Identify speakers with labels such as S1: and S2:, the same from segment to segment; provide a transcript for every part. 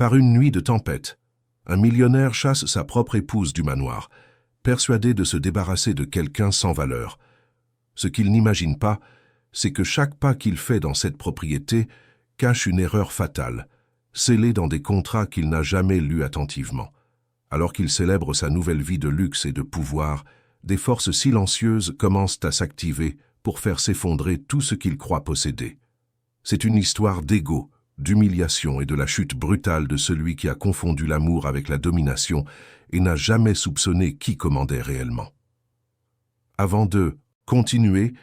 S1: Par une nuit de tempête, un millionnaire chasse sa propre épouse du manoir, persuadé de se débarrasser de quelqu'un sans valeur. Ce qu'il n'imagine pas, c'est que chaque pas qu'il fait dans cette propriété cache une erreur fatale, scellée dans des contrats qu'il n'a jamais lus attentivement. Alors qu'il célèbre sa nouvelle vie de luxe et de pouvoir, des forces silencieuses commencent à s'activer pour faire s'effondrer tout ce qu'il croit posséder. C'est une histoire d'ego, d'humiliation et de la chute brutale de celui qui a confondu l'amour avec la domination et n'a jamais soupçonné qui commandait réellement. Avant de continuer,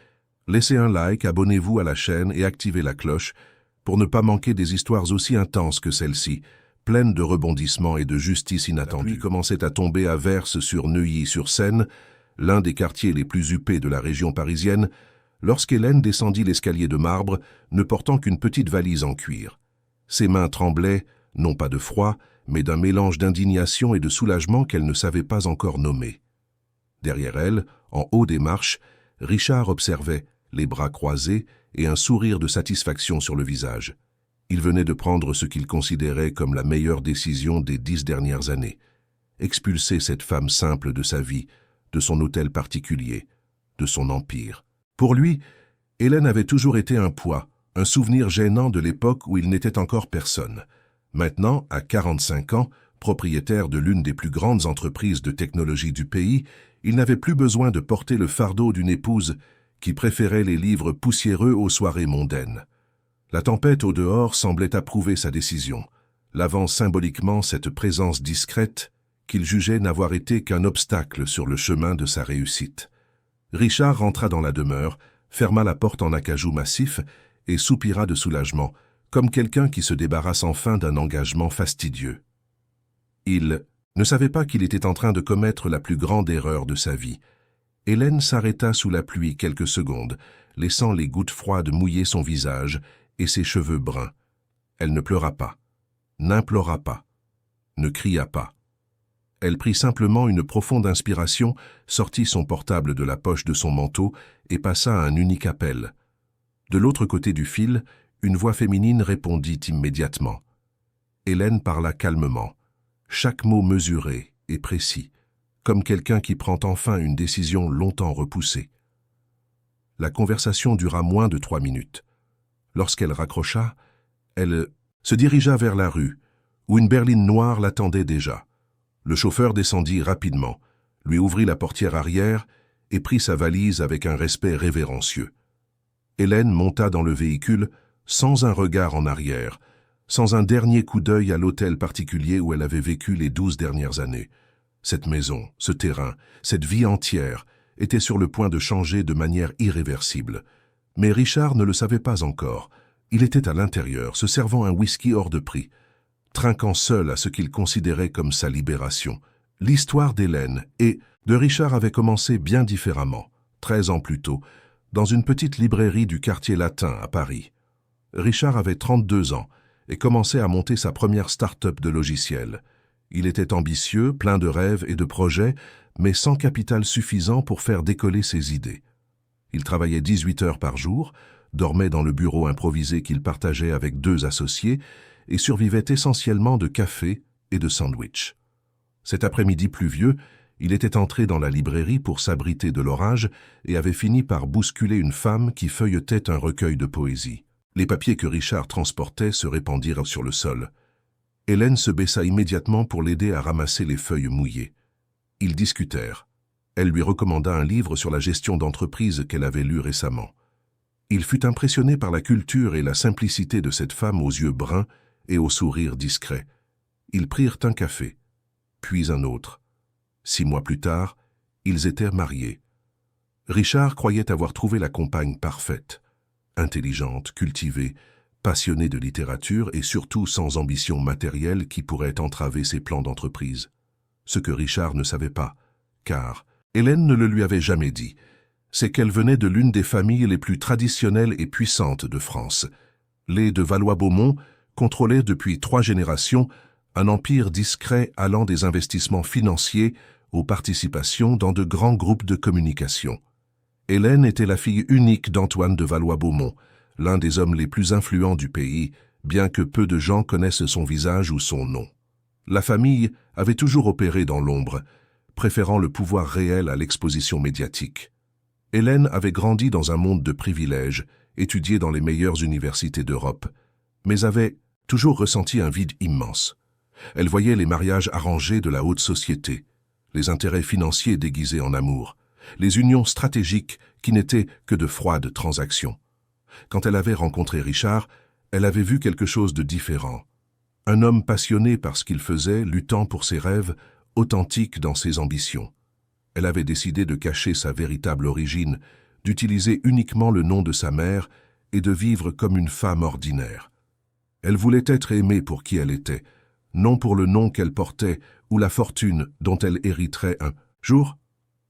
S1: laissez un like, abonnez-vous à la chaîne et activez la cloche pour ne pas manquer des histoires aussi intenses que celle-ci, pleines de rebondissements et de justice inattendue. La pluie commençait à tomber à verse sur Neuilly-sur-Seine, l'un des quartiers les plus huppés de la région parisienne, lorsqu'Hélène descendit l'escalier de marbre, ne portant qu'une petite valise en cuir. Ses mains tremblaient, non pas de froid, mais d'un mélange d'indignation et de soulagement qu'elle ne savait pas encore nommer. Derrière elle, en haut des marches, Richard observait, les bras croisés et un sourire de satisfaction sur le visage. Il venait de prendre ce qu'il considérait comme la meilleure décision des 10 dernières années. Expulser cette femme simple de sa vie, de son hôtel particulier, de son empire. Pour lui, Hélène avait toujours été un poids, un souvenir gênant de l'époque où il n'était encore personne. Maintenant, à 45 ans, propriétaire de l'une des plus grandes entreprises de technologie du pays, il n'avait plus besoin de porter le fardeau d'une épouse qui préférait les livres poussiéreux aux soirées mondaines. La tempête au dehors semblait approuver sa décision, lavant symboliquement cette présence discrète qu'il jugeait n'avoir été qu'un obstacle sur le chemin de sa réussite. Richard rentra dans la demeure, ferma la porte en acajou massif et soupira de soulagement, comme quelqu'un qui se débarrasse enfin d'un engagement fastidieux. Il ne savait pas qu'il était en train de commettre la plus grande erreur de sa vie. Hélène s'arrêta sous la pluie quelques secondes, laissant les gouttes froides mouiller son visage et ses cheveux bruns. Elle ne pleura pas, n'implora pas, ne cria pas. Elle prit simplement une profonde inspiration, sortit son portable de la poche de son manteau et passa un unique appel. De l'autre côté du fil, une voix féminine répondit immédiatement. Hélène parla calmement, chaque mot mesuré et précis, comme quelqu'un qui prend enfin une décision longtemps repoussée. La conversation dura moins de 3 minutes. Lorsqu'elle raccrocha, elle se dirigea vers la rue, où une berline noire l'attendait déjà. Le chauffeur descendit rapidement, lui ouvrit la portière arrière et prit sa valise avec un respect révérencieux. Hélène monta dans le véhicule sans un regard en arrière, sans un dernier coup d'œil à l'hôtel particulier où elle avait vécu les 12 dernières années. Cette maison, ce terrain, cette vie entière étaient sur le point de changer de manière irréversible. Mais Richard ne le savait pas encore. Il était à l'intérieur, se servant un whisky hors de prix, trinquant seul à ce qu'il considérait comme sa libération. L'histoire d'Hélène et de Richard avait commencé bien différemment, 13 ans plus tôt, dans une petite librairie du quartier latin à Paris. Richard avait 32 ans et commençait à monter sa première start-up de logiciels. Il était ambitieux, plein de rêves et de projets, mais sans capital suffisant pour faire décoller ses idées. Il travaillait 18 heures par jour, dormait dans le bureau improvisé qu'il partageait avec 2 associés et survivait essentiellement de café et de sandwich. Cet après-midi pluvieux, il était entré dans la librairie pour s'abriter de l'orage et avait fini par bousculer une femme qui feuilletait un recueil de poésie. Les papiers que Richard transportait se répandirent sur le sol. Hélène se baissa immédiatement pour l'aider à ramasser les feuilles mouillées. Ils discutèrent. Elle lui recommanda un livre sur la gestion d'entreprise qu'elle avait lu récemment. Il fut impressionné par la culture et la simplicité de cette femme aux yeux bruns et au sourire discret. Ils prirent un café, puis un autre. 6 mois plus tard, ils étaient mariés. Richard croyait avoir trouvé la compagne parfaite, intelligente, cultivée, passionnée de littérature et surtout sans ambition matérielle qui pourrait entraver ses plans d'entreprise. Ce que Richard ne savait pas, car Hélène ne le lui avait jamais dit, c'est qu'elle venait de l'une des familles les plus traditionnelles et puissantes de France. Les de Valois-Beaumont contrôlaient depuis 3 générations un empire discret allant des investissements financiers aux participations dans de grands groupes de communication. Hélène était la fille unique d'Antoine de Valois-Beaumont, l'un des hommes les plus influents du pays, bien que peu de gens connaissent son visage ou son nom. La famille avait toujours opéré dans l'ombre, préférant le pouvoir réel à l'exposition médiatique. Hélène avait grandi dans un monde de privilèges, étudié dans les meilleures universités d'Europe, mais avait toujours ressenti un vide immense. Elle voyait les mariages arrangés de la haute société, les intérêts financiers déguisés en amour, les unions stratégiques qui n'étaient que de froides transactions. Quand elle avait rencontré Richard, elle avait vu quelque chose de différent. Un homme passionné par ce qu'il faisait, luttant pour ses rêves, authentique dans ses ambitions. Elle avait décidé de cacher sa véritable origine, d'utiliser uniquement le nom de sa mère et de vivre comme une femme ordinaire. Elle voulait être aimée pour qui elle était, non pour le nom qu'elle portait ou la fortune dont elle hériterait un jour.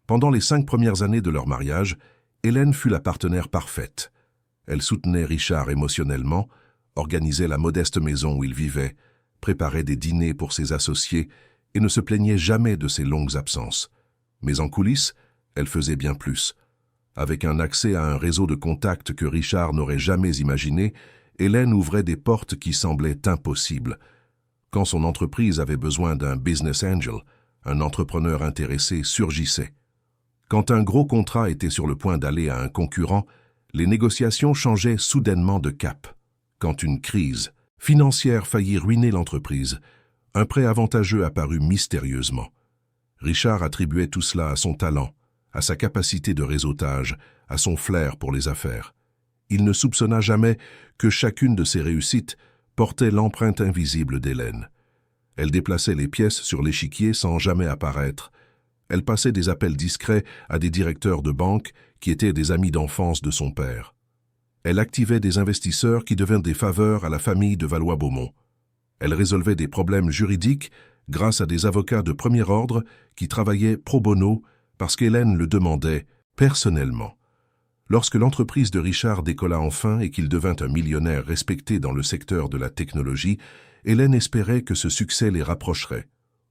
S1: Pendant les 5 premières années de leur mariage, Hélène fut la partenaire parfaite. Elle soutenait Richard émotionnellement, organisait la modeste maison où il vivait, préparait des dîners pour ses associés et ne se plaignait jamais de ses longues absences. Mais en coulisses, elle faisait bien plus. Avec un accès à un réseau de contacts que Richard n'aurait jamais imaginé, Hélène ouvrait des portes qui semblaient impossibles. Quand son entreprise avait besoin d'un business angel, un entrepreneur intéressé surgissait. Quand un gros contrat était sur le point d'aller à un concurrent, les négociations changeaient soudainement de cap. Quand une crise financière faillit ruiner l'entreprise, un prêt avantageux apparut mystérieusement. Richard attribuait tout cela à son talent, à sa capacité de réseautage, à son flair pour les affaires. Il ne soupçonna jamais que chacune de ses réussites portait l'empreinte invisible d'Hélène. Elle déplaçait les pièces sur l'échiquier sans jamais apparaître. Elle passait des appels discrets à des directeurs de banque qui étaient des amis d'enfance de son père. Elle activait des investisseurs qui devinrent des faveurs à la famille de Valois-Beaumont. Elle résolvait des problèmes juridiques grâce à des avocats de premier ordre qui travaillaient pro bono parce qu'Hélène le demandait personnellement. Lorsque l'entreprise de Richard décolla enfin et qu'il devint un millionnaire respecté dans le secteur de la technologie, Hélène espérait que ce succès les rapprocherait.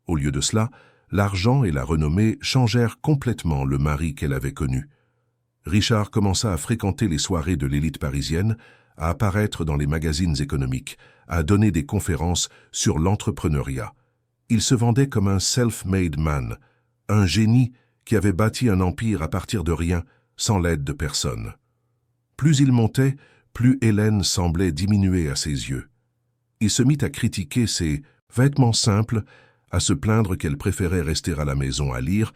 S1: Au lieu de cela, l'argent et la renommée changèrent complètement le mari qu'elle avait connu. Richard commença à fréquenter les soirées de l'élite parisienne, à apparaître dans les magazines économiques, à donner des conférences sur l'entrepreneuriat. Il se vendait comme un self-made man, un génie qui avait bâti un empire à partir de rien, sans l'aide de personne. Plus il montait, plus Hélène semblait diminuer à ses yeux. Il se mit à critiquer ses vêtements simples, à se plaindre qu'elle préférait rester à la maison à lire,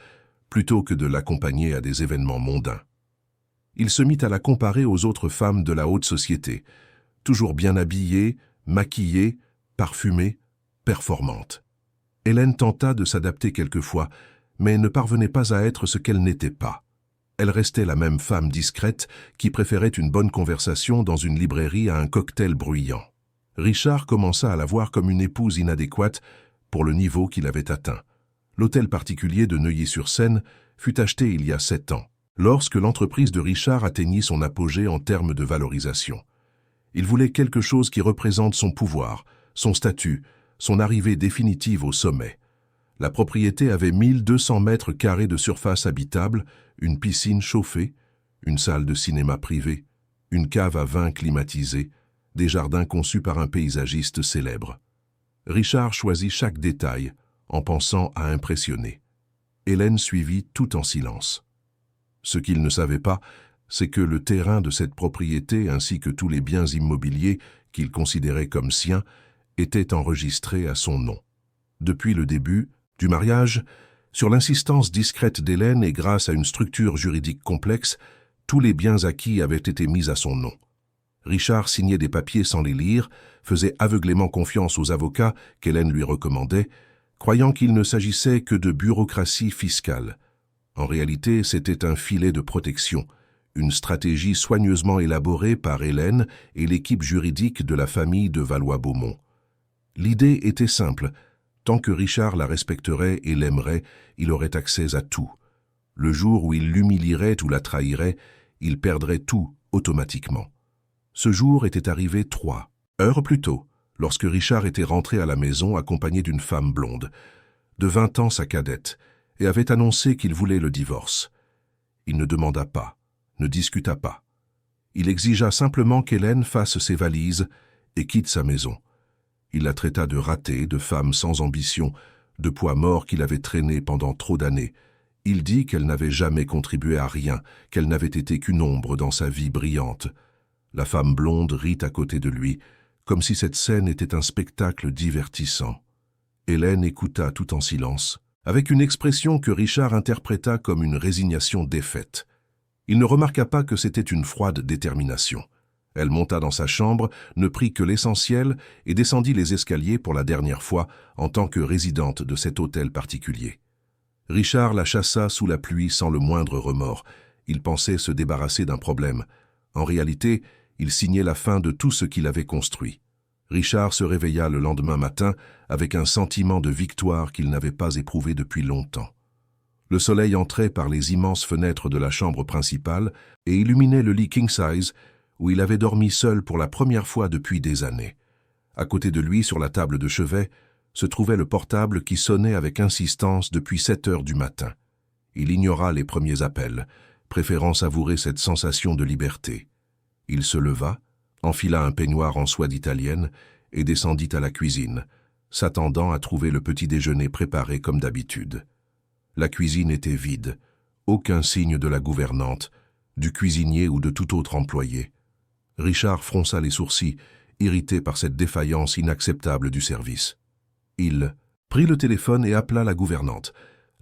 S1: plutôt que de l'accompagner à des événements mondains. Il se mit à la comparer aux autres femmes de la haute société, toujours bien habillées, maquillées, parfumées, performantes. Hélène tenta de s'adapter quelquefois, mais ne parvenait pas à être ce qu'elle n'était pas. Elle restait la même femme discrète qui préférait une bonne conversation dans une librairie à un cocktail bruyant. Richard commença à la voir comme une épouse inadéquate pour le niveau qu'il avait atteint. L'hôtel particulier de Neuilly-sur-Seine fut acheté il y a 7 ans, lorsque l'entreprise de Richard atteignit son apogée en termes de valorisation. Il voulait quelque chose qui représente son pouvoir, son statut, son arrivée définitive au sommet. La propriété avait 1200 mètres carrés de surface habitable, une piscine chauffée, une salle de cinéma privée, une cave à vin climatisée, des jardins conçus par un paysagiste célèbre. Richard choisit chaque détail en pensant à impressionner. Hélène suivit tout en silence. Ce qu'il ne savait pas, c'est que le terrain de cette propriété ainsi que tous les biens immobiliers qu'il considérait comme siens étaient enregistrés à son nom. Depuis le début du mariage, sur l'insistance discrète d'Hélène et grâce à une structure juridique complexe, tous les biens acquis avaient été mis à son nom. Richard signait des papiers sans les lire, faisait aveuglément confiance aux avocats qu'Hélène lui recommandait, croyant qu'il ne s'agissait que de bureaucratie fiscale. En réalité, c'était un filet de protection, une stratégie soigneusement élaborée par Hélène et l'équipe juridique de la famille de Valois-Beaumont. L'idée était simple. Tant que Richard la respecterait et l'aimerait, il aurait accès à tout. Le jour où il l'humilierait ou la trahirait, il perdrait tout automatiquement. Ce jour était arrivé 3 heures plus tôt, lorsque Richard était rentré à la maison accompagné d'une femme blonde, de 20 ans sa cadette, et avait annoncé qu'il voulait le divorce. Il ne demanda pas, ne discuta pas. Il exigea simplement qu'Hélène fasse ses valises et quitte sa maison. Il la traita de ratée, de femme sans ambition, de poids mort qu'il avait traîné pendant trop d'années. Il dit qu'elle n'avait jamais contribué à rien, qu'elle n'avait été qu'une ombre dans sa vie brillante. La femme blonde rit à côté de lui, comme si cette scène était un spectacle divertissant. Hélène écouta tout en silence, avec une expression que Richard interpréta comme une résignation défaite. Il ne remarqua pas que c'était une froide détermination. Elle monta dans sa chambre, ne prit que l'essentiel et descendit les escaliers pour la dernière fois en tant que résidente de cet hôtel particulier. Richard la chassa sous la pluie sans le moindre remords. Il pensait se débarrasser d'un problème. En réalité, il signait la fin de tout ce qu'il avait construit. Richard se réveilla le lendemain matin avec un sentiment de victoire qu'il n'avait pas éprouvé depuis longtemps. Le soleil entrait par les immenses fenêtres de la chambre principale et illuminait le lit king-size où il avait dormi seul pour la première fois depuis des années. À côté de lui, sur la table de chevet, se trouvait le portable qui sonnait avec insistance depuis 7 heures du matin. Il ignora les premiers appels, préférant savourer cette sensation de liberté. Il se leva, enfila un peignoir en soie d'italienne et descendit à la cuisine, s'attendant à trouver le petit déjeuner préparé comme d'habitude. La cuisine était vide, aucun signe de la gouvernante, du cuisinier ou de tout autre employé. Richard fronça les sourcils, irrité par cette défaillance inacceptable du service. Il prit le téléphone et appela la gouvernante.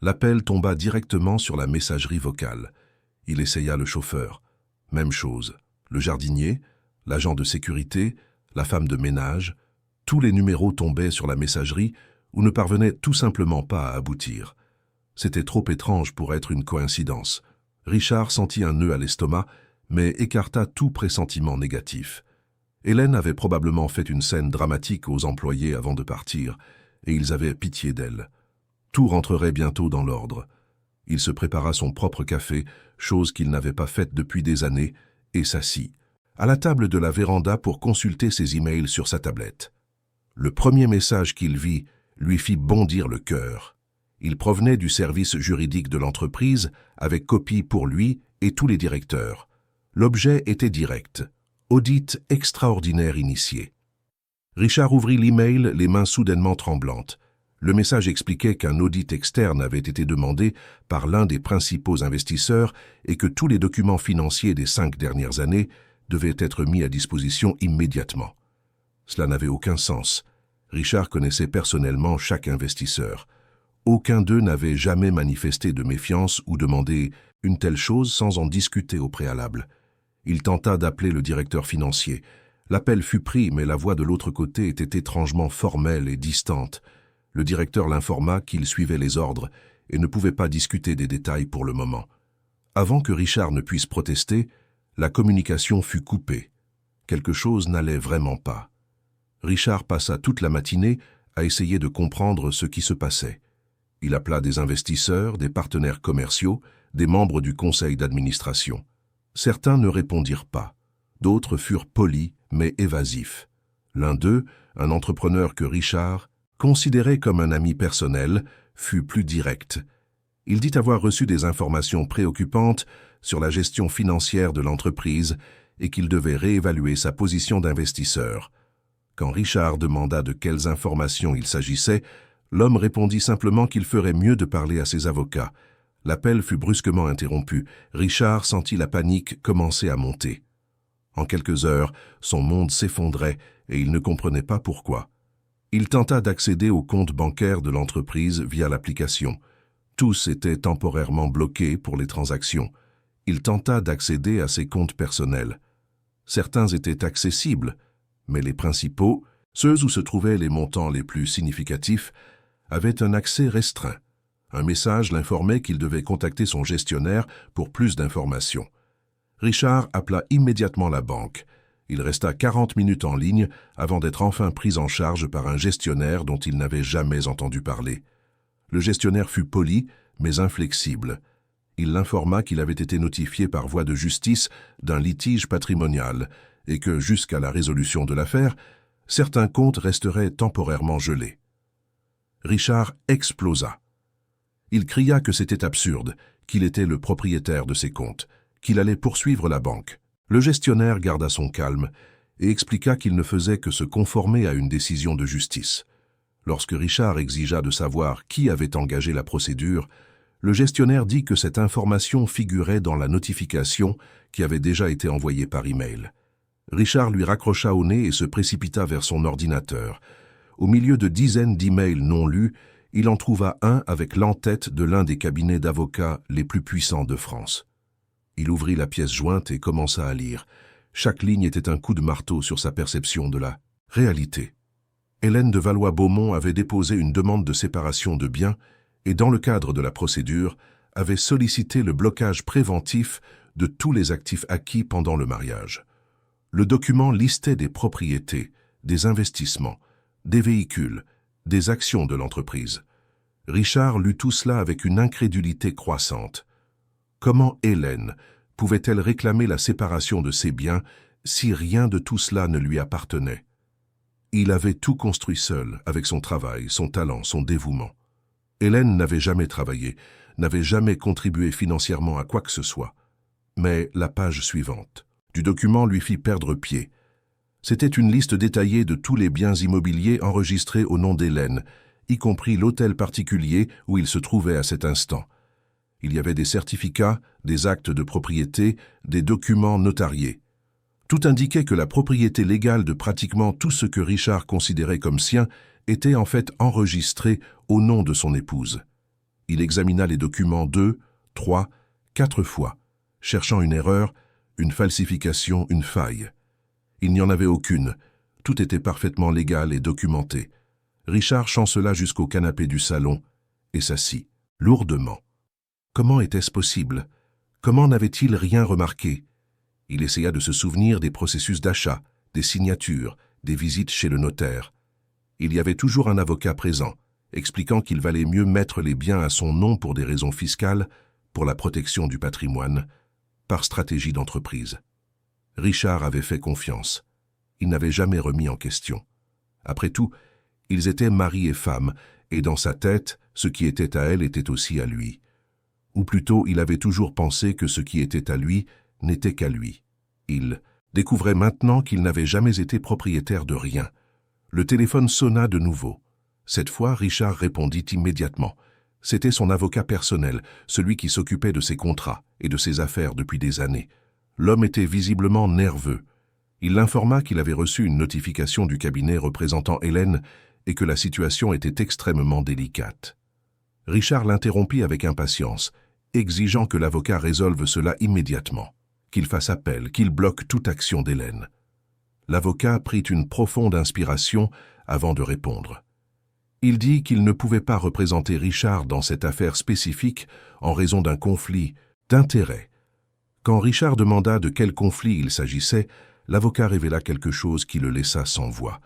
S1: L'appel tomba directement sur la messagerie vocale. Il essaya le chauffeur. Même chose. Le jardinier, l'agent de sécurité, la femme de ménage, tous les numéros tombaient sur la messagerie ou ne parvenaient tout simplement pas à aboutir. C'était trop étrange pour être une coïncidence. Richard sentit un nœud à l'estomac, mais écarta tout pressentiment négatif. Hélène avait probablement fait une scène dramatique aux employés avant de partir, et ils avaient pitié d'elle. Tout rentrerait bientôt dans l'ordre. Il se prépara son propre café, chose qu'il n'avait pas faite depuis des années, et s'assit à la table de la véranda pour consulter ses emails sur sa tablette. Le premier message qu'il vit lui fit bondir le cœur. Il provenait du service juridique de l'entreprise, avec copie pour lui et tous les directeurs. L'objet était direct. Audit extraordinaire initié. Richard ouvrit l'email, les mains soudainement tremblantes. Le message expliquait qu'un audit externe avait été demandé par l'un des principaux investisseurs et que tous les documents financiers des 5 dernières années devaient être mis à disposition immédiatement. Cela n'avait aucun sens. Richard connaissait personnellement chaque investisseur. Aucun d'eux n'avait jamais manifesté de méfiance ou demandé une telle chose sans en discuter au préalable. Il tenta d'appeler le directeur financier. L'appel fut pris, mais la voix de l'autre côté était étrangement formelle et distante. Le directeur l'informa qu'il suivait les ordres et ne pouvait pas discuter des détails pour le moment. Avant que Richard ne puisse protester, la communication fut coupée. Quelque chose n'allait vraiment pas. Richard passa toute la matinée à essayer de comprendre ce qui se passait. Il appela des investisseurs, des partenaires commerciaux, des membres du conseil d'administration. Certains ne répondirent pas. D'autres furent polis, mais évasifs. L'un d'eux, un entrepreneur que Richard, considéré comme un ami personnel, fut plus direct. Il dit avoir reçu des informations préoccupantes sur la gestion financière de l'entreprise et qu'il devait réévaluer sa position d'investisseur. Quand Richard demanda de quelles informations il s'agissait, l'homme répondit simplement qu'il ferait mieux de parler à ses avocats. L'appel fut brusquement interrompu. Richard sentit la panique commencer à monter. En quelques heures, son monde s'effondrait et il ne comprenait pas pourquoi. Il tenta d'accéder au compte bancaire de l'entreprise via l'application. Tous étaient temporairement bloqués pour les transactions. Il tenta d'accéder à ses comptes personnels. Certains étaient accessibles, mais les principaux, ceux où se trouvaient les montants les plus significatifs, avaient un accès restreint. Un message l'informait qu'il devait contacter son gestionnaire pour plus d'informations. Richard appela immédiatement la banque. Il resta 40 minutes en ligne avant d'être enfin pris en charge par un gestionnaire dont il n'avait jamais entendu parler. Le gestionnaire fut poli, mais inflexible. Il l'informa qu'il avait été notifié par voie de justice d'un litige patrimonial et que, jusqu'à la résolution de l'affaire, certains comptes resteraient temporairement gelés. Richard explosa. Il cria que c'était absurde, qu'il était le propriétaire de ses comptes, qu'il allait poursuivre la banque. Le gestionnaire garda son calme et expliqua qu'il ne faisait que se conformer à une décision de justice. Lorsque Richard exigea de savoir qui avait engagé la procédure, le gestionnaire dit que cette information figurait dans la notification qui avait déjà été envoyée par email. Richard lui raccrocha au nez et se précipita vers son ordinateur. Au milieu de dizaines d'emails non lus, il en trouva un avec l'en-tête de l'un des cabinets d'avocats les plus puissants de France. Il ouvrit la pièce jointe et commença à lire. Chaque ligne était un coup de marteau sur sa perception de la réalité. Hélène de Valois-Beaumont avait déposé une demande de séparation de biens et, dans le cadre de la procédure, avait sollicité le blocage préventif de tous les actifs acquis pendant le mariage. Le document listait des propriétés, des investissements, des véhicules, des actions de l'entreprise. Richard lut tout cela avec une incrédulité croissante. Comment Hélène pouvait-elle réclamer la séparation de ses biens si rien de tout cela ne lui appartenait? Il avait tout construit seul, avec son travail, son talent, son dévouement. Hélène n'avait jamais travaillé, n'avait jamais contribué financièrement à quoi que ce soit. Mais la page suivante du document lui fit perdre pied. C'était une liste détaillée de tous les biens immobiliers enregistrés au nom d'Hélène, y compris l'hôtel particulier où il se trouvait à cet instant. Il y avait des certificats, des actes de propriété, des documents notariés. Tout indiquait que la propriété légale de pratiquement tout ce que Richard considérait comme sien était en fait enregistrée au nom de son épouse. Il examina les documents 2, 3, 4 fois, cherchant une erreur, une falsification, une faille. Il n'y en avait aucune. Tout était parfaitement légal et documenté. Richard chancela jusqu'au canapé du salon et s'assit, lourdement. Comment était-ce possible? Comment n'avait-il rien remarqué? Il essaya de se souvenir des processus d'achat, des signatures, des visites chez le notaire. Il y avait toujours un avocat présent, expliquant qu'il valait mieux mettre les biens à son nom pour des raisons fiscales, pour la protection du patrimoine, par stratégie d'entreprise. Richard avait fait confiance. Il n'avait jamais remis en question. Après tout, ils étaient mari et femme, et dans sa tête, ce qui était à elle était aussi à lui. Ou plutôt, il avait toujours pensé que ce qui était à lui n'était qu'à lui. Il découvrait maintenant qu'il n'avait jamais été propriétaire de rien. Le téléphone sonna de nouveau. Cette fois, Richard répondit immédiatement. C'était son avocat personnel, celui qui s'occupait de ses contrats et de ses affaires depuis des années. L'homme était visiblement nerveux. Il l'informa qu'il avait reçu une notification du cabinet représentant Hélène et que la situation était extrêmement délicate. Richard l'interrompit avec impatience, exigeant que l'avocat résolve cela immédiatement, qu'il fasse appel, qu'il bloque toute action d'Hélène. L'avocat prit une profonde inspiration avant de répondre. Il dit qu'il ne pouvait pas représenter Richard dans cette affaire spécifique en raison d'un conflit d'intérêts. Quand Richard demanda de quel conflit il s'agissait, l'avocat révéla quelque chose qui le laissa sans voix.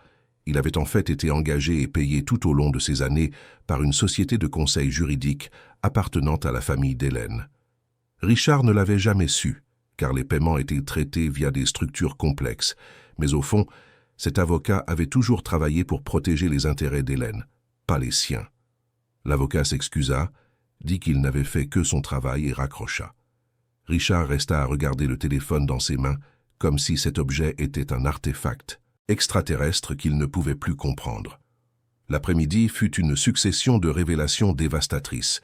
S1: Il avait en fait été engagé et payé tout au long de ces années par une société de conseil juridique appartenant à la famille d'Hélène. Richard ne l'avait jamais su, car les paiements étaient traités via des structures complexes, mais au fond, cet avocat avait toujours travaillé pour protéger les intérêts d'Hélène, pas les siens. L'avocat s'excusa, dit qu'il n'avait fait que son travail et raccrocha. Richard resta à regarder le téléphone dans ses mains, comme si cet objet était un artefact extraterrestre qu'il ne pouvait plus comprendre. L'après-midi fut une succession de révélations dévastatrices.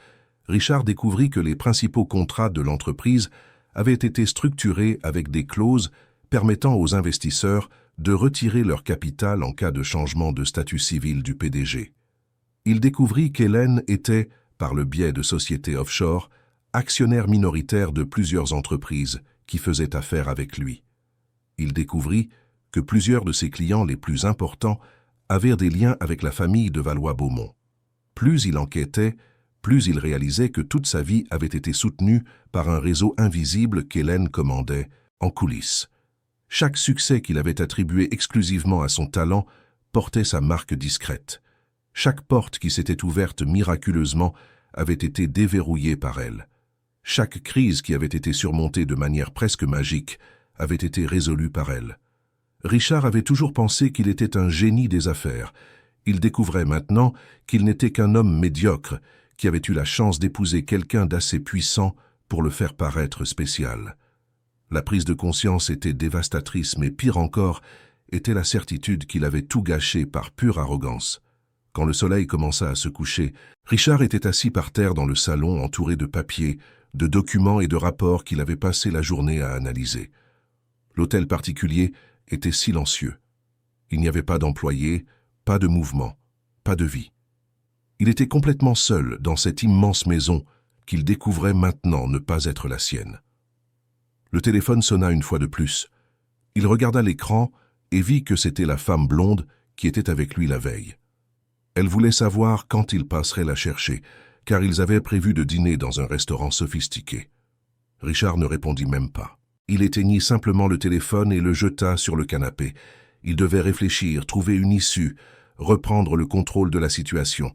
S1: Richard découvrit que les principaux contrats de l'entreprise avaient été structurés avec des clauses permettant aux investisseurs de retirer leur capital en cas de changement de statut civil du PDG. Il découvrit qu'Hélène était, par le biais de sociétés offshore, actionnaire minoritaire de plusieurs entreprises qui faisaient affaire avec lui. Il découvrit que plusieurs de ses clients les plus importants avaient des liens avec la famille de Valois-Beaumont. Plus il enquêtait, plus il réalisait que toute sa vie avait été soutenue par un réseau invisible qu'Hélène commandait en coulisses. Chaque succès qu'il avait attribué exclusivement à son talent portait sa marque discrète. Chaque porte qui s'était ouverte miraculeusement avait été déverrouillée par elle. Chaque crise qui avait été surmontée de manière presque magique avait été résolue par elle. Richard avait toujours pensé qu'il était un génie des affaires. Il découvrait maintenant qu'il n'était qu'un homme médiocre qui avait eu la chance d'épouser quelqu'un d'assez puissant pour le faire paraître spécial. La prise de conscience était dévastatrice, mais pire encore, était la certitude qu'il avait tout gâché par pure arrogance. Quand le soleil commença à se coucher, Richard était assis par terre dans le salon entouré de papiers, de documents et de rapports qu'il avait passé la journée à analyser. L'hôtel particulier était silencieux. Il n'y avait pas d'employés, pas de mouvement, pas de vie. Il était complètement seul dans cette immense maison qu'il découvrait maintenant ne pas être la sienne. Le téléphone sonna une fois de plus. Il regarda l'écran et vit que c'était la femme blonde qui était avec lui la veille. Elle voulait savoir quand il passerait la chercher, car ils avaient prévu de dîner dans un restaurant sophistiqué. Richard ne répondit même pas. Il éteignit simplement le téléphone et le jeta sur le canapé. Il devait réfléchir, trouver une issue, reprendre le contrôle de la situation.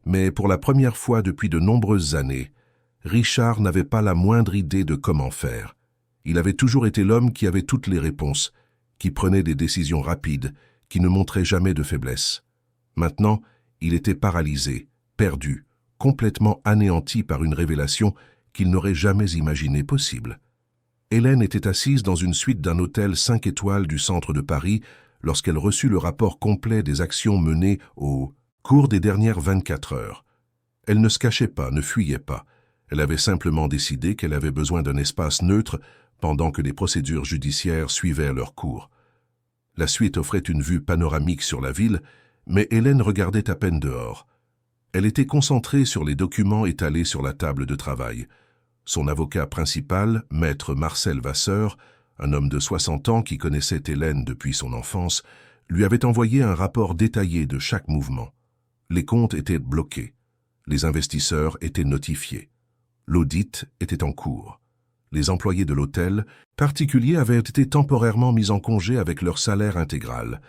S1: Mais pour la première fois depuis de nombreuses années, Richard n'avait pas la moindre idée de comment faire. Il avait toujours été l'homme qui avait toutes les réponses, qui prenait des décisions rapides, qui ne montrait jamais de faiblesse. Maintenant, il était paralysé, perdu, complètement anéanti par une révélation qu'il n'aurait jamais imaginée possible. Hélène était assise dans une suite d'un hôtel 5 étoiles du centre de Paris lorsqu'elle reçut le rapport complet des actions menées au cours des dernières 24 heures. Elle ne se cachait pas, ne fuyait pas. Elle avait simplement décidé qu'elle avait besoin d'un espace neutre pendant que les procédures judiciaires suivaient leur cours. La suite offrait une vue panoramique sur la ville, mais Hélène regardait à peine dehors. Elle était concentrée sur les documents étalés sur la table de travail. Son avocat principal, maître Marcel Vasseur, un homme de 60 ans qui connaissait Hélène depuis son enfance, lui avait envoyé un rapport détaillé de chaque mouvement. Les comptes étaient bloqués. Les investisseurs étaient notifiés. L'audit était en cours. Les employés de l'hôtel particulier avaient été temporairement mis en congé avec leur salaire intégral.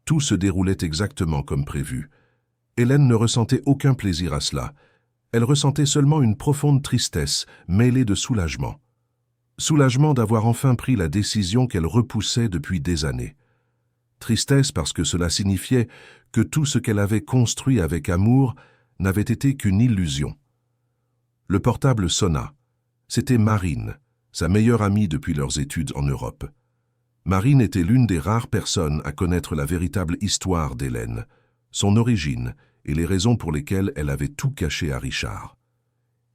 S1: Tout se déroulait exactement comme prévu. Hélène ne ressentait aucun plaisir à cela. Elle ressentait seulement une profonde tristesse, mêlée de soulagement. Soulagement d'avoir enfin pris la décision qu'elle repoussait depuis des années. Tristesse parce que cela signifiait que tout ce qu'elle avait construit avec amour n'avait été qu'une illusion. Le portable sonna. C'était Marine, sa meilleure amie depuis leurs études en Europe. Marine était l'une des rares personnes à connaître la véritable histoire d'Hélène, son origine et les raisons pour lesquelles elle avait tout caché à Richard.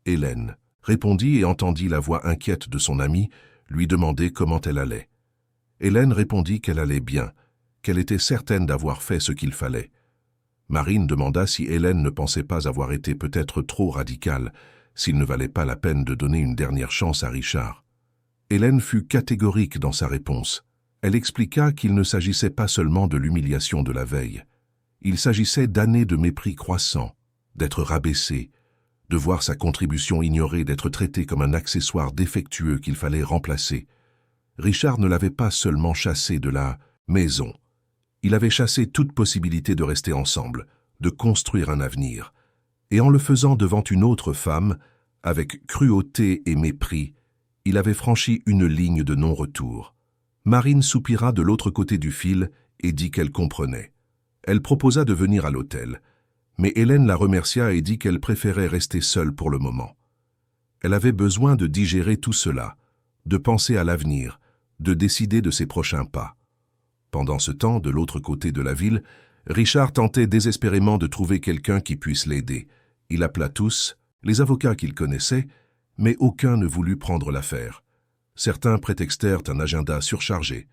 S1: Hélène répondit et entendit la voix inquiète de son amie lui demander comment elle allait. Hélène répondit qu'elle allait bien, qu'elle était certaine d'avoir fait ce qu'il fallait. Marine demanda si Hélène ne pensait pas avoir été peut-être trop radicale, s'il ne valait pas la peine de donner une dernière chance à Richard. Hélène fut catégorique dans sa réponse. Elle expliqua qu'il ne s'agissait pas seulement de l'humiliation de la veille. Il s'agissait d'années de mépris croissant, d'être rabaissé, de voir sa contribution ignorée, d'être traité comme un accessoire défectueux qu'il fallait remplacer. Richard ne l'avait pas seulement chassé de la maison. Il avait chassé toute possibilité de rester ensemble, de construire un avenir. Et en le faisant devant une autre femme, avec cruauté et mépris, il avait franchi une ligne de non-retour. Marine soupira de l'autre côté du fil et dit qu'elle comprenait. Elle proposa de venir à l'hôtel, mais Hélène la remercia et dit qu'elle préférait rester seule pour le moment. Elle avait besoin de digérer tout cela, de penser à l'avenir, de décider de ses prochains pas. Pendant ce temps, de l'autre côté de la ville, Richard tentait désespérément de trouver quelqu'un qui puisse l'aider. Il appela tous, les avocats qu'il connaissait, mais aucun ne voulut prendre l'affaire. Certains prétextèrent un agenda surchargé.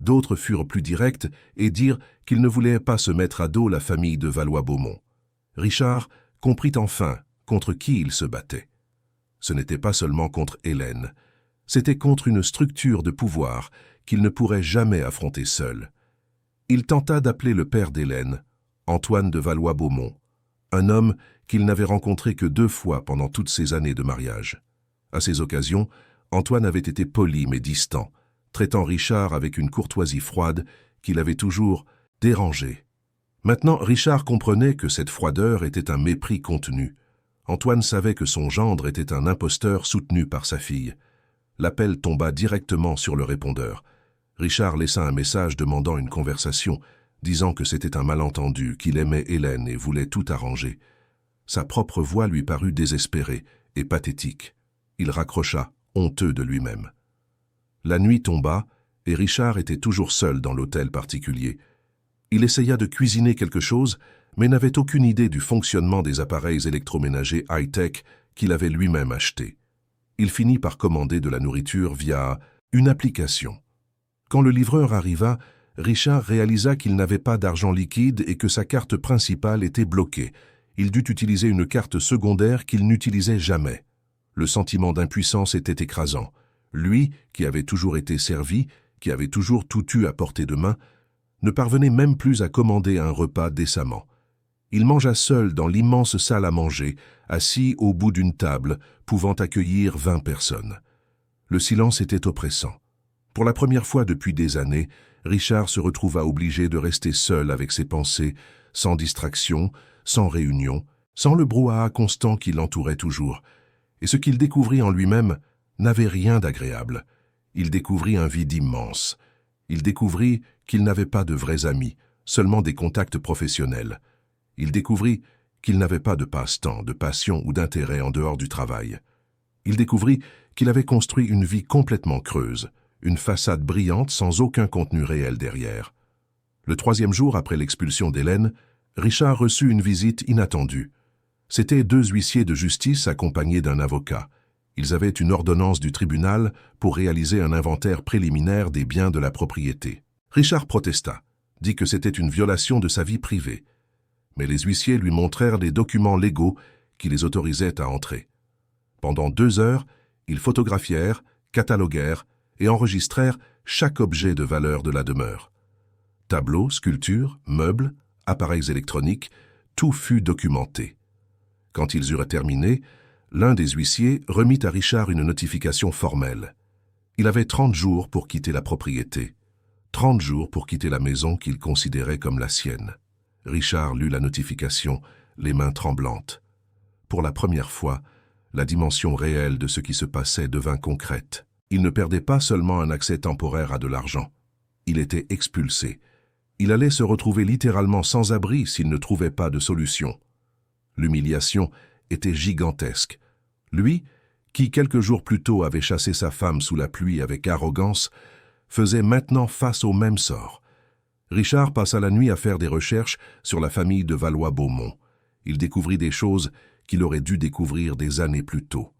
S1: D'autres furent plus directs et dirent qu'ils ne voulaient pas se mettre à dos la famille de Valois-Beaumont. Richard comprit enfin contre qui il se battait. Ce n'était pas seulement contre Hélène, c'était contre une structure de pouvoir qu'il ne pourrait jamais affronter seul. Il tenta d'appeler le père d'Hélène, Antoine de Valois-Beaumont, un homme qu'il n'avait rencontré que 2 fois pendant toutes ces années de mariage. À ces occasions, Antoine avait été poli mais distant, traitant Richard avec une courtoisie froide qui l'avait toujours dérangé. Maintenant, Richard comprenait que cette froideur était un mépris contenu. Antoine savait que son gendre était un imposteur soutenu par sa fille. L'appel tomba directement sur le répondeur. Richard laissa un message demandant une conversation, disant que c'était un malentendu, qu'il aimait Hélène et voulait tout arranger. Sa propre voix lui parut désespérée et pathétique. Il raccrocha, honteux de lui-même. La nuit tomba et Richard était toujours seul dans l'hôtel particulier. Il essaya de cuisiner quelque chose, mais n'avait aucune idée du fonctionnement des appareils électroménagers high-tech qu'il avait lui-même achetés. Il finit par commander de la nourriture via une application. Quand le livreur arriva, Richard réalisa qu'il n'avait pas d'argent liquide et que sa carte principale était bloquée. Il dut utiliser une carte secondaire qu'il n'utilisait jamais. Le sentiment d'impuissance était écrasant. Lui, qui avait toujours été servi, qui avait toujours tout eu à portée de main, ne parvenait même plus à commander un repas décemment. Il mangea seul dans l'immense salle à manger, assis au bout d'une table, pouvant accueillir 20 personnes. Le silence était oppressant. Pour la première fois depuis des années, Richard se retrouva obligé de rester seul avec ses pensées, sans distraction, sans réunion, sans le brouhaha constant qui l'entourait toujours. Et ce qu'il découvrit en lui-même n'avait rien d'agréable. Il découvrit un vide immense. Il découvrit qu'il n'avait pas de vrais amis, seulement des contacts professionnels. Il découvrit qu'il n'avait pas de passe-temps, de passion ou d'intérêt en dehors du travail. Il découvrit qu'il avait construit une vie complètement creuse, une façade brillante sans aucun contenu réel derrière. Le 3e jour après l'expulsion d'Hélène, Richard reçut une visite inattendue. C'étaient 2 huissiers de justice accompagnés d'un avocat. Ils avaient une ordonnance du tribunal pour réaliser un inventaire préliminaire des biens de la propriété. Richard protesta, dit que c'était une violation de sa vie privée. Mais les huissiers lui montrèrent des documents légaux qui les autorisaient à entrer. Pendant 2 heures, ils photographièrent, cataloguèrent et enregistrèrent chaque objet de valeur de la demeure. Tableaux, sculptures, meubles, appareils électroniques, tout fut documenté. Quand ils eurent terminé, l'un des huissiers remit à Richard une notification formelle. Il avait 30 jours pour quitter la propriété, 30 jours pour quitter la maison qu'il considérait comme la sienne. Richard lut la notification, les mains tremblantes. Pour la première fois, la dimension réelle de ce qui se passait devint concrète. Il ne perdait pas seulement un accès temporaire à de l'argent. Il était expulsé. Il allait se retrouver littéralement sans abri s'il ne trouvait pas de solution. L'humiliation était gigantesque. Lui, qui quelques jours plus tôt avait chassé sa femme sous la pluie avec arrogance, faisait maintenant face au même sort. Richard passa la nuit à faire des recherches sur la famille de Valois-Beaumont. Il découvrit des choses qu'il aurait dû découvrir des années plus tôt.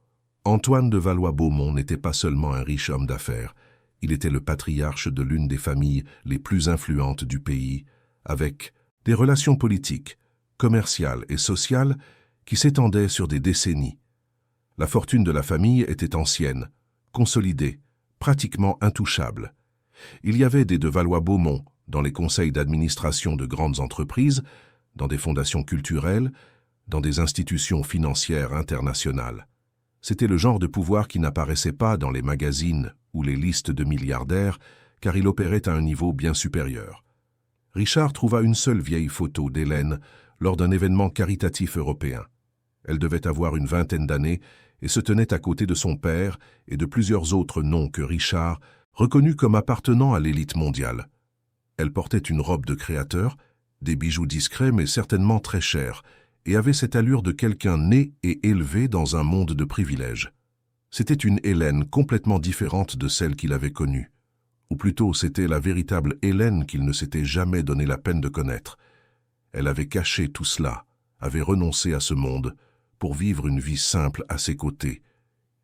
S1: Antoine de Valois-Beaumont n'était pas seulement un riche homme d'affaires, il était le patriarche de l'une des familles les plus influentes du pays, avec des relations politiques, commerciales et sociales qui s'étendaient sur des décennies. La fortune de la famille était ancienne, consolidée, pratiquement intouchable. Il y avait des de Valois-Beaumont dans les conseils d'administration de grandes entreprises, dans des fondations culturelles, dans des institutions financières internationales. C'était le genre de pouvoir qui n'apparaissait pas dans les magazines ou les listes de milliardaires, car il opérait à un niveau bien supérieur. Richard trouva une seule vieille photo d'Hélène lors d'un événement caritatif européen. Elle devait avoir une 20aine d'années et se tenait à côté de son père et de plusieurs autres noms que Richard reconnut comme appartenant à l'élite mondiale. Elle portait une robe de créateur, des bijoux discrets mais certainement très chers, et avait cette allure de quelqu'un né et élevé dans un monde de privilèges. C'était une Hélène complètement différente de celle qu'il avait connue. Ou plutôt, c'était la véritable Hélène qu'il ne s'était jamais donné la peine de connaître. Elle avait caché tout cela, avait renoncé à ce monde, pour vivre une vie simple à ses côtés,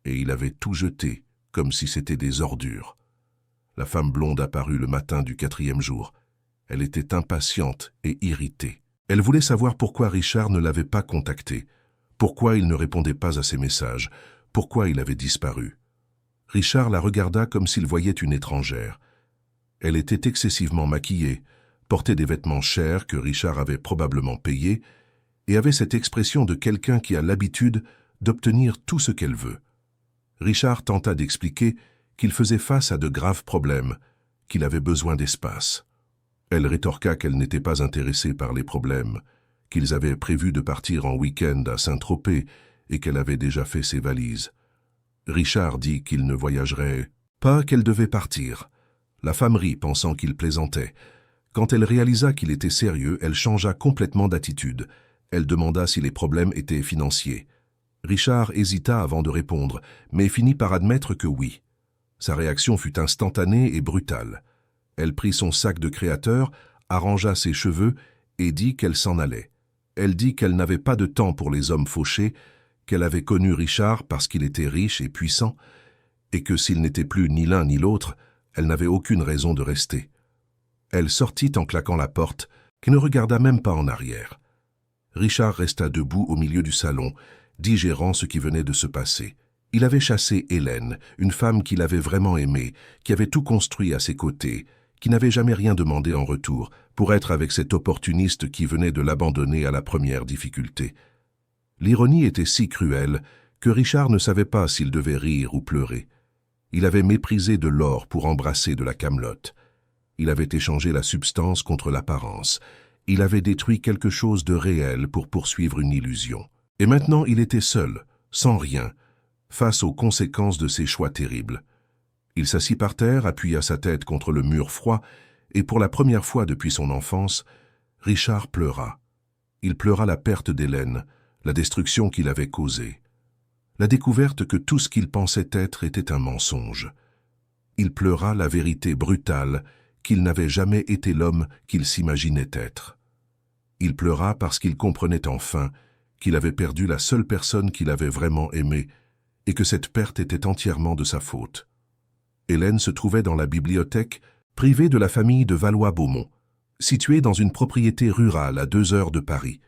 S1: et il avait tout jeté, comme si c'était des ordures. La femme blonde apparut le matin du 4e jour. Elle était impatiente et irritée. Elle voulait savoir pourquoi Richard ne l'avait pas contacté, pourquoi il ne répondait pas à ses messages, pourquoi il avait disparu. Richard la regarda comme s'il voyait une étrangère. Elle était excessivement maquillée, portait des vêtements chers que Richard avait probablement payés, et avait cette expression de quelqu'un qui a l'habitude d'obtenir tout ce qu'elle veut. Richard tenta d'expliquer qu'il faisait face à de graves problèmes, qu'il avait besoin d'espace. Elle rétorqua qu'elle n'était pas intéressée par les problèmes, qu'ils avaient prévu de partir en week-end à Saint-Tropez et qu'elle avait déjà fait ses valises. Richard dit qu'il ne voyagerait pas, qu'elle devait partir. La femme rit, pensant qu'il plaisantait. Quand elle réalisa qu'il était sérieux, elle changea complètement d'attitude. Elle demanda si les problèmes étaient financiers. Richard hésita avant de répondre, mais finit par admettre que oui. Sa réaction fut instantanée et brutale. Elle prit son sac de créateur, arrangea ses cheveux et dit qu'elle s'en allait. Elle dit qu'elle n'avait pas de temps pour les hommes fauchés, qu'elle avait connu Richard parce qu'il était riche et puissant, et que s'il n'était plus ni l'un ni l'autre, elle n'avait aucune raison de rester. Elle sortit en claquant la porte, qui ne regarda même pas en arrière. Richard resta debout au milieu du salon, digérant ce qui venait de se passer. Il avait chassé Hélène, une femme qu'il avait vraiment aimée, qui avait tout construit à ses côtés, qui n'avait jamais rien demandé en retour, pour être avec cet opportuniste qui venait de l'abandonner à la première difficulté. L'ironie était si cruelle que Richard ne savait pas s'il devait rire ou pleurer. Il avait méprisé de l'or pour embrasser de la camelote. Il avait échangé la substance contre l'apparence. Il avait détruit quelque chose de réel pour poursuivre une illusion. Et maintenant il était seul, sans rien, face aux conséquences de ses choix terribles. Il s'assit par terre, appuya sa tête contre le mur froid, et pour la première fois depuis son enfance, Richard pleura. Il pleura la perte d'Hélène, la destruction qu'il avait causée, la découverte que tout ce qu'il pensait être était un mensonge. Il pleura la vérité brutale qu'il n'avait jamais été l'homme qu'il s'imaginait être. Il pleura parce qu'il comprenait enfin qu'il avait perdu la seule personne qu'il avait vraiment aimée et que cette perte était entièrement de sa faute. Hélène se trouvait dans la bibliothèque privée de la famille de Valois-Beaumont, située dans une propriété rurale à 2 heures de Paris.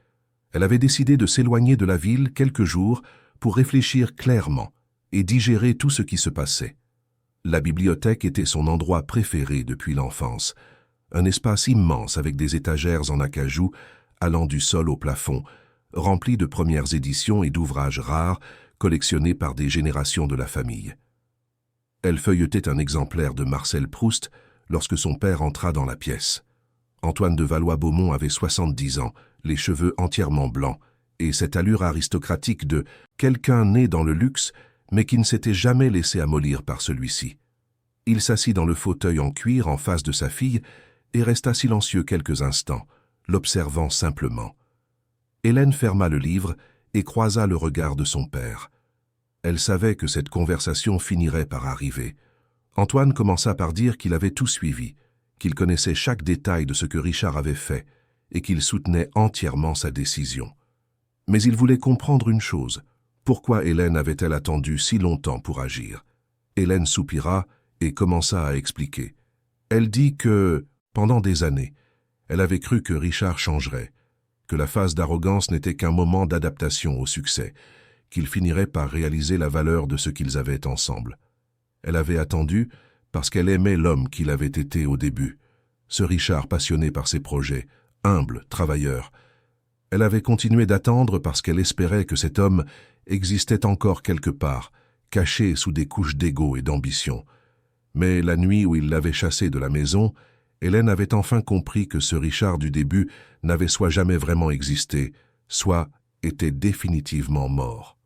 S1: Elle avait décidé de s'éloigner de la ville quelques jours pour réfléchir clairement et digérer tout ce qui se passait. La bibliothèque était son endroit préféré depuis l'enfance, un espace immense avec des étagères en acajou allant du sol au plafond, rempli de premières éditions et d'ouvrages rares collectionnés par des générations de la famille. Elle feuilletait un exemplaire de Marcel Proust lorsque son père entra dans la pièce. Antoine de Valois-Beaumont avait 70 ans, les cheveux entièrement blancs, et cette allure aristocratique de quelqu'un né dans le luxe, mais qui ne s'était jamais laissé amollir par celui-ci. Il s'assit dans le fauteuil en cuir en face de sa fille et resta silencieux quelques instants, l'observant simplement. Hélène ferma le livre et croisa le regard de son père. Elle savait que cette conversation finirait par arriver. Antoine commença par dire qu'il avait tout suivi, qu'il connaissait chaque détail de ce que Richard avait fait et qu'il soutenait entièrement sa décision. Mais il voulait comprendre une chose. Pourquoi Hélène avait-elle attendu si longtemps pour agir? Hélène soupira et commença à expliquer. Elle dit que, pendant des années, elle avait cru que Richard changerait, que la phase d'arrogance n'était qu'un moment d'adaptation au succès, qu'ils finiraient par réaliser la valeur de ce qu'ils avaient ensemble. Elle avait attendu parce qu'elle aimait l'homme qu'il avait été au début, ce Richard passionné par ses projets, humble, travailleur. Elle avait continué d'attendre parce qu'elle espérait que cet homme existait encore quelque part, caché sous des couches d'ego et d'ambition. Mais la nuit où il l'avait chassé de la maison, Hélène avait enfin compris que ce Richard du début n'avait soit jamais vraiment existé, soit était définitivement mort.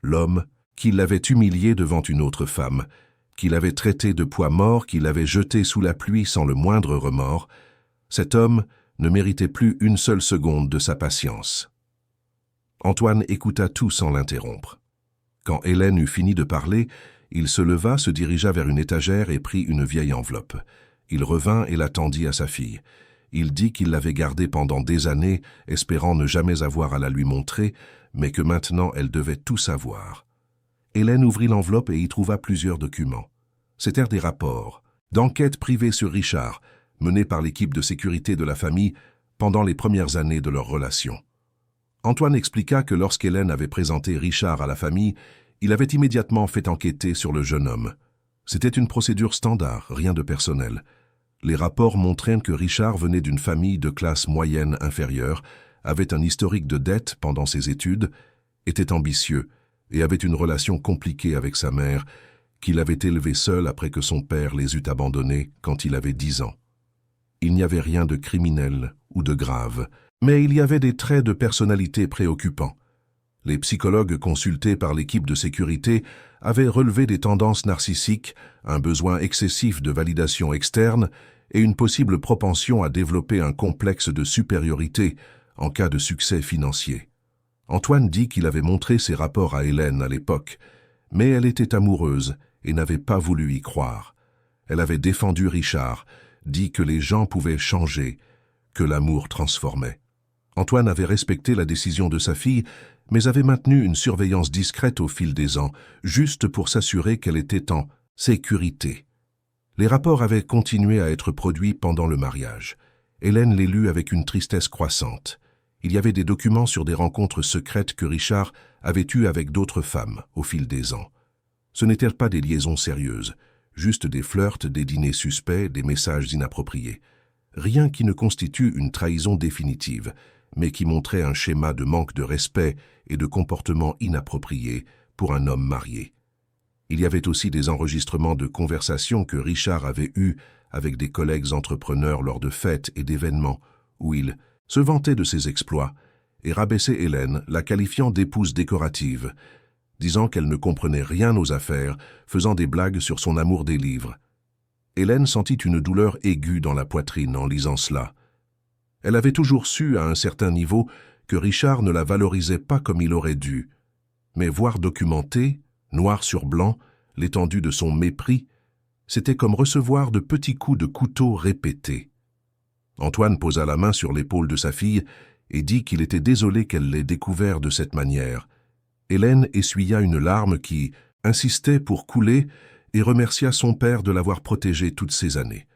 S1: L'homme qui l'avait humilié devant une autre femme, qui l'avait traité de poids mort, qui l'avait jeté sous la pluie sans le moindre remords, cet homme ne méritait plus une seule seconde de sa patience. Antoine écouta tout sans l'interrompre. Quand Hélène eut fini de parler, il se leva, se dirigea vers une étagère et prit une vieille enveloppe. Il revint et la tendit à sa fille. Il dit qu'il l'avait gardée pendant des années, espérant ne jamais avoir à la lui montrer, mais que maintenant elle devait tout savoir. Hélène ouvrit l'enveloppe et y trouva plusieurs documents. C'étaient des rapports, d'enquêtes privées sur Richard, menés par l'équipe de sécurité de la famille pendant les premières années de leur relation. Antoine expliqua que lorsqu'Hélène avait présenté Richard à la famille, il avait immédiatement fait enquêter sur le jeune homme. C'était une procédure standard, rien de personnel. Les rapports montraient que Richard venait d'une famille de classe moyenne inférieure, avait un historique de dette pendant ses études, était ambitieux et avait une relation compliquée avec sa mère, qu'il avait élevée seule après que son père les eut abandonnés quand il avait 10 ans. Il n'y avait rien de criminel ou de grave, mais il y avait des traits de personnalité préoccupants. Les psychologues consultés par l'équipe de sécurité avaient relevé des tendances narcissiques, un besoin excessif de validation externe et une possible propension à développer un complexe de supériorité en cas de succès financier. Antoine dit qu'il avait montré ses rapports à Hélène à l'époque, mais elle était amoureuse et n'avait pas voulu y croire. Elle avait défendu Richard, dit que les gens pouvaient changer, que l'amour transformait. Antoine avait respecté la décision de sa fille, mais avait maintenu une surveillance discrète au fil des ans, juste pour s'assurer qu'elle était en sécurité. Les rapports avaient continué à être produits pendant le mariage. Hélène les lut avec une tristesse croissante. Il y avait des documents sur des rencontres secrètes que Richard avait eues avec d'autres femmes au fil des ans. Ce n'étaient pas des liaisons sérieuses, juste des flirts, des dîners suspects, des messages inappropriés. Rien qui ne constitue une trahison définitive, mais qui montrait un schéma de manque de respect et de comportement inapproprié pour un homme marié. Il y avait aussi des enregistrements de conversations que Richard avait eues avec des collègues entrepreneurs lors de fêtes et d'événements, où il se vantait de ses exploits et rabaissait Hélène, la qualifiant d'épouse décorative, disant qu'elle ne comprenait rien aux affaires, faisant des blagues sur son amour des livres. Hélène sentit une douleur aiguë dans la poitrine en lisant cela. Elle avait toujours su, à un certain niveau, que Richard ne la valorisait pas comme il aurait dû. Mais voir documenté, noir sur blanc, l'étendue de son mépris, c'était comme recevoir de petits coups de couteau répétés. Antoine posa la main sur l'épaule de sa fille et dit qu'il était désolé qu'elle l'ait découvert de cette manière. Hélène essuya une larme qui insistait pour couler et remercia son père de l'avoir protégée toutes ces années.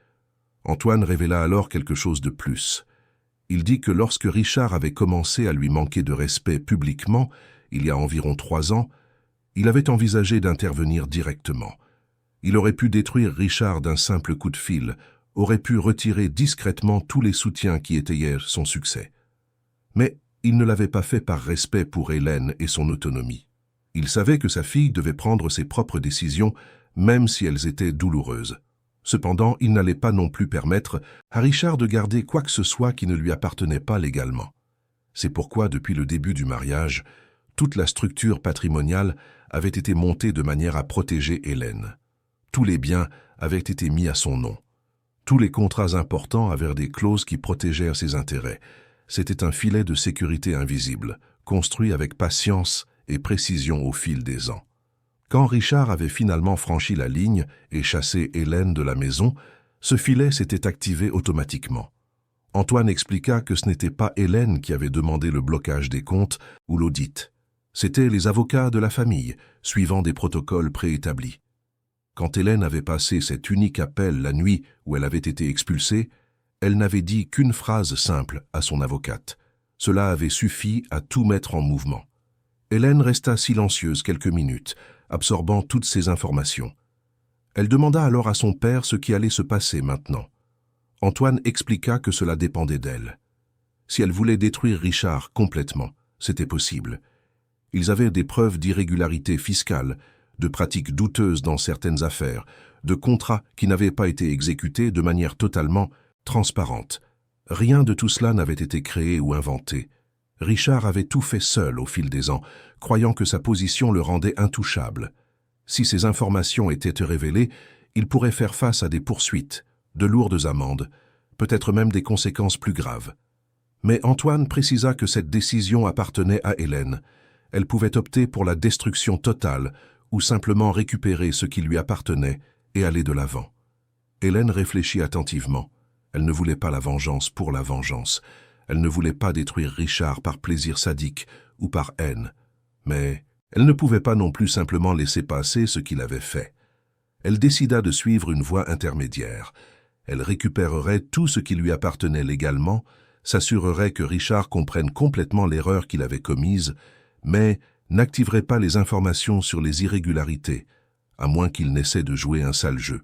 S1: Antoine révéla alors quelque chose de plus. Il dit que lorsque Richard avait commencé à lui manquer de respect publiquement, il y a environ 3 ans, il avait envisagé d'intervenir directement. Il aurait pu détruire Richard d'un simple coup de fil, aurait pu retirer discrètement tous les soutiens qui étayaient son succès. Mais il ne l'avait pas fait par respect pour Hélène et son autonomie. Il savait que sa fille devait prendre ses propres décisions, même si elles étaient douloureuses. Cependant, il n'allait pas non plus permettre à Richard de garder quoi que ce soit qui ne lui appartenait pas légalement. C'est pourquoi, depuis le début du mariage, toute la structure patrimoniale avait été montée de manière à protéger Hélène. Tous les biens avaient été mis à son nom. Tous les contrats importants avaient des clauses qui protégeaient ses intérêts. C'était un filet de sécurité invisible, construit avec patience et précision au fil des ans. Quand Richard avait finalement franchi la ligne et chassé Hélène de la maison, ce filet s'était activé automatiquement. Antoine expliqua que ce n'était pas Hélène qui avait demandé le blocage des comptes ou l'audit. C'étaient les avocats de la famille, suivant des protocoles préétablis. Quand Hélène avait passé cet unique appel la nuit où elle avait été expulsée, elle n'avait dit qu'une phrase simple à son avocate. Cela avait suffi à tout mettre en mouvement. Hélène resta silencieuse quelques minutes, absorbant toutes ces informations. Elle demanda alors à son père ce qui allait se passer maintenant. Antoine expliqua que cela dépendait d'elle. Si elle voulait détruire Richard complètement, c'était possible. Ils avaient des preuves d'irrégularité fiscale, de pratiques douteuses dans certaines affaires, de contrats qui n'avaient pas été exécutés de manière totalement transparente. Rien de tout cela n'avait été créé ou inventé. Richard avait tout fait seul au fil des ans, croyant que sa position le rendait intouchable. Si ces informations étaient révélées, il pourrait faire face à des poursuites, de lourdes amendes, peut-être même des conséquences plus graves. Mais Antoine précisa que cette décision appartenait à Hélène. Elle pouvait opter pour la destruction totale ou simplement récupérer ce qui lui appartenait et aller de l'avant. Hélène réfléchit attentivement. Elle ne voulait pas la vengeance pour la vengeance. Elle ne voulait pas détruire Richard par plaisir sadique ou par haine. Mais elle ne pouvait pas non plus simplement laisser passer ce qu'il avait fait. Elle décida de suivre une voie intermédiaire. Elle récupérerait tout ce qui lui appartenait légalement, s'assurerait que Richard comprenne complètement l'erreur qu'il avait commise, mais n'activerait pas les informations sur les irrégularités, à moins qu'il n'essaie de jouer un sale jeu.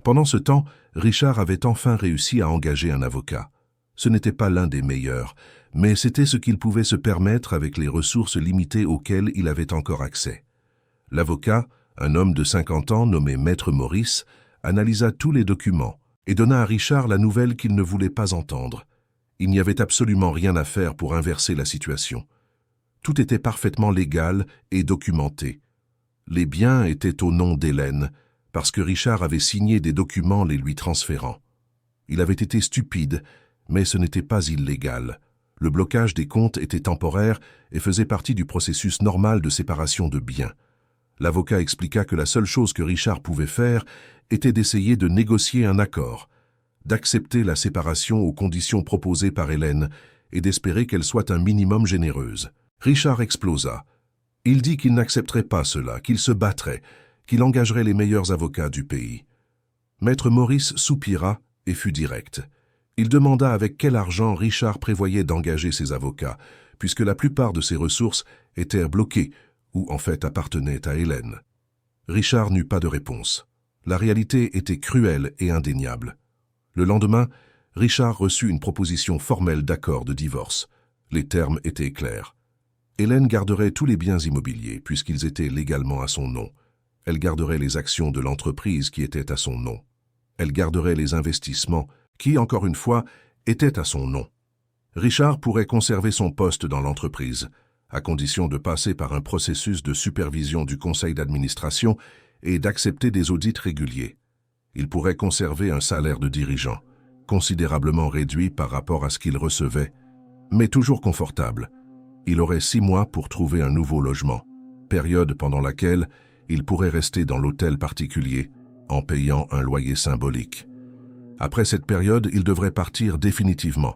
S1: Pendant ce temps, Richard avait enfin réussi à engager un avocat. Ce n'était pas l'un des meilleurs, mais c'était ce qu'il pouvait se permettre avec les ressources limitées auxquelles il avait encore accès. L'avocat, un homme de 50 ans nommé Maître Maurice, analysa tous les documents et donna à Richard la nouvelle qu'il ne voulait pas entendre. Il n'y avait absolument rien à faire pour inverser la situation. Tout était parfaitement légal et documenté. Les biens étaient au nom d'Hélène, parce que Richard avait signé des documents les lui transférant. Il avait été stupide, mais ce n'était pas illégal. Le blocage des comptes était temporaire et faisait partie du processus normal de séparation de biens. L'avocat expliqua que la seule chose que Richard pouvait faire était d'essayer de négocier un accord, d'accepter la séparation aux conditions proposées par Hélène et d'espérer qu'elle soit un minimum généreuse. Richard explosa. Il dit qu'il n'accepterait pas cela, qu'il se battrait, qu'il engagerait les meilleurs avocats du pays. Maître Maurice soupira et fut direct. Il demanda avec quel argent Richard prévoyait d'engager ses avocats, puisque la plupart de ses ressources étaient bloquées ou en fait appartenaient à Hélène. Richard n'eut pas de réponse. La réalité était cruelle et indéniable. Le lendemain, Richard reçut une proposition formelle d'accord de divorce. Les termes étaient clairs. Hélène garderait tous les biens immobiliers, puisqu'ils étaient légalement à son nom. Elle garderait les actions de l'entreprise qui étaient à son nom. Elle garderait les investissements qui, encore une fois, étaient à son nom. Richard pourrait conserver son poste dans l'entreprise, à condition de passer par un processus de supervision du conseil d'administration et d'accepter des audits réguliers. Il pourrait conserver un salaire de dirigeant, considérablement réduit par rapport à ce qu'il recevait, mais toujours confortable. Il aurait 6 mois pour trouver un nouveau logement, période pendant laquelle il pourrait rester dans l'hôtel particulier en payant un loyer symbolique. Après cette période, il devrait partir définitivement.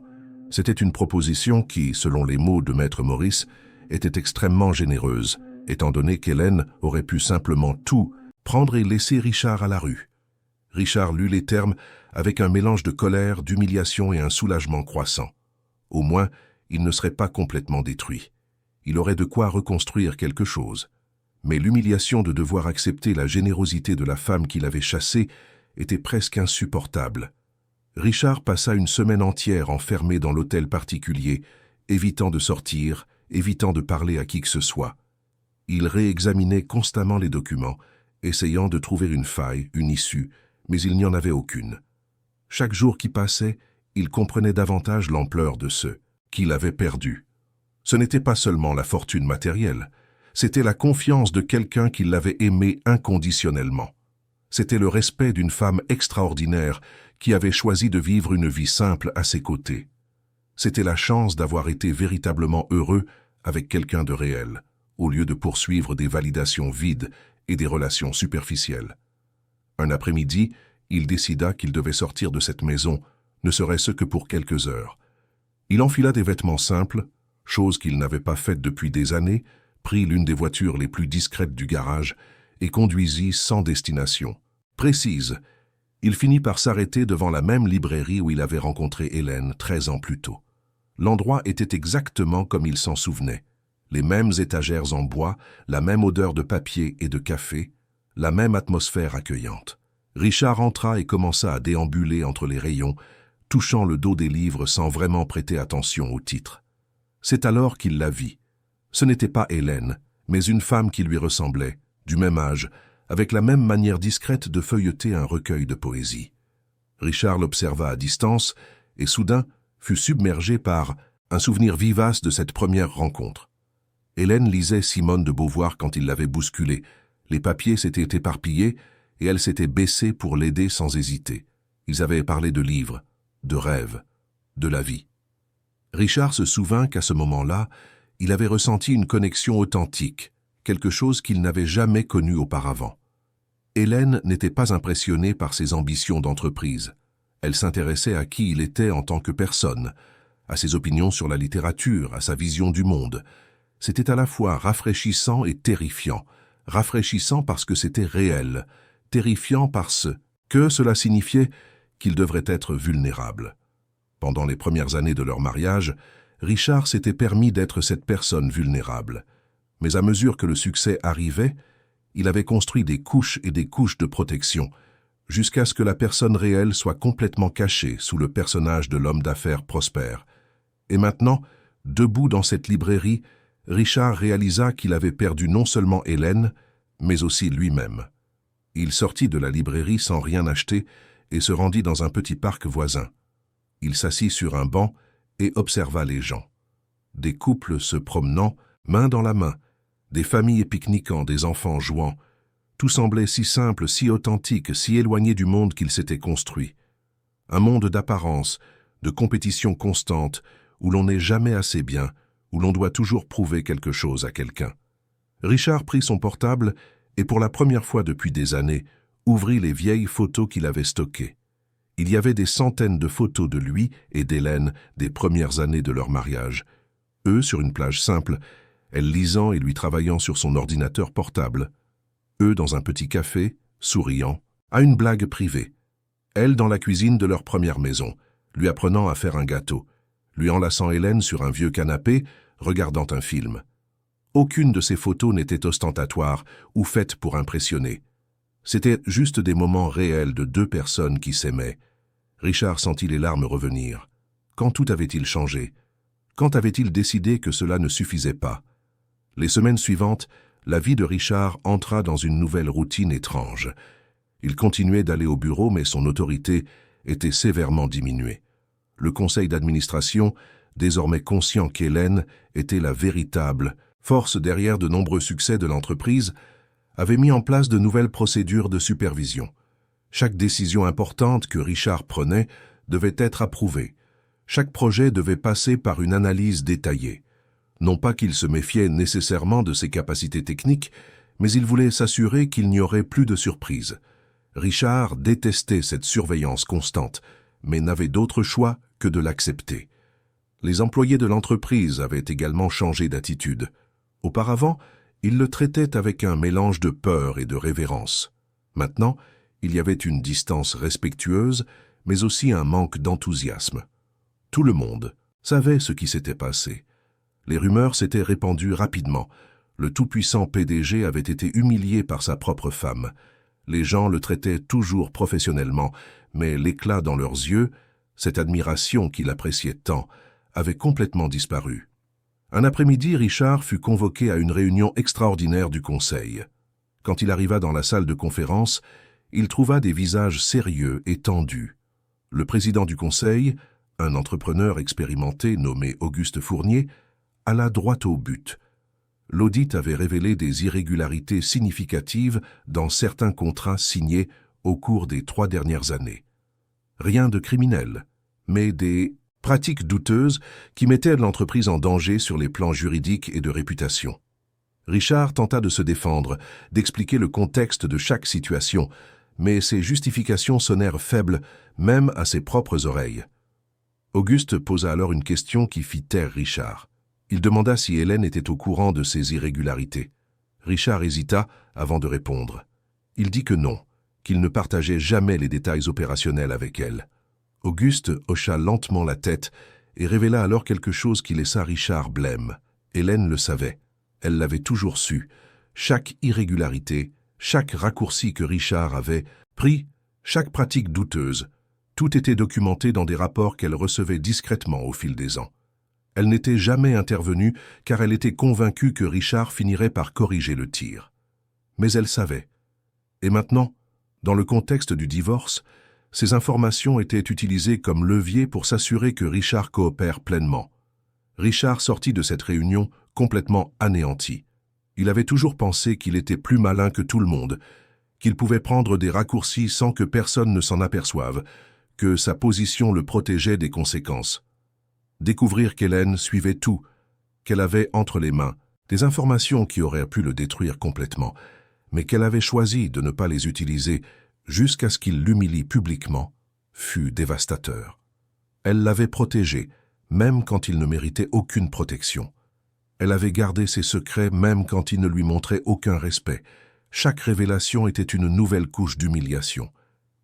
S1: C'était une proposition qui, selon les mots de Maître Maurice, était extrêmement généreuse, étant donné qu'Hélène aurait pu simplement tout prendre et laisser Richard à la rue. Richard lut les termes avec un mélange de colère, d'humiliation et un soulagement croissant. Au moins, il ne serait pas complètement détruit. Il aurait de quoi reconstruire quelque chose. Mais l'humiliation de devoir accepter la générosité de la femme qu'il avait chassée était presque insupportable. Richard passa une semaine entière enfermé dans l'hôtel particulier, évitant de sortir, évitant de parler à qui que ce soit. Il réexaminait constamment les documents, essayant de trouver une faille, une issue, mais il n'y en avait aucune. Chaque jour qui passait, il comprenait davantage l'ampleur de ce qu'il avait perdu. Ce n'était pas seulement la fortune matérielle, c'était la confiance de quelqu'un qui l'avait aimé inconditionnellement. C'était le respect d'une femme extraordinaire qui avait choisi de vivre une vie simple à ses côtés. C'était la chance d'avoir été véritablement heureux avec quelqu'un de réel, au lieu de poursuivre des validations vides et des relations superficielles. Un après-midi, il décida qu'il devait sortir de cette maison, ne serait-ce que pour quelques heures. Il enfila des vêtements simples, chose qu'il n'avait pas faite depuis des années, prit l'une des voitures les plus discrètes du garage et conduisit sans destination précise. Il finit par s'arrêter devant la même librairie où il avait rencontré Hélène 13 ans plus tôt. L'endroit était exactement comme il s'en souvenait. Les mêmes étagères en bois, la même odeur de papier et de café, la même atmosphère accueillante. Richard entra et commença à déambuler entre les rayons, touchant le dos des livres sans vraiment prêter attention au titre. C'est alors qu'il la vit. Ce n'était pas Hélène, mais une femme qui lui ressemblait, du même âge, avec la même manière discrète de feuilleter un recueil de poésie. Richard l'observa à distance et soudain fut submergé par un souvenir vivace de cette première rencontre. Hélène lisait Simone de Beauvoir quand il l'avait bousculée. Les papiers s'étaient éparpillés et elle s'était baissée pour l'aider sans hésiter. Ils avaient parlé de livres, de rêves, de la vie. Richard se souvint qu'à ce moment-là, il avait ressenti une connexion authentique, quelque chose qu'il n'avait jamais connu auparavant. Hélène n'était pas impressionnée par ses ambitions d'entreprise. Elle s'intéressait à qui il était en tant que personne, à ses opinions sur la littérature, à sa vision du monde. C'était à la fois rafraîchissant et terrifiant. Rafraîchissant parce que c'était réel, terrifiant parce que cela signifiait qu'il devrait être vulnérable. Pendant les premières années de leur mariage, Richard s'était permis d'être cette personne vulnérable. Mais à mesure que le succès arrivait, il avait construit des couches et des couches de protection, jusqu'à ce que la personne réelle soit complètement cachée sous le personnage de l'homme d'affaires prospère. Et maintenant, debout dans cette librairie, Richard réalisa qu'il avait perdu non seulement Hélène, mais aussi lui-même. Il sortit de la librairie sans rien acheter et se rendit dans un petit parc voisin. Il s'assit sur un banc et observa les gens. Des couples se promenant, main dans la main, des familles pique-niquant, des enfants jouant. Tout semblait si simple, si authentique, si éloigné du monde qu'il s'était construit. Un monde d'apparence, de compétition constante, où l'on n'est jamais assez bien, où l'on doit toujours prouver quelque chose à quelqu'un. Richard prit son portable et pour la première fois depuis des années, ouvrit les vieilles photos qu'il avait stockées. Il y avait des centaines de photos de lui et d'Hélène des premières années de leur mariage. Eux, sur une plage simple, elle lisant et lui travaillant sur son ordinateur portable. Eux, dans un petit café, souriant, à une blague privée. Elle, dans la cuisine de leur première maison, lui apprenant à faire un gâteau, lui enlaçant Hélène sur un vieux canapé, regardant un film. Aucune de ces photos n'était ostentatoire ou faite pour impressionner. C'étaient juste des moments réels de deux personnes qui s'aimaient. Richard sentit les larmes revenir. Quand tout avait-il changé? Quand avait-il décidé que cela ne suffisait pas? Les semaines suivantes, la vie de Richard entra dans une nouvelle routine étrange. Il continuait d'aller au bureau, mais son autorité était sévèrement diminuée. Le conseil d'administration, désormais conscient qu'Hélène était la véritable force derrière de nombreux succès de l'entreprise, avait mis en place de nouvelles procédures de supervision. Chaque décision importante que Richard prenait devait être approuvée. Chaque projet devait passer par une analyse détaillée. Non pas qu'il se méfiait nécessairement de ses capacités techniques, mais il voulait s'assurer qu'il n'y aurait plus de surprises. Richard détestait cette surveillance constante, mais n'avait d'autre choix que de l'accepter. Les employés de l'entreprise avaient également changé d'attitude. Auparavant, ils le traitaient avec un mélange de peur et de révérence. Maintenant, il y avait une distance respectueuse, mais aussi un manque d'enthousiasme. Tout le monde savait ce qui s'était passé. Les rumeurs s'étaient répandues rapidement. Le tout-puissant PDG avait été humilié par sa propre femme. Les gens le traitaient toujours professionnellement, mais l'éclat dans leurs yeux, cette admiration qu'il appréciait tant, avait complètement disparu. Un après-midi, Richard fut convoqué à une réunion extraordinaire du conseil. Quand il arriva dans la salle de conférence, il trouva des visages sérieux et tendus. Le président du conseil, un entrepreneur expérimenté nommé Auguste Fournier, alla droit au but. L'audit avait révélé des irrégularités significatives dans certains contrats signés au cours des 3 dernières années. Rien de criminel, mais des pratiques douteuses qui mettaient l'entreprise en danger sur les plans juridiques et de réputation. Richard tenta de se défendre, d'expliquer le contexte de chaque situation, mais ses justifications sonnèrent faibles, même à ses propres oreilles. Auguste posa alors une question qui fit taire Richard. Il demanda si Hélène était au courant de ces irrégularités. Richard hésita avant de répondre. Il dit que non, qu'il ne partageait jamais les détails opérationnels avec elle. Auguste hocha lentement la tête et révéla alors quelque chose qui laissa Richard blême. Hélène le savait. Elle l'avait toujours su. Chaque irrégularité, chaque raccourci que Richard avait pris, chaque pratique douteuse, tout était documenté dans des rapports qu'elle recevait discrètement au fil des ans. Elle n'était jamais intervenue car elle était convaincue que Richard finirait par corriger le tir. Mais elle savait. Et maintenant, dans le contexte du divorce, ces informations étaient utilisées comme levier pour s'assurer que Richard coopère pleinement. Richard sortit de cette réunion complètement anéanti. Il avait toujours pensé qu'il était plus malin que tout le monde, qu'il pouvait prendre des raccourcis sans que personne ne s'en aperçoive, que sa position le protégeait des conséquences. Découvrir qu'Hélène suivait tout, qu'elle avait entre les mains des informations qui auraient pu le détruire complètement, mais qu'elle avait choisi de ne pas les utiliser jusqu'à ce qu'il l'humilie publiquement, fut dévastateur. Elle l'avait protégé, même quand il ne méritait aucune protection. Elle avait gardé ses secrets même quand il ne lui montrait aucun respect. Chaque révélation était une nouvelle couche d'humiliation.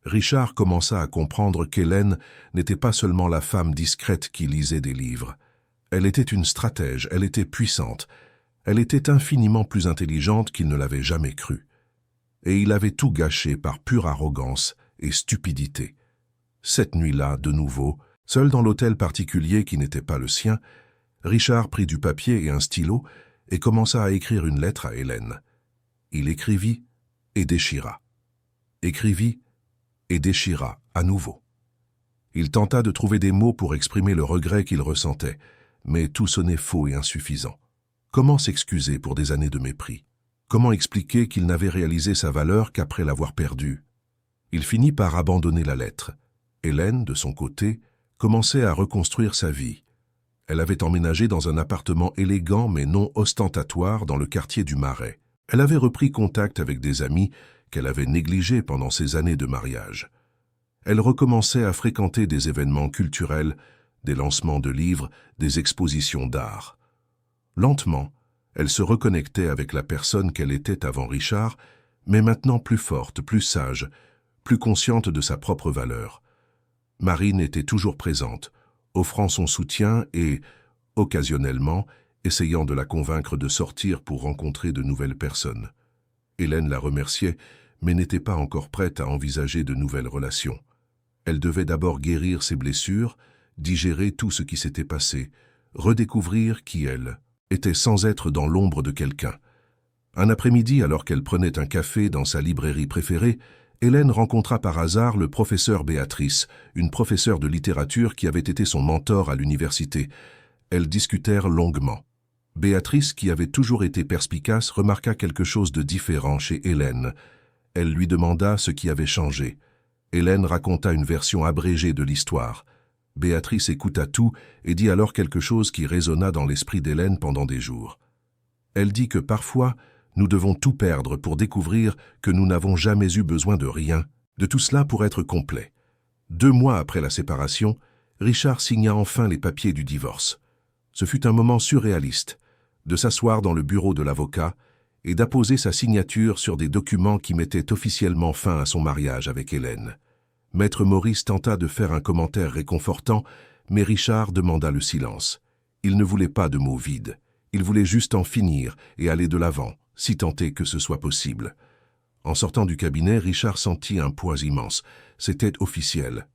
S1: Richard commença à comprendre qu'Hélène n'était pas seulement la femme discrète qui lisait des livres. Elle était une stratège, elle était puissante. Elle était infiniment plus intelligente qu'il ne l'avait jamais cru. Et il avait tout gâché par pure arrogance et stupidité. Cette nuit-là, de nouveau, seul dans l'hôtel particulier qui n'était pas le sien, Richard prit du papier et un stylo et commença à écrire une lettre à Hélène. Il écrivit et déchira. Écrivit et déchira à nouveau. Il tenta de trouver des mots pour exprimer le regret qu'il ressentait, mais tout sonnait faux et insuffisant. Comment s'excuser pour des années de mépris? Comment expliquer qu'il n'avait réalisé sa valeur qu'après l'avoir perdue? Il finit par abandonner la lettre. Hélène, de son côté, commençait à reconstruire sa vie. Elle avait emménagé dans un appartement élégant mais non ostentatoire dans le quartier du Marais. Elle avait repris contact avec des amis qu'elle avait négligés pendant ses années de mariage. Elle recommençait à fréquenter des événements culturels, des lancements de livres, des expositions d'art. Lentement, elle se reconnectait avec la personne qu'elle était avant Richard, mais maintenant plus forte, plus sage, plus consciente de sa propre valeur. Marine était toujours présente, offrant son soutien et, occasionnellement, essayant de la convaincre de sortir pour rencontrer de nouvelles personnes. Hélène la remerciait, mais n'était pas encore prête à envisager de nouvelles relations. Elle devait d'abord guérir ses blessures, digérer tout ce qui s'était passé, redécouvrir qui elle était sans être dans l'ombre de quelqu'un. Un après-midi, alors qu'elle prenait un café dans sa librairie préférée, Hélène rencontra par hasard le professeur Béatrice, une professeure de littérature qui avait été son mentor à l'université. Elles discutèrent longuement. Béatrice, qui avait toujours été perspicace, remarqua quelque chose de différent chez Hélène. Elle lui demanda ce qui avait changé. Hélène raconta une version abrégée de l'histoire. Béatrice écouta tout et dit alors quelque chose qui résonna dans l'esprit d'Hélène pendant des jours. Elle dit que parfois, nous devons tout perdre pour découvrir que nous n'avons jamais eu besoin de rien, de tout cela pour être complet. 2 mois après la séparation, Richard signa enfin les papiers du divorce. Ce fut un moment surréaliste, de s'asseoir dans le bureau de l'avocat et d'apposer sa signature sur des documents qui mettaient officiellement fin à son mariage avec Hélène. Maître Maurice tenta de faire un commentaire réconfortant, mais Richard demanda le silence. Il ne voulait pas de mots vides. Il voulait juste en finir et aller de l'avant, si tant est que ce soit possible. En sortant du cabinet, Richard sentit un poids immense. C'était officiel.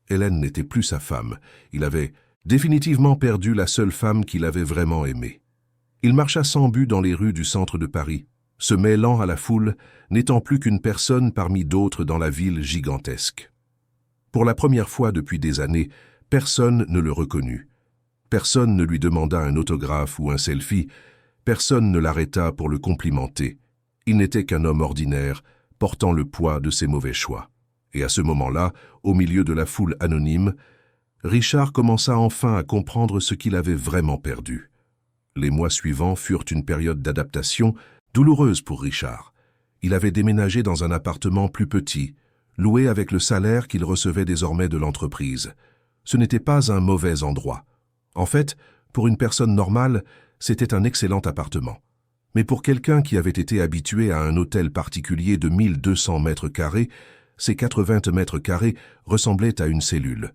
S1: Hélène n'était plus sa femme. Il avait définitivement perdu la seule femme qu'il avait vraiment aimée. Il marcha sans but dans les rues du centre de Paris, se mêlant à la foule, n'étant plus qu'une personne parmi d'autres dans la ville gigantesque. Pour la première fois depuis des années, personne ne le reconnut. Personne ne lui demanda un autographe ou un selfie, personne ne l'arrêta pour le complimenter. Il n'était qu'un homme ordinaire, portant le poids de ses mauvais choix. Et à ce moment-là, au milieu de la foule anonyme, Richard commença enfin à comprendre ce qu'il avait vraiment perdu. Les mois suivants furent une période d'adaptation douloureuse pour Richard. Il avait déménagé dans un appartement plus petit, loué avec le salaire qu'il recevait désormais de l'entreprise. Ce n'était pas un mauvais endroit. En fait, pour une personne normale, c'était un excellent appartement. Mais pour quelqu'un qui avait été habitué à un hôtel particulier de 1200 mètres carrés, ces 80 mètres carrés ressemblaient à une cellule.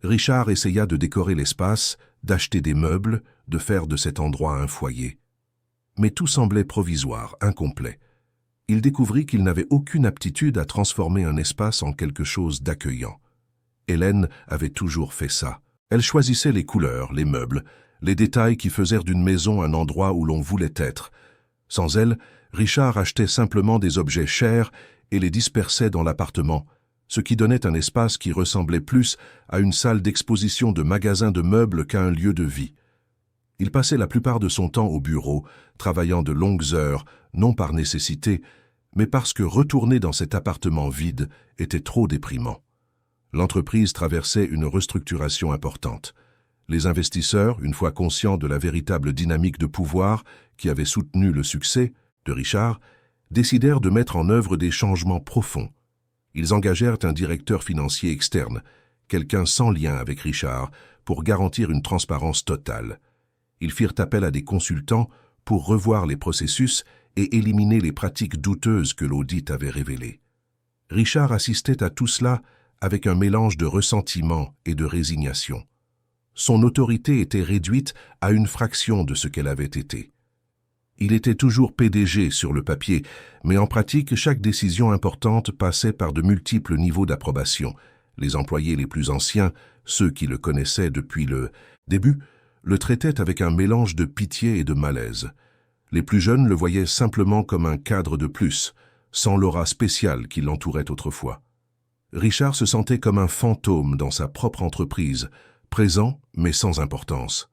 S1: Richard essaya de décorer l'espace, d'acheter des meubles, de faire de cet endroit un foyer. Mais tout semblait provisoire, incomplet. Il découvrit qu'il n'avait aucune aptitude à transformer un espace en quelque chose d'accueillant. Hélène avait toujours fait ça. Elle choisissait les couleurs, les meubles, les détails qui faisaient d'une maison un endroit où l'on voulait être. Sans elle, Richard achetait simplement des objets chers et les dispersait dans l'appartement, ce qui donnait un espace qui ressemblait plus à une salle d'exposition de magasin de meubles qu'à un lieu de vie. Il passait la plupart de son temps au bureau, travaillant de longues heures, non par nécessité, mais parce que retourner dans cet appartement vide était trop déprimant. L'entreprise traversait une restructuration importante. Les investisseurs, une fois conscients de la véritable dynamique de pouvoir qui avait soutenu le succès de Richard, décidèrent de mettre en œuvre des changements profonds. Ils engagèrent un directeur financier externe, quelqu'un sans lien avec Richard, pour garantir une transparence totale. Ils firent appel à des consultants pour revoir les processus et éliminer les pratiques douteuses que l'audit avait révélées. Richard assistait à tout cela avec un mélange de ressentiment et de résignation. Son autorité était réduite à une fraction de ce qu'elle avait été. Il était toujours PDG sur le papier, mais en pratique, chaque décision importante passait par de multiples niveaux d'approbation. Les employés les plus anciens, ceux qui le connaissaient depuis le début, le traitaient avec un mélange de pitié et de malaise. Les plus jeunes le voyaient simplement comme un cadre de plus, sans l'aura spéciale qui l'entourait autrefois. Richard se sentait comme un fantôme dans sa propre entreprise, présent mais sans importance.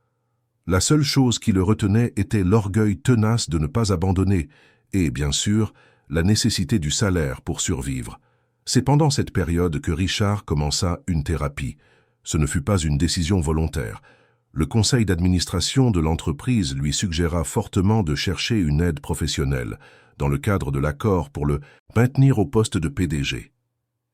S1: La seule chose qui le retenait était l'orgueil tenace de ne pas abandonner et, bien sûr, la nécessité du salaire pour survivre. C'est pendant cette période que Richard commença une thérapie. Ce ne fut pas une décision volontaire. Le conseil d'administration de l'entreprise lui suggéra fortement de chercher une aide professionnelle, dans le cadre de l'accord pour le maintenir au poste de PDG.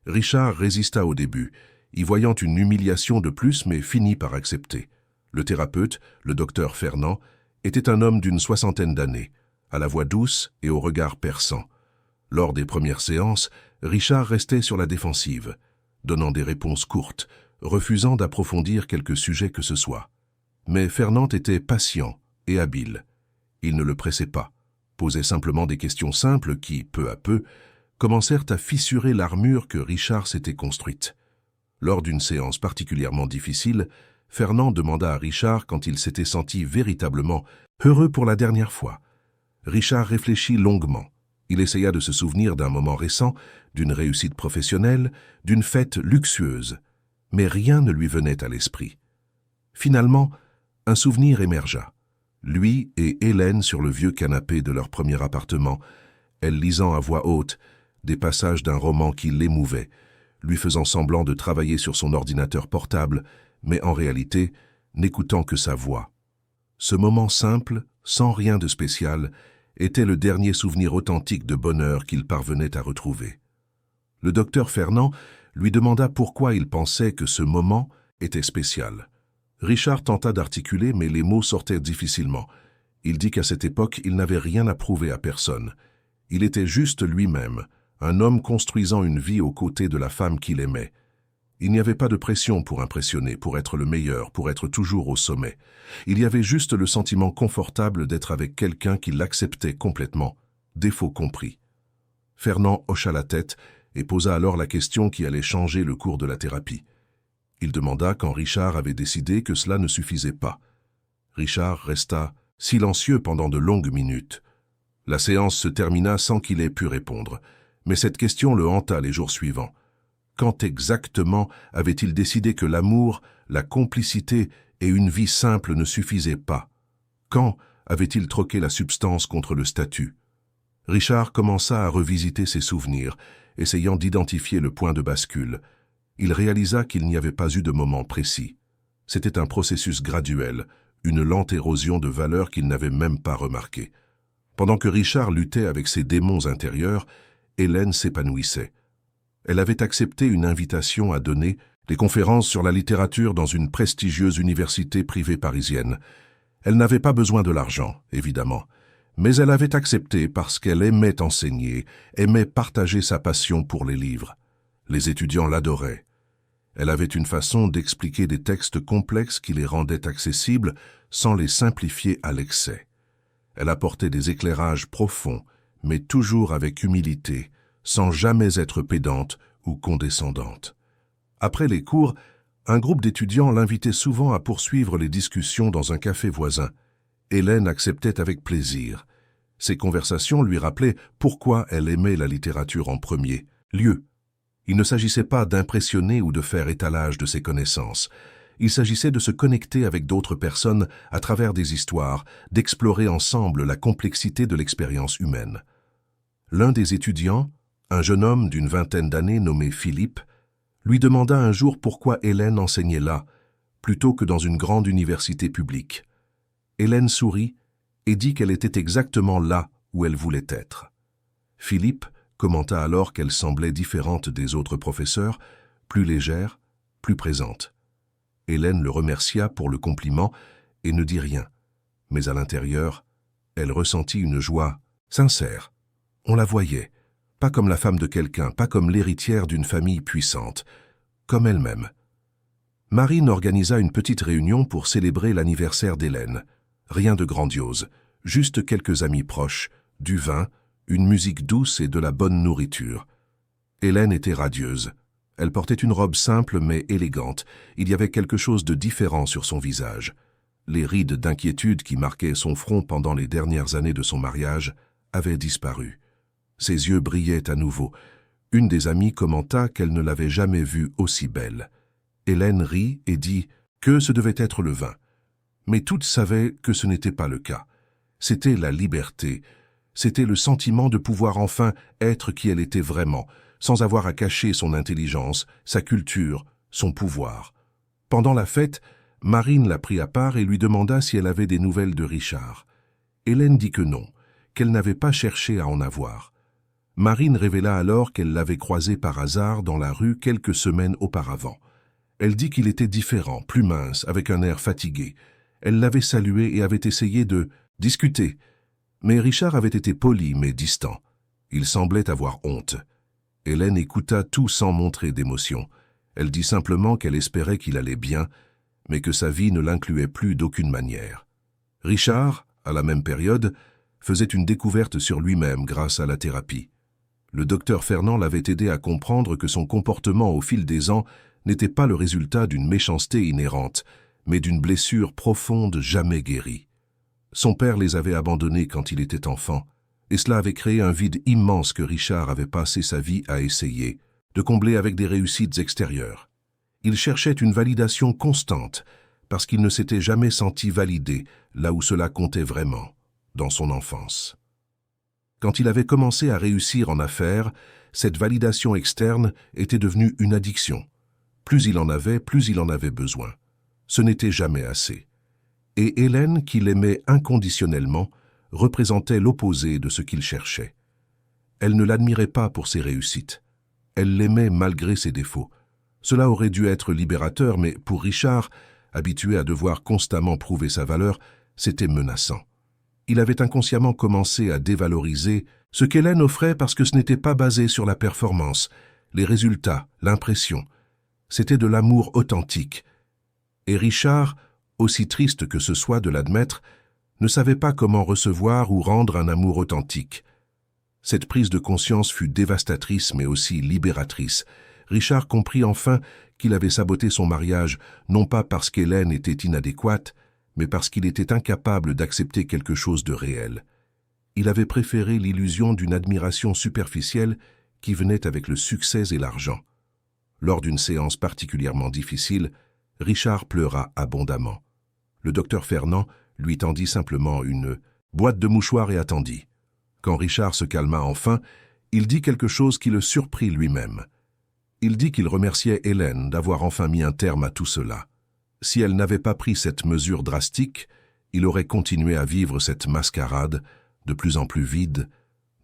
S1: Richard résista au début, y voyant une humiliation de plus, mais finit par accepter. Le thérapeute, le docteur Fernand, était un homme d'une 60aine d'années, à la voix douce et au regard perçant. Lors des premières séances, Richard restait sur la défensive, donnant des réponses courtes, refusant d'approfondir quelque sujet que ce soit. Mais Fernand était patient et habile. Il ne le pressait pas, posait simplement des questions simples qui, peu à peu, commencèrent à fissurer l'armure que Richard s'était construite. Lors d'une séance particulièrement difficile, Fernand demanda à Richard quand il s'était senti véritablement heureux pour la dernière fois. Richard réfléchit longuement. Il essaya de se souvenir d'un moment récent, d'une réussite professionnelle, d'une fête luxueuse, mais rien ne lui venait à l'esprit. Finalement, un souvenir émergea. Lui et Hélène sur le vieux canapé de leur premier appartement, elle lisant à voix haute des passages d'un roman qui l'émouvait, lui faisant semblant de travailler sur son ordinateur portable, mais en réalité, n'écoutant que sa voix. Ce moment simple, sans rien de spécial, était le dernier souvenir authentique de bonheur qu'il parvenait à retrouver. Le docteur Fernand lui demanda pourquoi il pensait que ce moment était spécial. Richard tenta d'articuler, mais les mots sortaient difficilement. Il dit qu'à cette époque, il n'avait rien à prouver à personne. Il était juste lui-même, un homme construisant une vie aux côtés de la femme qu'il aimait. Il n'y avait pas de pression pour impressionner, pour être le meilleur, pour être toujours au sommet. Il y avait juste le sentiment confortable d'être avec quelqu'un qui l'acceptait complètement, défaut compris. Fernand hocha la tête et posa alors la question qui allait changer le cours de la thérapie. Il demanda quand Richard avait décidé que cela ne suffisait pas. Richard resta silencieux pendant de longues minutes. La séance se termina sans qu'il ait pu répondre, mais cette question le hanta les jours suivants. Quand exactement avait-il décidé que l'amour, la complicité et une vie simple ne suffisaient pas? Quand avait-il troqué la substance contre le statut? Richard commença à revisiter ses souvenirs, essayant d'identifier le point de bascule. Il réalisa qu'il n'y avait pas eu de moment précis. C'était un processus graduel, une lente érosion de valeurs qu'il n'avait même pas remarquée. Pendant que Richard luttait avec ses démons intérieurs, Hélène s'épanouissait. Elle avait accepté une invitation à donner des conférences sur la littérature dans une prestigieuse université privée parisienne. Elle n'avait pas besoin de l'argent, évidemment, mais elle avait accepté parce qu'elle aimait enseigner, aimait partager sa passion pour les livres. Les étudiants l'adoraient. Elle avait une façon d'expliquer des textes complexes qui les rendaient accessibles sans les simplifier à l'excès. Elle apportait des éclairages profonds, mais toujours avec humilité, sans jamais être pédante ou condescendante. Après les cours, un groupe d'étudiants l'invitait souvent à poursuivre les discussions dans un café voisin. Hélène acceptait avec plaisir. Ces conversations lui rappelaient pourquoi elle aimait la littérature en premier lieu. Il ne s'agissait pas d'impressionner ou de faire étalage de ses connaissances. Il s'agissait de se connecter avec d'autres personnes à travers des histoires, d'explorer ensemble la complexité de l'expérience humaine. L'un des étudiants, un jeune homme d'une 20aine d'années nommé Philippe, lui demanda un jour pourquoi Hélène enseignait là, plutôt que dans une grande université publique. Hélène sourit et dit qu'elle était exactement là où elle voulait être. Philippe commenta alors qu'elle semblait différente des autres professeurs, plus légère, plus présente. Hélène le remercia pour le compliment et ne dit rien, mais à l'intérieur, elle ressentit une joie sincère. On la voyait, pas comme la femme de quelqu'un, pas comme l'héritière d'une famille puissante, comme elle-même. Marine organisa une petite réunion pour célébrer l'anniversaire d'Hélène. Rien de grandiose, juste quelques amis proches, du vin, une musique douce et de la bonne nourriture. Hélène était radieuse. Elle portait une robe simple mais élégante. Il y avait quelque chose de différent sur son visage. Les rides d'inquiétude qui marquaient son front pendant les dernières années de son mariage avaient disparu. Ses yeux brillaient à nouveau. Une des amies commenta qu'elle ne l'avait jamais vue aussi belle. Hélène rit et dit que ce devait être le vin. Mais toutes savaient que ce n'était pas le cas. C'était la liberté. C'était le sentiment de pouvoir enfin être qui elle était vraiment, sans avoir à cacher son intelligence, sa culture, son pouvoir. Pendant la fête, Marine la prit à part et lui demanda si elle avait des nouvelles de Richard. Hélène dit que non, qu'elle n'avait pas cherché à en avoir. Marine révéla alors qu'elle l'avait croisé par hasard dans la rue quelques semaines auparavant. Elle dit qu'il était différent, plus mince, avec un air fatigué. Elle l'avait salué et avait essayé de discuter. Mais Richard avait été poli mais distant. Il semblait avoir honte. Hélène écouta tout sans montrer d'émotion. Elle dit simplement qu'elle espérait qu'il allait bien, mais que sa vie ne l'incluait plus d'aucune manière. Richard, à la même période, faisait une découverte sur lui-même grâce à la thérapie. Le docteur Fernand l'avait aidé à comprendre que son comportement au fil des ans n'était pas le résultat d'une méchanceté inhérente, mais d'une blessure profonde jamais guérie. Son père les avait abandonnés quand il était enfant, et cela avait créé un vide immense que Richard avait passé sa vie à essayer de combler avec des réussites extérieures. Il cherchait une validation constante, parce qu'il ne s'était jamais senti validé là où cela comptait vraiment, dans son enfance. Quand il avait commencé à réussir en affaires, cette validation externe était devenue une addiction. Plus il en avait besoin. Ce n'était jamais assez. Et Hélène, qui l'aimait inconditionnellement, représentait l'opposé de ce qu'il cherchait. Elle ne l'admirait pas pour ses réussites. Elle l'aimait malgré ses défauts. Cela aurait dû être libérateur, mais pour Richard, habitué à devoir constamment prouver sa valeur, c'était menaçant. Il avait inconsciemment commencé à dévaloriser ce qu'Hélène offrait parce que ce n'était pas basé sur la performance, les résultats, l'impression. C'était de l'amour authentique. Et Richard, aussi triste que ce soit de l'admettre, ne savait pas comment recevoir ou rendre un amour authentique. Cette prise de conscience fut dévastatrice mais aussi libératrice. Richard comprit enfin qu'il avait saboté son mariage, non pas parce qu'Hélène était inadéquate, mais parce qu'il était incapable d'accepter quelque chose de réel. Il avait préféré l'illusion d'une admiration superficielle qui venait avec le succès et l'argent. Lors d'une séance particulièrement difficile, Richard pleura abondamment. Le docteur Fernand lui tendit simplement une boîte de mouchoirs et attendit. Quand Richard se calma enfin, il dit quelque chose qui le surprit lui-même. Il dit qu'il remerciait Hélène d'avoir enfin mis un terme à tout cela. Si elle n'avait pas pris cette mesure drastique, il aurait continué à vivre cette mascarade, de plus en plus vide,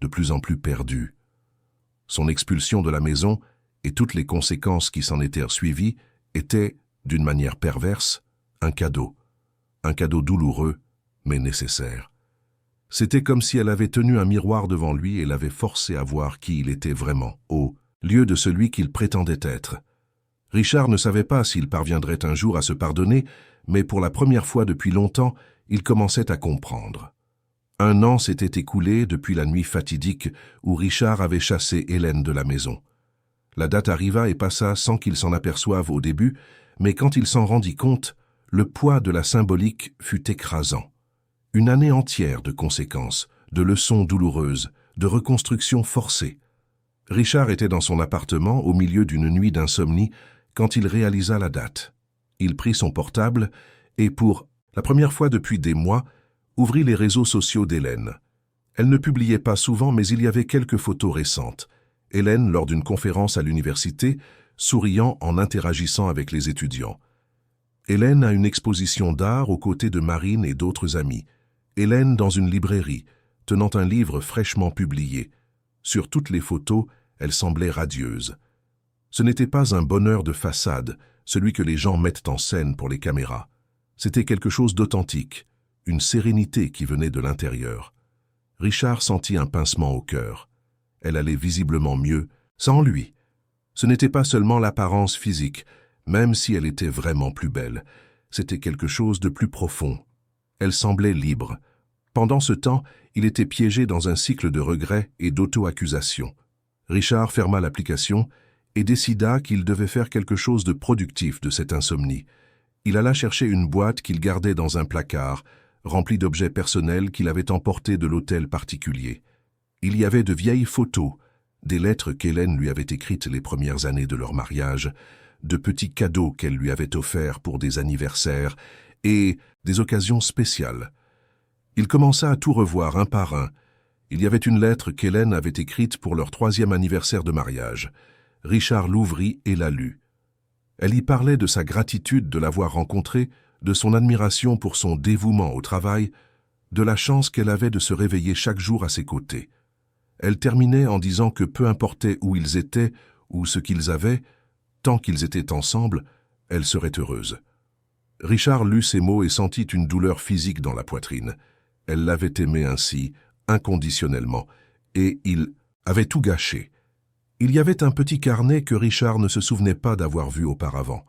S1: de plus en plus perdu. Son expulsion de la maison et toutes les conséquences qui s'en étaient suivies étaient, d'une manière perverse, un cadeau douloureux, mais nécessaire. C'était comme si elle avait tenu un miroir devant lui et l'avait forcé à voir qui il était vraiment, au lieu de celui qu'il prétendait être. Richard ne savait pas s'il parviendrait un jour à se pardonner, mais pour la première fois depuis longtemps, il commençait à comprendre. 1 an s'était écoulé depuis la nuit fatidique où Richard avait chassé Hélène de la maison. La date arriva et passa sans qu'il s'en aperçoive au début, mais quand il s'en rendit compte, le poids de la symbolique fut écrasant. Une année entière de conséquences, de leçons douloureuses, de reconstructions forcées. Richard était dans son appartement au milieu d'une nuit d'insomnie quand il réalisa la date. Il prit son portable et, pour la première fois depuis des mois, ouvrit les réseaux sociaux d'Hélène. Elle ne publiait pas souvent, mais il y avait quelques photos récentes. Hélène, lors d'une conférence à l'université, souriant en interagissant avec les étudiants. Hélène à une exposition d'art aux côtés de Marine et d'autres amis. Hélène dans une librairie, tenant un livre fraîchement publié. Sur toutes les photos, elle semblait radieuse. Ce n'était pas un bonheur de façade, celui que les gens mettent en scène pour les caméras. C'était quelque chose d'authentique, une sérénité qui venait de l'intérieur. Richard sentit un pincement au cœur. Elle allait visiblement mieux, sans lui. Ce n'était pas seulement l'apparence physique, même si elle était vraiment plus belle. C'était quelque chose de plus profond. Elle semblait libre. Pendant ce temps, il était piégé dans un cycle de regrets et d'auto-accusation. Richard ferma l'application et décida qu'il devait faire quelque chose de productif de cette insomnie. Il alla chercher une boîte qu'il gardait dans un placard, remplie d'objets personnels qu'il avait emportés de l'hôtel particulier. Il y avait de vieilles photos, des lettres qu'Hélène lui avait écrites les premières années de leur mariage, de petits cadeaux qu'elle lui avait offerts pour des anniversaires et des occasions spéciales. Il commença à tout revoir un par un. Il y avait une lettre qu'Hélène avait écrite pour leur 3e anniversaire de mariage. Richard l'ouvrit et la lut. Elle y parlait de sa gratitude de l'avoir rencontré, de son admiration pour son dévouement au travail, de la chance qu'elle avait de se réveiller chaque jour à ses côtés. Elle terminait en disant que peu importait où ils étaient ou ce qu'ils avaient, tant qu'ils étaient ensemble, elle serait heureuse. Richard lut ces mots et sentit une douleur physique dans la poitrine. Elle l'avait aimé ainsi, inconditionnellement, et il avait tout gâché. Il y avait un petit carnet que Richard ne se souvenait pas d'avoir vu auparavant.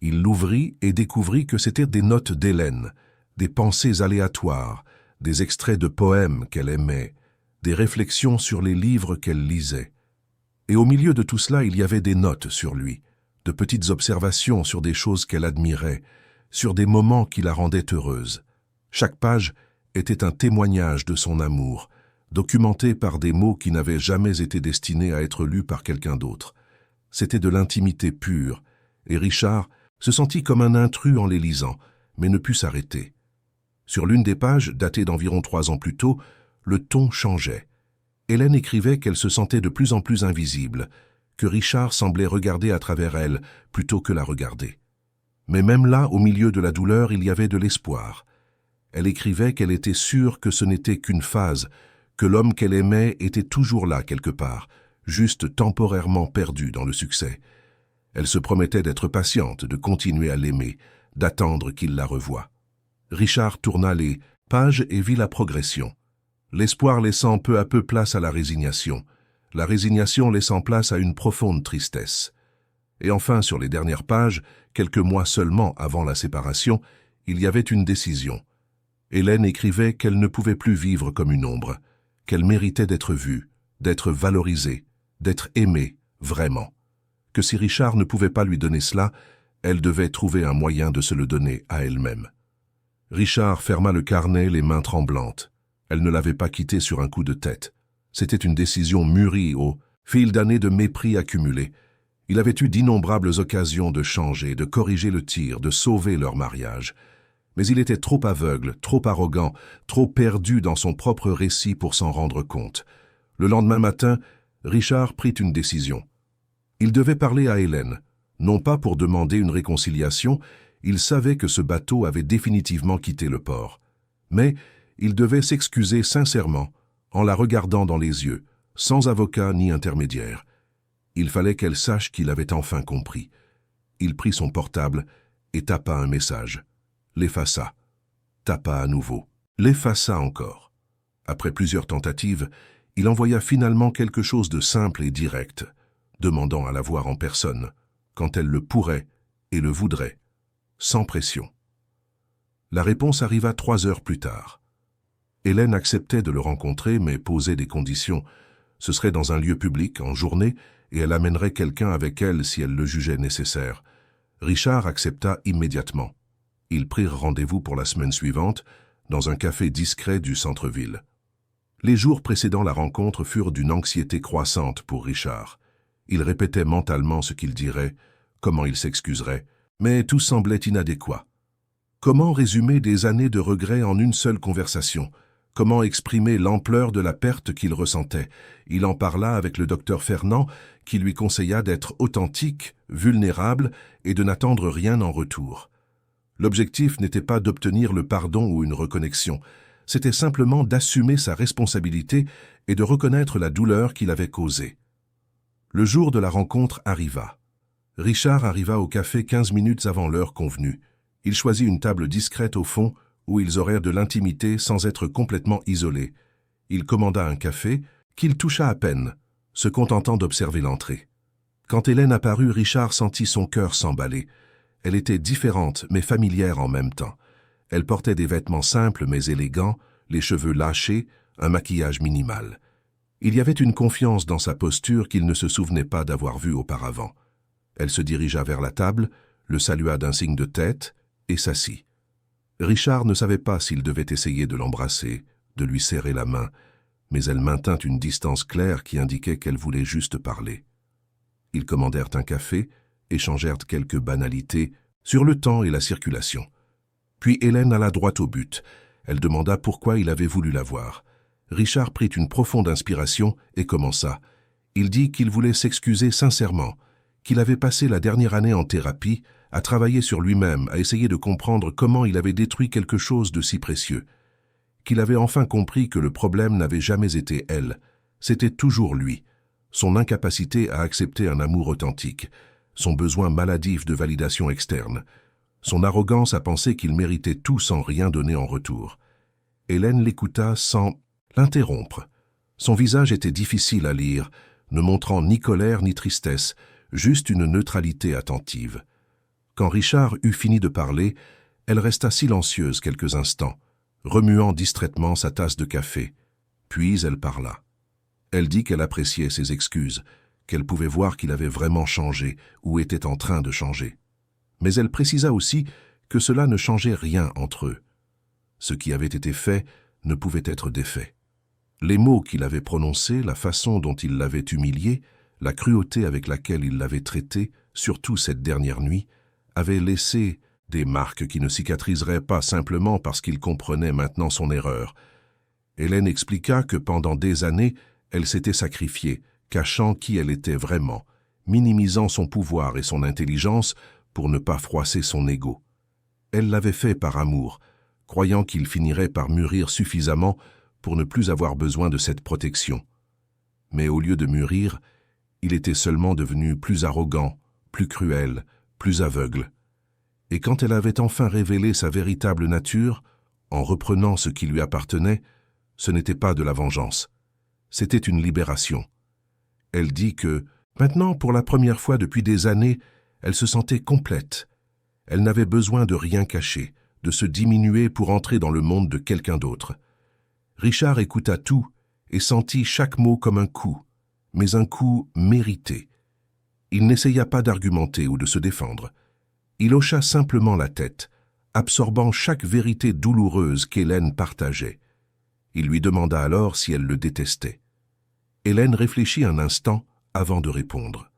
S1: Il l'ouvrit et découvrit que c'étaient des notes d'Hélène, des pensées aléatoires, des extraits de poèmes qu'elle aimait, des réflexions sur les livres qu'elle lisait. Et au milieu de tout cela, il y avait des notes sur lui, de petites observations sur des choses qu'elle admirait, sur des moments qui la rendaient heureuse. Chaque page était un témoignage de son amour, documenté par des mots qui n'avaient jamais été destinés à être lus par quelqu'un d'autre. C'était de l'intimité pure, et Richard se sentit comme un intrus en les lisant, mais ne put s'arrêter. Sur l'une des pages, datée d'environ 3 ans plus tôt, le ton changeait. Hélène écrivait qu'elle se sentait de plus en plus invisible, que Richard semblait regarder à travers elle plutôt que la regarder. Mais même là, au milieu de la douleur, il y avait de l'espoir. Elle écrivait qu'elle était sûre que ce n'était qu'une phase, que l'homme qu'elle aimait était toujours là quelque part, juste temporairement perdu dans le succès. Elle se promettait d'être patiente, de continuer à l'aimer, d'attendre qu'il la revoie. Richard tourna les pages et vit la progression. L'espoir laissant peu à peu place à la résignation laissant place à une profonde tristesse. Et enfin, sur les dernières pages, quelques mois seulement avant la séparation, il y avait une décision. Hélène écrivait qu'elle ne pouvait plus vivre comme une ombre, qu'elle méritait d'être vue, d'être valorisée, d'être aimée, vraiment. Que si Richard ne pouvait pas lui donner cela, elle devait trouver un moyen de se le donner à elle-même. Richard ferma le carnet les mains tremblantes. Elle ne l'avait pas quitté sur un coup de tête. C'était une décision mûrie au fil d'années de mépris accumulés. Il avait eu d'innombrables occasions de changer, de corriger le tir, de sauver leur mariage. Mais il était trop aveugle, trop arrogant, trop perdu dans son propre récit pour s'en rendre compte. Le lendemain matin, Richard prit une décision. Il devait parler à Hélène, non pas pour demander une réconciliation, il savait que ce bateau avait définitivement quitté le port. Mais il devait s'excuser sincèrement, en la regardant dans les yeux, sans avocat ni intermédiaire. Il fallait qu'elle sache qu'il avait enfin compris. Il prit son portable et tapa un message. L'effaça. Tapa à nouveau. L'effaça encore. Après plusieurs tentatives, il envoya finalement quelque chose de simple et direct, demandant à la voir en personne, quand elle le pourrait et le voudrait, sans pression. La réponse arriva 3 heures plus tard. Hélène acceptait de le rencontrer, mais posait des conditions. Ce serait dans un lieu public, en journée, et elle amènerait quelqu'un avec elle si elle le jugeait nécessaire. Richard accepta immédiatement. Ils prirent rendez-vous pour la semaine suivante, dans un café discret du centre-ville. Les jours précédant la rencontre furent d'une anxiété croissante pour Richard. Il répétait mentalement ce qu'il dirait, comment il s'excuserait, mais tout semblait inadéquat. Comment résumer des années de regrets en une seule conversation? Comment exprimer l'ampleur de la perte qu'il ressentait? Il en parla avec le docteur Fernand, qui lui conseilla d'être authentique, vulnérable et de n'attendre rien en retour. L'objectif n'était pas d'obtenir le pardon ou une reconnexion, c'était simplement d'assumer sa responsabilité et de reconnaître la douleur qu'il avait causée. Le jour de la rencontre arriva. Richard arriva au café 15 minutes avant l'heure convenue. Il choisit une table discrète au fond où ils auraient de l'intimité sans être complètement isolés. Il commanda un café qu'il toucha à peine, se contentant d'observer l'entrée. Quand Hélène apparut, Richard sentit son cœur s'emballer. Elle était différente mais familière en même temps. Elle portait des vêtements simples mais élégants, les cheveux lâchés, un maquillage minimal. Il y avait une confiance dans sa posture qu'il ne se souvenait pas d'avoir vue auparavant. Elle se dirigea vers la table, le salua d'un signe de tête et s'assit. Richard ne savait pas s'il devait essayer de l'embrasser, de lui serrer la main, mais elle maintint une distance claire qui indiquait qu'elle voulait juste parler. Ils commandèrent un café, échangèrent quelques banalités sur le temps et la circulation. Puis Hélène alla droit au but. Elle demanda pourquoi il avait voulu la voir. Richard prit une profonde inspiration et commença. Il dit qu'il voulait s'excuser sincèrement, qu'il avait passé la dernière année en thérapie, à travailler sur lui-même, à essayer de comprendre comment il avait détruit quelque chose de si précieux, qu'il avait enfin compris que le problème n'avait jamais été elle, c'était toujours lui, son incapacité à accepter un amour authentique, son besoin maladif de validation externe, son arrogance à penser qu'il méritait tout sans rien donner en retour. Hélène l'écouta sans l'interrompre. Son visage était difficile à lire, ne montrant ni colère ni tristesse, juste une neutralité attentive. Quand Richard eut fini de parler, elle resta silencieuse quelques instants, remuant distraitement sa tasse de café. Puis elle parla. Elle dit qu'elle appréciait ses excuses, qu'elle pouvait voir qu'il avait vraiment changé ou était en train de changer. Mais elle précisa aussi que cela ne changeait rien entre eux. Ce qui avait été fait ne pouvait être défait. Les mots qu'il avait prononcés, la façon dont il l'avait humilié, la cruauté avec laquelle il l'avait traité, surtout cette dernière nuit, avaient laissé des marques qui ne cicatriseraient pas simplement parce qu'il comprenait maintenant son erreur. Hélène expliqua que pendant des années, elle s'était sacrifiée, cachant qui elle était vraiment, minimisant son pouvoir et son intelligence pour ne pas froisser son ego. Elle l'avait fait par amour, croyant qu'il finirait par mûrir suffisamment pour ne plus avoir besoin de cette protection. Mais au lieu de mûrir, il était seulement devenu plus arrogant, plus cruel, plus aveugle. Et quand elle avait enfin révélé sa véritable nature, en reprenant ce qui lui appartenait, ce n'était pas de la vengeance. C'était une libération. Elle dit que, maintenant, pour la première fois depuis des années, elle se sentait complète. Elle n'avait besoin de rien cacher, de se diminuer pour entrer dans le monde de quelqu'un d'autre. Richard écouta tout et sentit chaque mot comme un coup, mais un coup mérité. Il n'essaya pas d'argumenter ou de se défendre. Il hocha simplement la tête, absorbant chaque vérité douloureuse qu'Hélène partageait. Il lui demanda alors si elle le détestait. Hélène réfléchit un instant avant de répondre.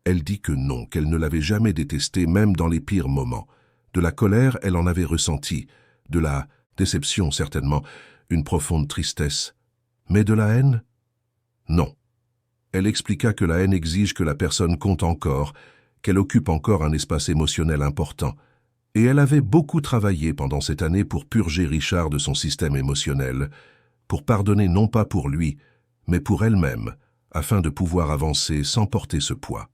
S1: Elle dit que non, qu'elle ne l'avait jamais détesté, même dans les pires moments. De la colère, elle en avait ressenti, de la déception certainement, une profonde tristesse. Mais de la haine? Non. Elle expliqua que la haine exige que la personne compte encore, qu'elle occupe encore un espace émotionnel important. Et elle avait beaucoup travaillé pendant cette année pour purger Richard de son système émotionnel, pour pardonner non pas pour lui, mais pour elle-même, afin de pouvoir avancer sans porter ce poids.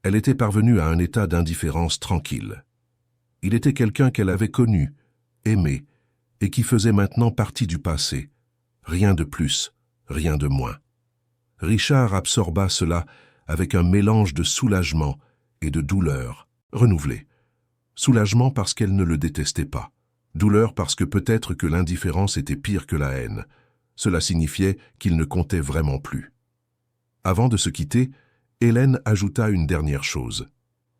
S1: Elle était parvenue à un état d'indifférence tranquille. Il était quelqu'un qu'elle avait connu, aimé, et qui faisait maintenant partie du passé. Rien de plus, rien de moins. Richard absorba cela avec un mélange de soulagement et de douleur renouvelée. Soulagement parce qu'elle ne le détestait pas. Douleur parce que peut-être que l'indifférence était pire que la haine. Cela signifiait qu'il ne comptait vraiment plus. Avant de se quitter, Hélène ajouta une dernière chose.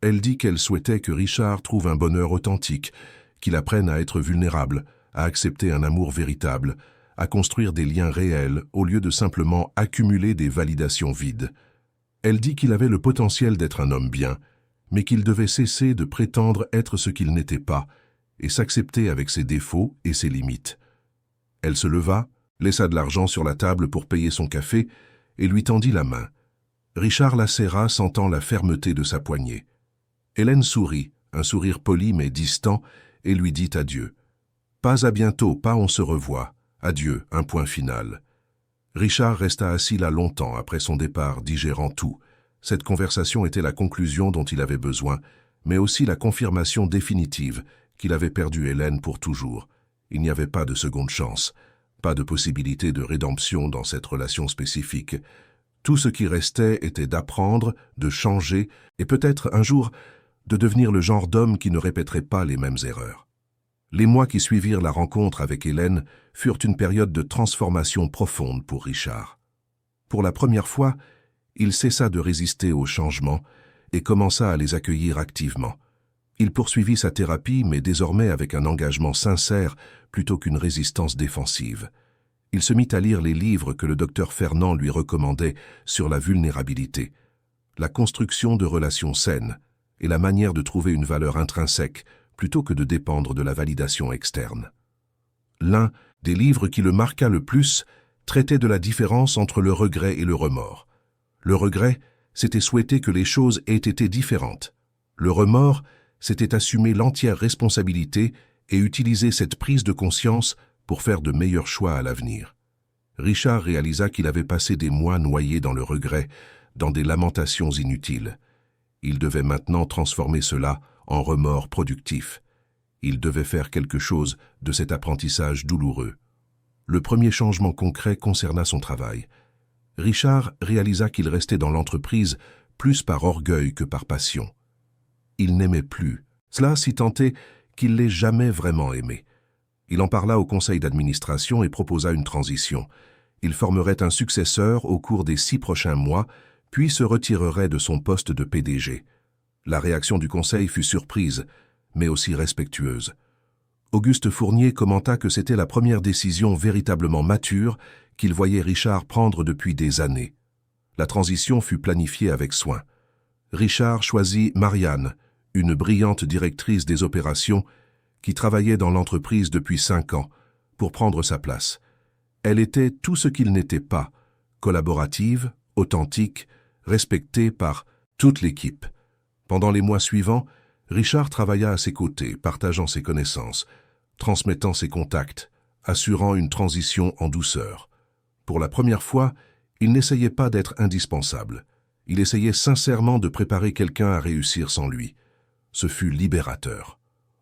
S1: Elle dit qu'elle souhaitait que Richard trouve un bonheur authentique, qu'il apprenne à être vulnérable, à accepter un amour véritable, à construire des liens réels au lieu de simplement accumuler des validations vides. Elle dit qu'il avait le potentiel d'être un homme bien, mais qu'il devait cesser de prétendre être ce qu'il n'était pas et s'accepter avec ses défauts et ses limites. Elle se leva, laissa de l'argent sur la table pour payer son café et lui tendit la main. Richard la serra, sentant la fermeté de sa poignée. Hélène sourit, un sourire poli mais distant, et lui dit adieu. Pas à bientôt, pas on se revoit. Adieu, un point final. Richard resta assis là longtemps après son départ, digérant tout. Cette conversation était la conclusion dont il avait besoin, mais aussi la confirmation définitive qu'il avait perdu Hélène pour toujours. Il n'y avait pas de seconde chance, pas de possibilité de rédemption dans cette relation spécifique. Tout ce qui restait était d'apprendre, de changer, et peut-être un jour de devenir le genre d'homme qui ne répéterait pas les mêmes erreurs. Les mois qui suivirent la rencontre avec Hélène furent une période de transformation profonde pour Richard. Pour la première fois, il cessa de résister aux changements et commença à les accueillir activement. Il poursuivit sa thérapie, mais désormais avec un engagement sincère plutôt qu'une résistance défensive. Il se mit à lire les livres que le docteur Fernand lui recommandait sur la vulnérabilité, la construction de relations saines et la manière de trouver une valeur intrinsèque plutôt que de dépendre de la validation externe. L'un des livres qui le marqua le plus traitait de la différence entre le regret et le remords. Le regret, c'était souhaiter que les choses aient été différentes. Le remords, c'était assumer l'entière responsabilité et utiliser cette prise de conscience pour faire de meilleurs choix à l'avenir. Richard réalisa qu'il avait passé des mois noyé dans le regret, dans des lamentations inutiles. Il devait maintenant transformer cela en remords productifs. Il devait faire quelque chose de cet apprentissage douloureux. Le premier changement concret concerna son travail. Richard réalisa qu'il restait dans l'entreprise plus par orgueil que par passion. Il n'aimait plus, cela si tant est qu'il l'ait jamais vraiment aimé. Il en parla au conseil d'administration et proposa une transition. Il formerait un successeur au cours des 6 prochains mois, puis se retirerait de son poste de PDG. La réaction du conseil fut surprise, mais aussi respectueuse. Auguste Fournier commenta que c'était la première décision véritablement mature qu'il voyait Richard prendre depuis des années. La transition fut planifiée avec soin. Richard choisit Marianne, une brillante directrice des opérations qui travaillait dans l'entreprise depuis 5 ans, pour prendre sa place. Elle était tout ce qu'il n'était pas, collaborative, authentique, respectée par toute l'équipe. Pendant les mois suivants, Richard travailla à ses côtés, partageant ses connaissances, transmettant ses contacts, assurant une transition en douceur. Pour la première fois, il n'essayait pas d'être indispensable. Il essayait sincèrement de préparer quelqu'un à réussir sans lui. Ce fut libérateur.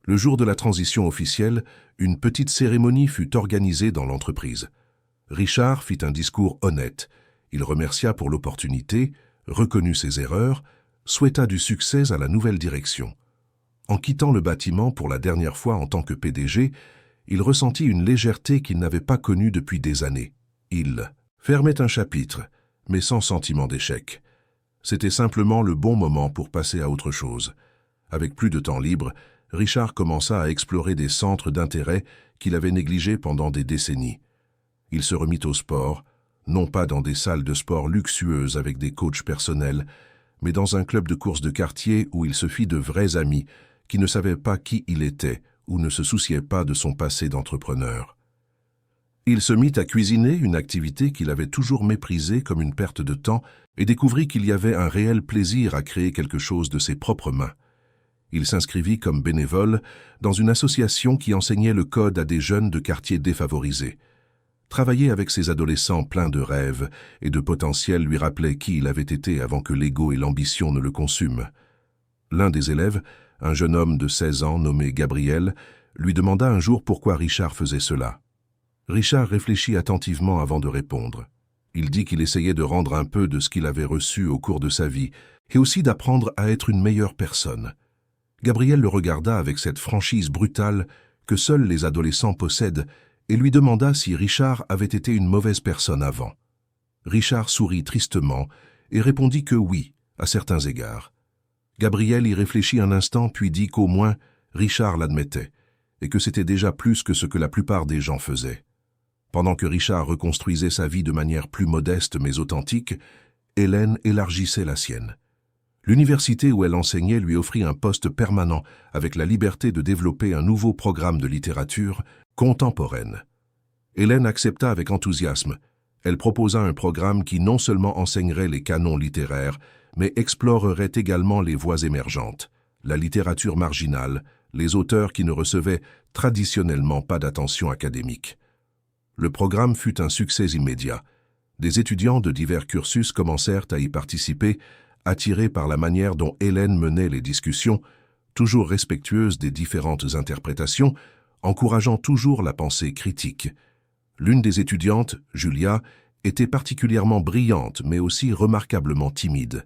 S1: Le jour de la transition officielle, une petite cérémonie fut organisée dans l'entreprise. Richard fit un discours honnête. Il remercia pour l'opportunité, reconnut ses erreurs, souhaita du succès à la nouvelle direction. En quittant le bâtiment pour la dernière fois en tant que PDG, il ressentit une légèreté qu'il n'avait pas connue depuis des années. Il fermait un chapitre, mais sans sentiment d'échec. C'était simplement le bon moment pour passer à autre chose. Avec plus de temps libre, Richard commença à explorer des centres d'intérêt qu'il avait négligés pendant des décennies. Il se remit au sport, non pas dans des salles de sport luxueuses avec des coachs personnels, mais dans un club de course de quartier où il se fit de vrais amis qui ne savaient pas qui il était ou ne se souciaient pas de son passé d'entrepreneur. Il se mit à cuisiner, une activité qu'il avait toujours méprisée comme une perte de temps, et découvrit qu'il y avait un réel plaisir à créer quelque chose de ses propres mains. Il s'inscrivit comme bénévole dans une association qui enseignait le code à des jeunes de quartiers défavorisés. Travailler avec ces adolescents pleins de rêves et de potentiel lui rappelait qui il avait été avant que l'ego et l'ambition ne le consument. L'un des élèves, un jeune homme de 16 ans nommé Gabriel, lui demanda un jour pourquoi Richard faisait cela. Richard réfléchit attentivement avant de répondre. Il dit qu'il essayait de rendre un peu de ce qu'il avait reçu au cours de sa vie et aussi d'apprendre à être une meilleure personne. Gabriel le regarda avec cette franchise brutale que seuls les adolescents possèdent et lui demanda si Richard avait été une mauvaise personne avant. Richard sourit tristement et répondit que oui, à certains égards. Gabriel y réfléchit un instant puis dit qu'au moins Richard l'admettait et que c'était déjà plus que ce que la plupart des gens faisaient. Pendant que Richard reconstruisait sa vie de manière plus modeste mais authentique, Hélène élargissait la sienne. L'université où elle enseignait lui offrit un poste permanent avec la liberté de développer un nouveau programme de littérature contemporaine. Hélène accepta avec enthousiasme. Elle proposa un programme qui non seulement enseignerait les canons littéraires, mais explorerait également les voies émergentes, la littérature marginale, les auteurs qui ne recevaient traditionnellement pas d'attention académique. Le programme fut un succès immédiat. Des étudiants de divers cursus commencèrent à y participer, attirés par la manière dont Hélène menait les discussions, toujours respectueuse des différentes interprétations, encourageant toujours la pensée critique. L'une des étudiantes, Julia, était particulièrement brillante mais aussi remarquablement timide.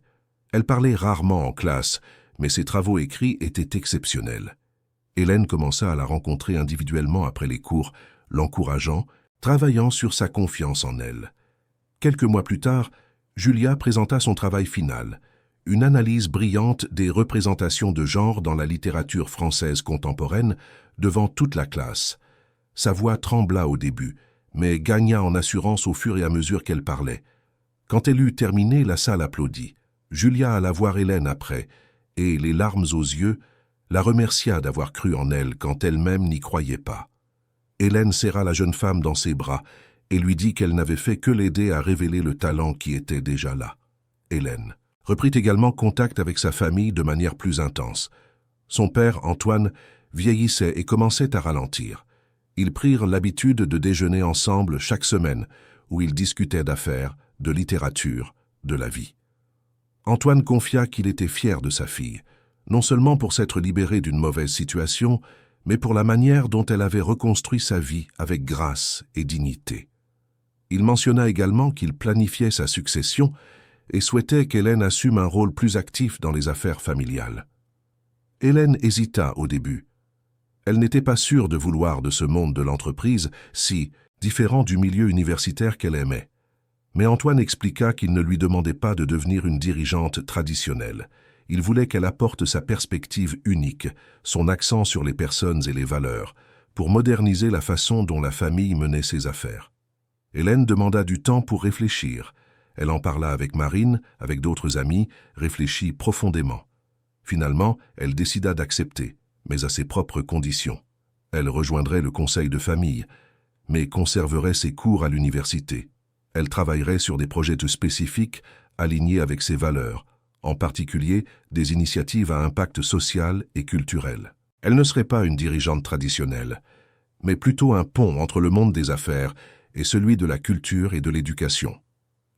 S1: Elle parlait rarement en classe, mais ses travaux écrits étaient exceptionnels. Hélène commença à la rencontrer individuellement après les cours, l'encourageant, travaillant sur sa confiance en elle. Quelques mois plus tard, Julia présenta son travail final, une analyse brillante des représentations de genre dans la littérature française contemporaine devant toute la classe. Sa voix trembla au début, mais gagna en assurance au fur et à mesure qu'elle parlait. Quand elle eut terminé, la salle applaudit. Julia alla voir Hélène après, et, les larmes aux yeux, la remercia d'avoir cru en elle quand elle-même n'y croyait pas. Hélène serra la jeune femme dans ses bras et lui dit qu'elle n'avait fait que l'aider à révéler le talent qui était déjà là. Hélène reprit également contact avec sa famille de manière plus intense. Son père, Antoine, vieillissait et commençait à ralentir. Ils prirent l'habitude de déjeuner ensemble chaque semaine, où ils discutaient d'affaires, de littérature, de la vie. Antoine confia qu'il était fier de sa fille, non seulement pour s'être libéré d'une mauvaise situation, mais pour la manière dont elle avait reconstruit sa vie avec grâce et dignité. Il mentionna également qu'il planifiait sa succession et souhaitait qu'Hélène assume un rôle plus actif dans les affaires familiales. Hélène hésita au début. Elle n'était pas sûre de vouloir de ce monde de l'entreprise, si différent du milieu universitaire qu'elle aimait. Mais Antoine expliqua qu'il ne lui demandait pas de devenir une dirigeante traditionnelle. Il voulait qu'elle apporte sa perspective unique, son accent sur les personnes et les valeurs, pour moderniser la façon dont la famille menait ses affaires. Hélène demanda du temps pour réfléchir. Elle en parla avec Marine, avec d'autres amis, réfléchit profondément. Finalement, elle décida d'accepter, mais à ses propres conditions. Elle rejoindrait le conseil de famille, mais conserverait ses cours à l'université. Elle travaillerait sur des projets spécifiques alignés avec ses valeurs, en particulier des initiatives à impact social et culturel. Elle ne serait pas une dirigeante traditionnelle, mais plutôt un pont entre le monde des affaires et celui de la culture et de l'éducation.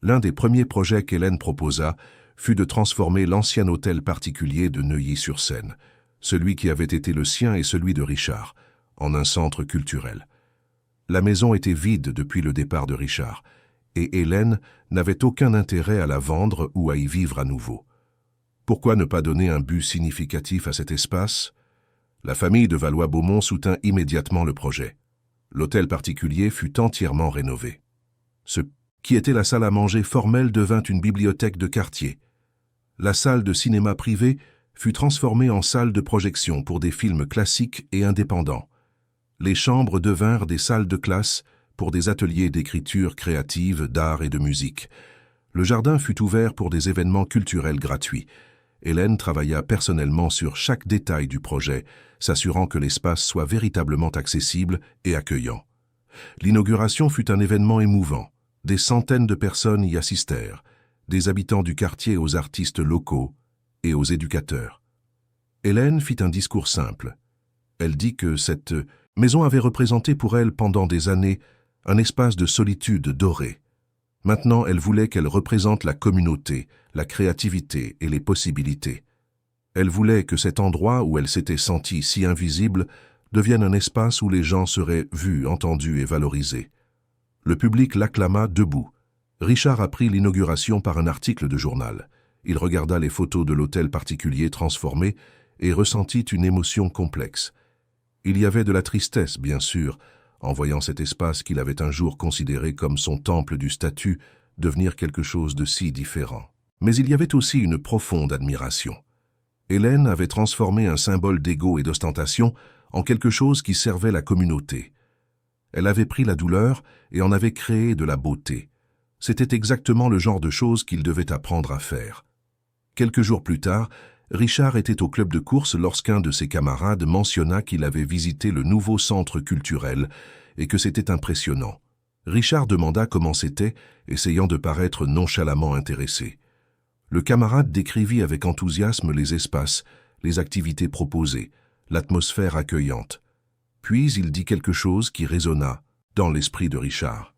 S1: L'un des premiers projets qu'Hélène proposa fut de transformer l'ancien hôtel particulier de Neuilly-sur-Seine, celui qui avait été le sien et celui de Richard, en un centre culturel. La maison était vide depuis le départ de Richard, et Hélène n'avait aucun intérêt à la vendre ou à y vivre à nouveau. Pourquoi ne pas donner un but significatif à cet espace? La famille de Valois-Beaumont soutint immédiatement le projet. L'hôtel particulier fut entièrement rénové. Ce qui était la salle à manger formelle devint une bibliothèque de quartier. La salle de cinéma privée fut transformée en salle de projection pour des films classiques et indépendants. Les chambres devinrent des salles de classe pour des ateliers d'écriture créative, d'art et de musique. Le jardin fut ouvert pour des événements culturels gratuits. Hélène travailla personnellement sur chaque détail du projet, s'assurant que l'espace soit véritablement accessible et accueillant. L'inauguration fut un événement émouvant. Des centaines de personnes y assistèrent, des habitants du quartier aux artistes locaux et aux éducateurs. Hélène fit un discours simple. Elle dit que cette maison avait représenté pour elle pendant des années un espace de solitude dorée. Maintenant, elle voulait qu'elle représente la communauté, la créativité et les possibilités. Elle voulait que cet endroit où elle s'était sentie si invisible devienne un espace où les gens seraient vus, entendus et valorisés. Le public l'acclama debout. Richard apprit l'inauguration par un article de journal. Il regarda les photos de l'hôtel particulier transformé et ressentit une émotion complexe. Il y avait de la tristesse, bien sûr, en voyant cet espace qu'il avait un jour considéré comme son temple du statut devenir quelque chose de si différent. Mais il y avait aussi une profonde admiration. Hélène avait transformé un symbole d'ego et d'ostentation en quelque chose qui servait la communauté. Elle avait pris la douleur et en avait créé de la beauté. C'était exactement le genre de choses qu'il devait apprendre à faire. Quelques jours plus tard, Richard était au club de course lorsqu'un de ses camarades mentionna qu'il avait visité le nouveau centre culturel et que c'était impressionnant. Richard demanda comment c'était, essayant de paraître nonchalamment intéressé. Le camarade décrivit avec enthousiasme les espaces, les activités proposées, l'atmosphère accueillante. Puis il dit quelque chose qui résonna dans l'esprit de Richard.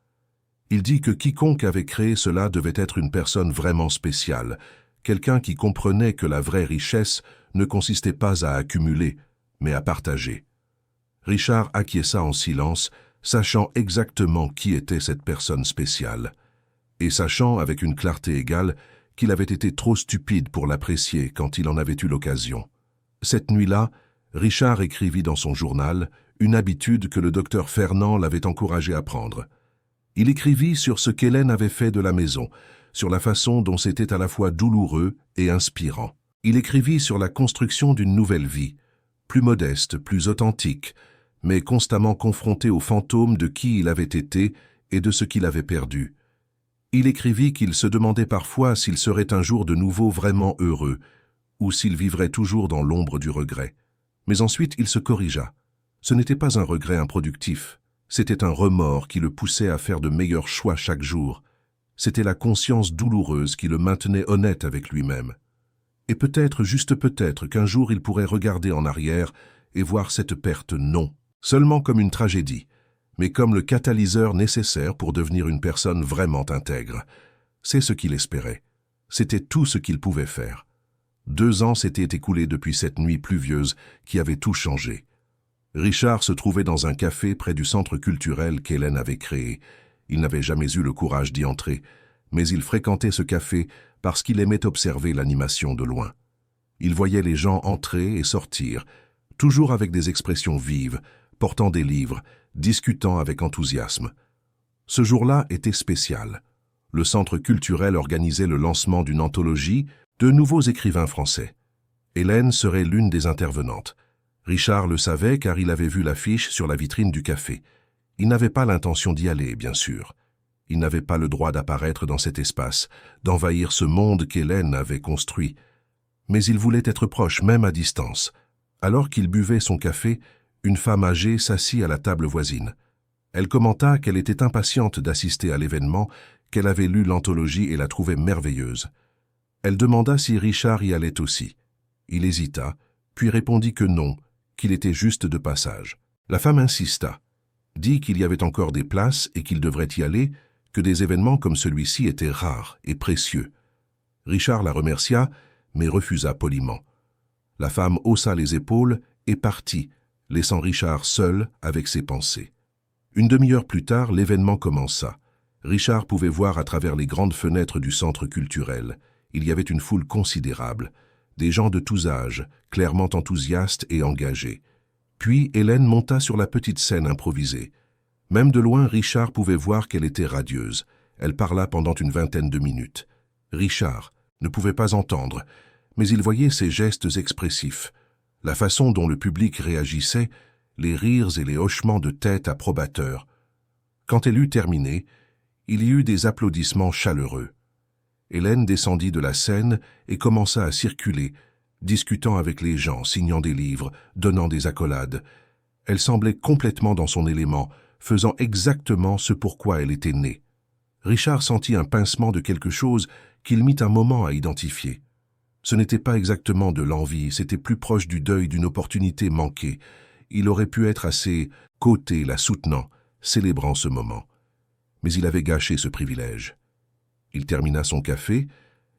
S1: Il dit que quiconque avait créé cela devait être une personne vraiment spéciale, quelqu'un qui comprenait que la vraie richesse ne consistait pas à accumuler, mais à partager. Richard acquiesça en silence, sachant exactement qui était cette personne spéciale, et sachant avec une clarté égale qu'il avait été trop stupide pour l'apprécier quand il en avait eu l'occasion. Cette nuit-là, Richard écrivit dans son journal une habitude que le docteur Fernand l'avait encouragé à prendre. Il écrivit sur ce qu'Hélène avait fait de la maison, sur la façon dont c'était à la fois douloureux et inspirant. Il écrivit sur la construction d'une nouvelle vie, plus modeste, plus authentique, mais constamment confronté aux fantômes de qui il avait été et de ce qu'il avait perdu. Il écrivit qu'il se demandait parfois s'il serait un jour de nouveau vraiment heureux, ou s'il vivrait toujours dans l'ombre du regret. Mais ensuite il se corrigea. Ce n'était pas un regret improductif, c'était un remords qui le poussait à faire de meilleurs choix chaque jour. C'était la conscience douloureuse qui le maintenait honnête avec lui-même. Et peut-être, juste peut-être, qu'un jour il pourrait regarder en arrière et voir cette perte non seulement comme une tragédie, mais comme le catalyseur nécessaire pour devenir une personne vraiment intègre. C'est ce qu'il espérait. C'était tout ce qu'il pouvait faire. 2 ans s'étaient écoulés depuis cette nuit pluvieuse qui avait tout changé. Richard se trouvait dans un café près du centre culturel qu'Hélène avait créé. Il n'avait jamais eu le courage d'y entrer, mais il fréquentait ce café parce qu'il aimait observer l'animation de loin. Il voyait les gens entrer et sortir, toujours avec des expressions vives, portant des livres, discutant avec enthousiasme. Ce jour-là était spécial. Le centre culturel organisait le lancement d'une anthologie de nouveaux écrivains français. Hélène serait l'une des intervenantes. Richard le savait car il avait vu l'affiche sur la vitrine du café. Il n'avait pas l'intention d'y aller, bien sûr. Il n'avait pas le droit d'apparaître dans cet espace, d'envahir ce monde qu'Hélène avait construit. Mais il voulait être proche, même à distance. Alors qu'il buvait son café, une femme âgée s'assit à la table voisine. Elle commenta qu'elle était impatiente d'assister à l'événement, qu'elle avait lu l'anthologie et la trouvait merveilleuse. Elle demanda si Richard y allait aussi. Il hésita, puis répondit que non, qu'il était juste de passage. La femme insista, dit qu'il y avait encore des places et qu'il devrait y aller, que des événements comme celui-ci étaient rares et précieux. Richard la remercia, mais refusa poliment. La femme haussa les épaules et partit, laissant Richard seul avec ses pensées. Une demi-heure plus tard, l'événement commença. Richard pouvait voir à travers les grandes fenêtres du centre culturel. Il y avait une foule considérable, des gens de tous âges, clairement enthousiastes et engagés. Puis Hélène monta sur la petite scène improvisée. Même de loin, Richard pouvait voir qu'elle était radieuse. Elle parla pendant une vingtaine de minutes. Richard ne pouvait pas entendre, mais il voyait ses gestes expressifs, la façon dont le public réagissait, les rires et les hochements de tête approbateurs. Quand elle eut terminé, il y eut des applaudissements chaleureux. Hélène descendit de la scène et commença à circuler, discutant avec les gens, signant des livres, donnant des accolades. Elle semblait complètement dans son élément, faisant exactement ce pourquoi elle était née. Richard sentit un pincement de quelque chose qu'il mit un moment à identifier. Ce n'était pas exactement de l'envie, c'était plus proche du deuil d'une opportunité manquée. Il aurait pu être à ses côtés, la soutenant, célébrant ce moment. Mais il avait gâché ce privilège. Il termina son café,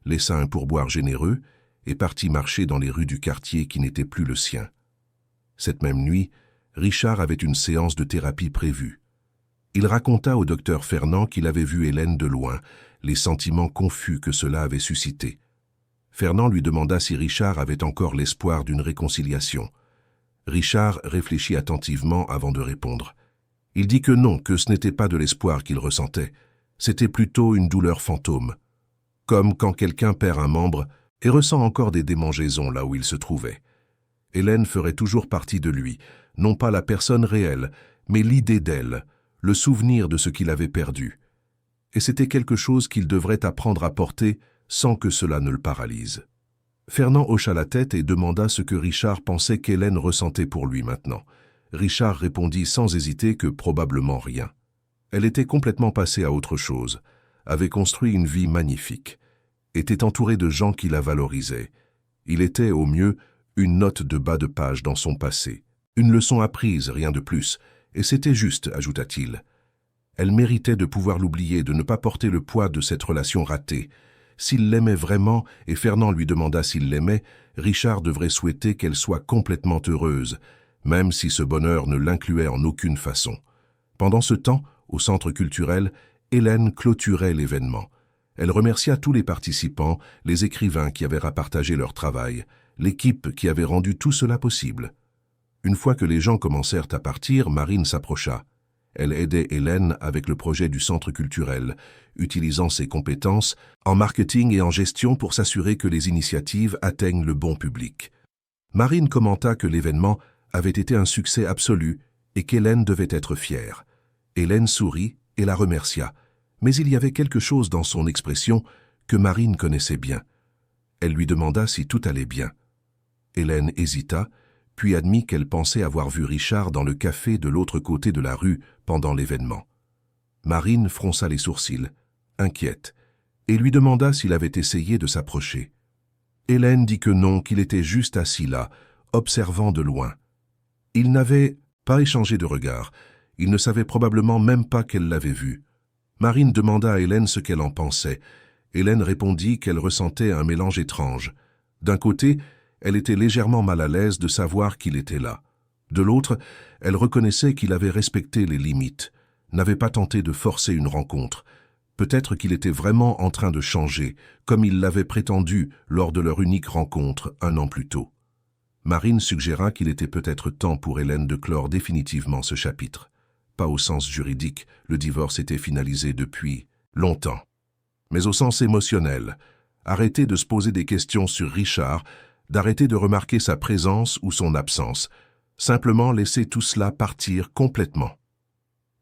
S1: laissa un pourboire généreux et partit marcher dans les rues du quartier qui n'était plus le sien. Cette même nuit, Richard avait une séance de thérapie prévue. Il raconta au docteur Fernand qu'il avait vu Hélène de loin, les sentiments confus que cela avait suscité. Fernand lui demanda si Richard avait encore l'espoir d'une réconciliation. Richard réfléchit attentivement avant de répondre. Il dit que non, que ce n'était pas de l'espoir qu'il ressentait. C'était plutôt une douleur fantôme. Comme quand quelqu'un perd un membre et ressent encore des démangeaisons là où il se trouvait. Hélène ferait toujours partie de lui, non pas la personne réelle, mais l'idée d'elle, le souvenir de ce qu'il avait perdu. Et c'était quelque chose qu'il devrait apprendre à porter sans que cela ne le paralyse. Fernand hocha la tête et demanda ce que Richard pensait qu'Hélène ressentait pour lui maintenant. Richard répondit sans hésiter que probablement rien. Elle était complètement passée à autre chose, avait construit une vie magnifique, était entourée de gens qui la valorisaient. Il était, au mieux, une note de bas de page dans son passé, une leçon apprise, rien de plus, et c'était juste, ajouta-t-il. Elle méritait de pouvoir l'oublier, de ne pas porter le poids de cette relation ratée. S'il l'aimait vraiment, et Fernand lui demanda s'il l'aimait, Richard devrait souhaiter qu'elle soit complètement heureuse, même si ce bonheur ne l'incluait en aucune façon. Pendant ce temps, au centre culturel, Hélène clôturait l'événement. Elle remercia tous les participants, les écrivains qui avaient partagé leur travail, l'équipe qui avait rendu tout cela possible. Une fois que les gens commencèrent à partir, Marine s'approcha. Elle aidait Hélène avec le projet du centre culturel, utilisant ses compétences en marketing et en gestion pour s'assurer que les initiatives atteignent le bon public. Marine commenta que l'événement avait été un succès absolu et qu'Hélène devait être fière. Hélène sourit et la remercia, mais il y avait quelque chose dans son expression que Marine connaissait bien. Elle lui demanda si tout allait bien. Hélène hésita, puis admit qu'elle pensait avoir vu Richard dans le café de l'autre côté de la rue pendant l'événement. Marine fronça les sourcils, inquiète, et lui demanda s'il avait essayé de s'approcher. Hélène dit que non, qu'il était juste assis là, observant de loin. Ils n'avaient pas échangé de regard. Il ne savait probablement même pas qu'elle l'avait vu. Marine demanda à Hélène ce qu'elle en pensait. Hélène répondit qu'elle ressentait un mélange étrange. D'un côté, elle était légèrement mal à l'aise de savoir qu'il était là. De l'autre, elle reconnaissait qu'il avait respecté les limites, n'avait pas tenté de forcer une rencontre. Peut-être qu'il était vraiment en train de changer, comme il l'avait prétendu lors de leur unique rencontre 1 an plus tôt. Marine suggéra qu'il était peut-être temps pour Hélène de clore définitivement ce chapitre. Pas au sens juridique, le divorce était finalisé depuis longtemps. Mais au sens émotionnel, arrêter de se poser des questions sur Richard, d'arrêter de remarquer sa présence ou son absence, simplement laisser tout cela partir complètement.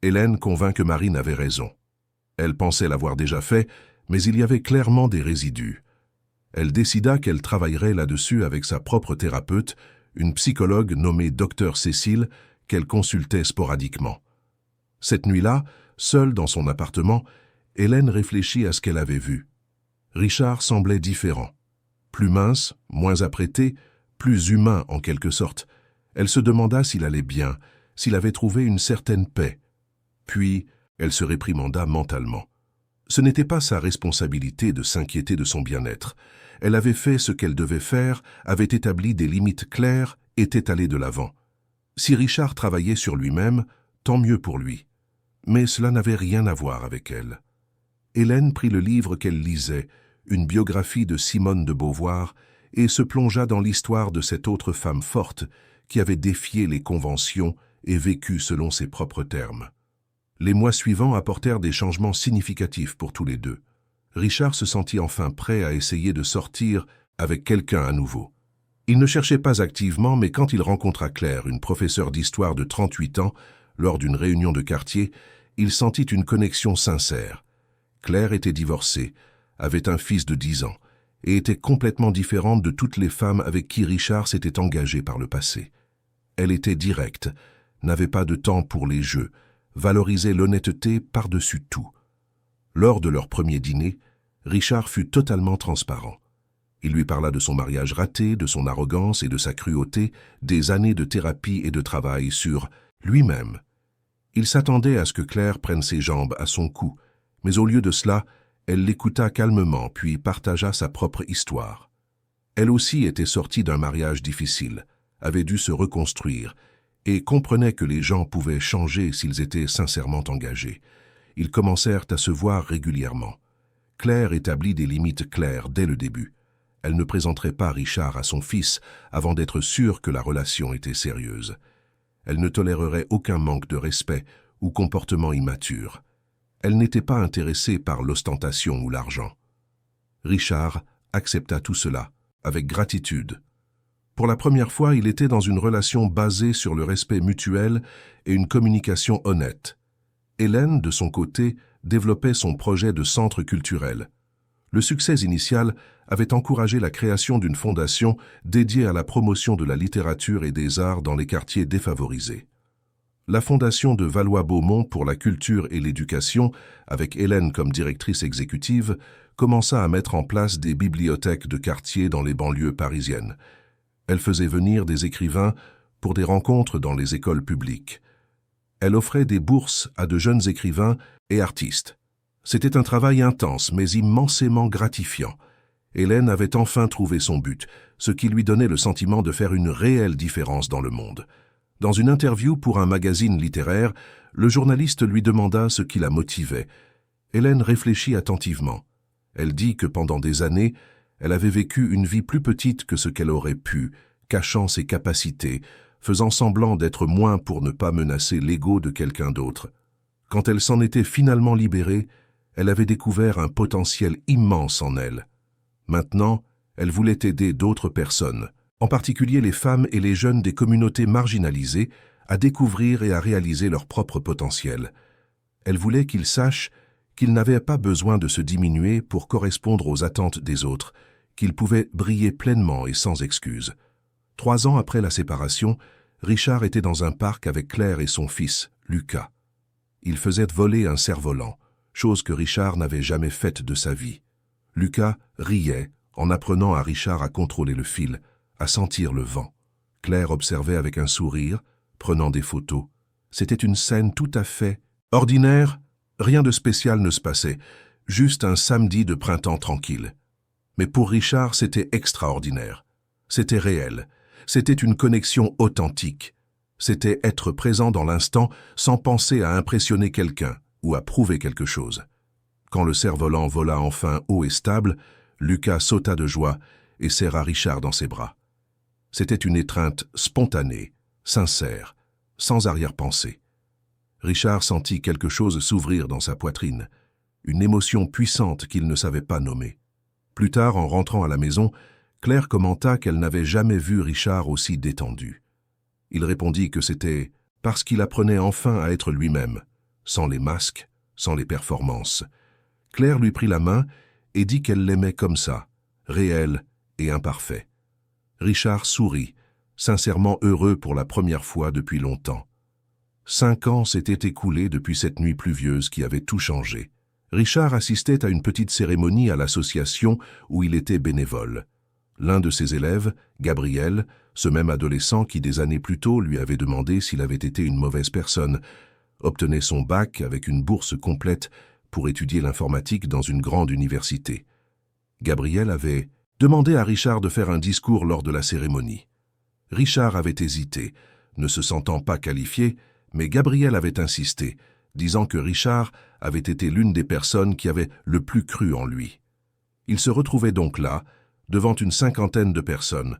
S1: Hélène convint que Marine avait raison. Elle pensait l'avoir déjà fait, mais il y avait clairement des résidus. Elle décida qu'elle travaillerait là-dessus avec sa propre thérapeute, une psychologue nommée Dr Cécile, qu'elle consultait sporadiquement. Cette nuit-là, seule dans son appartement, Hélène réfléchit à ce qu'elle avait vu. Richard semblait différent. Plus mince, moins apprêté, plus humain en quelque sorte. Elle se demanda s'il allait bien, s'il avait trouvé une certaine paix. Puis, elle se réprimanda mentalement. Ce n'était pas sa responsabilité de s'inquiéter de son bien-être. Elle avait fait ce qu'elle devait faire, avait établi des limites claires, était allée de l'avant. Si Richard travaillait sur lui-même, tant mieux pour lui. Mais cela n'avait rien à voir avec elle. Hélène prit le livre qu'elle lisait, une biographie de Simone de Beauvoir, et se plongea dans l'histoire de cette autre femme forte qui avait défié les conventions et vécu selon ses propres termes. Les mois suivants apportèrent des changements significatifs pour tous les deux. Richard se sentit enfin prêt à essayer de sortir avec quelqu'un à nouveau. Il ne cherchait pas activement, mais quand il rencontra Claire, une professeure d'histoire de 38 ans, lors d'une réunion de quartier, il sentit une connexion sincère. Claire était divorcée, avait un fils de 10 ans, et était complètement différente de toutes les femmes avec qui Richard s'était engagé par le passé. Elle était directe, n'avait pas de temps pour les jeux, valorisait l'honnêteté par-dessus tout. Lors de leur premier dîner, Richard fut totalement transparent. Il lui parla de son mariage raté, de son arrogance et de sa cruauté, des années de thérapie et de travail sur lui-même. Il s'attendait à ce que Claire prenne ses jambes à son cou, mais au lieu de cela, elle l'écouta calmement puis partagea sa propre histoire. Elle aussi était sortie d'un mariage difficile, avait dû se reconstruire, et comprenait que les gens pouvaient changer s'ils étaient sincèrement engagés. Ils commencèrent à se voir régulièrement. Claire établit des limites claires dès le début. Elle ne présenterait pas Richard à son fils avant d'être sûre que la relation était sérieuse. Elle ne tolérerait aucun manque de respect ou comportement immature. Elle n'était pas intéressée par l'ostentation ou l'argent. Richard accepta tout cela, avec gratitude. Pour la première fois, il était dans une relation basée sur le respect mutuel et une communication honnête. Hélène, de son côté, développait son projet de centre culturel. Le succès initial avait encouragé la création d'une fondation dédiée à la promotion de la littérature et des arts dans les quartiers défavorisés. La fondation de Valois-Beaumont pour la culture et l'éducation, avec Hélène comme directrice exécutive, commença à mettre en place des bibliothèques de quartier dans les banlieues parisiennes. Elle faisait venir des écrivains pour des rencontres dans les écoles publiques. Elle offrait des bourses à de jeunes écrivains et artistes. C'était un travail intense, mais immensément gratifiant. Hélène avait enfin trouvé son but, ce qui lui donnait le sentiment de faire une réelle différence dans le monde. Dans une interview pour un magazine littéraire, le journaliste lui demanda ce qui la motivait. Hélène réfléchit attentivement. Elle dit que pendant des années, elle avait vécu une vie plus petite que ce qu'elle aurait pu, cachant ses capacités, faisant semblant d'être moins pour ne pas menacer l'ego de quelqu'un d'autre. Quand elle s'en était finalement libérée, elle avait découvert un potentiel immense en elle. Maintenant, elle voulait aider d'autres personnes, en particulier les femmes et les jeunes des communautés marginalisées, à découvrir et à réaliser leur propre potentiel. Elle voulait qu'ils sachent qu'ils n'avaient pas besoin de se diminuer pour correspondre aux attentes des autres, qu'ils pouvaient briller pleinement et sans excuse. 3 ans après la séparation, Richard était dans un parc avec Claire et son fils, Lucas. Il faisait voler un cerf-volant, chose que Richard n'avait jamais faite de sa vie. Lucas riait en apprenant à Richard à contrôler le fil, à sentir le vent. Claire observait avec un sourire, prenant des photos. C'était une scène tout à fait ordinaire, rien de spécial ne se passait, juste un samedi de printemps tranquille. Mais pour Richard, c'était extraordinaire. C'était réel. C'était une connexion authentique. C'était être présent dans l'instant sans penser à impressionner quelqu'un ou à prouver quelque chose. Quand le cerf-volant vola enfin haut et stable, Lucas sauta de joie et serra Richard dans ses bras. C'était une étreinte spontanée, sincère, sans arrière-pensée. Richard sentit quelque chose s'ouvrir dans sa poitrine, une émotion puissante qu'il ne savait pas nommer. Plus tard, en rentrant à la maison, Claire commenta qu'elle n'avait jamais vu Richard aussi détendu. Il répondit que c'était parce qu'il apprenait enfin à être lui-même, sans les masques, sans les performances. Claire lui prit la main et dit qu'elle l'aimait comme ça, réel et imparfait. Richard sourit, sincèrement heureux pour la première fois depuis longtemps. 5 ans s'étaient écoulés depuis cette nuit pluvieuse qui avait tout changé. Richard assistait à une petite cérémonie à l'association où il était bénévole. L'un de ses élèves, Gabriel, ce même adolescent qui des années plus tôt lui avait demandé s'il avait été une mauvaise personne, obtenait son bac avec une bourse complète pour étudier l'informatique dans une grande université. Gabriel avait demandé à Richard de faire un discours lors de la cérémonie. Richard avait hésité, ne se sentant pas qualifié, mais Gabriel avait insisté, disant que Richard avait été l'une des personnes qui avait le plus cru en lui. Il se retrouvait donc là, devant une 50aine de personnes,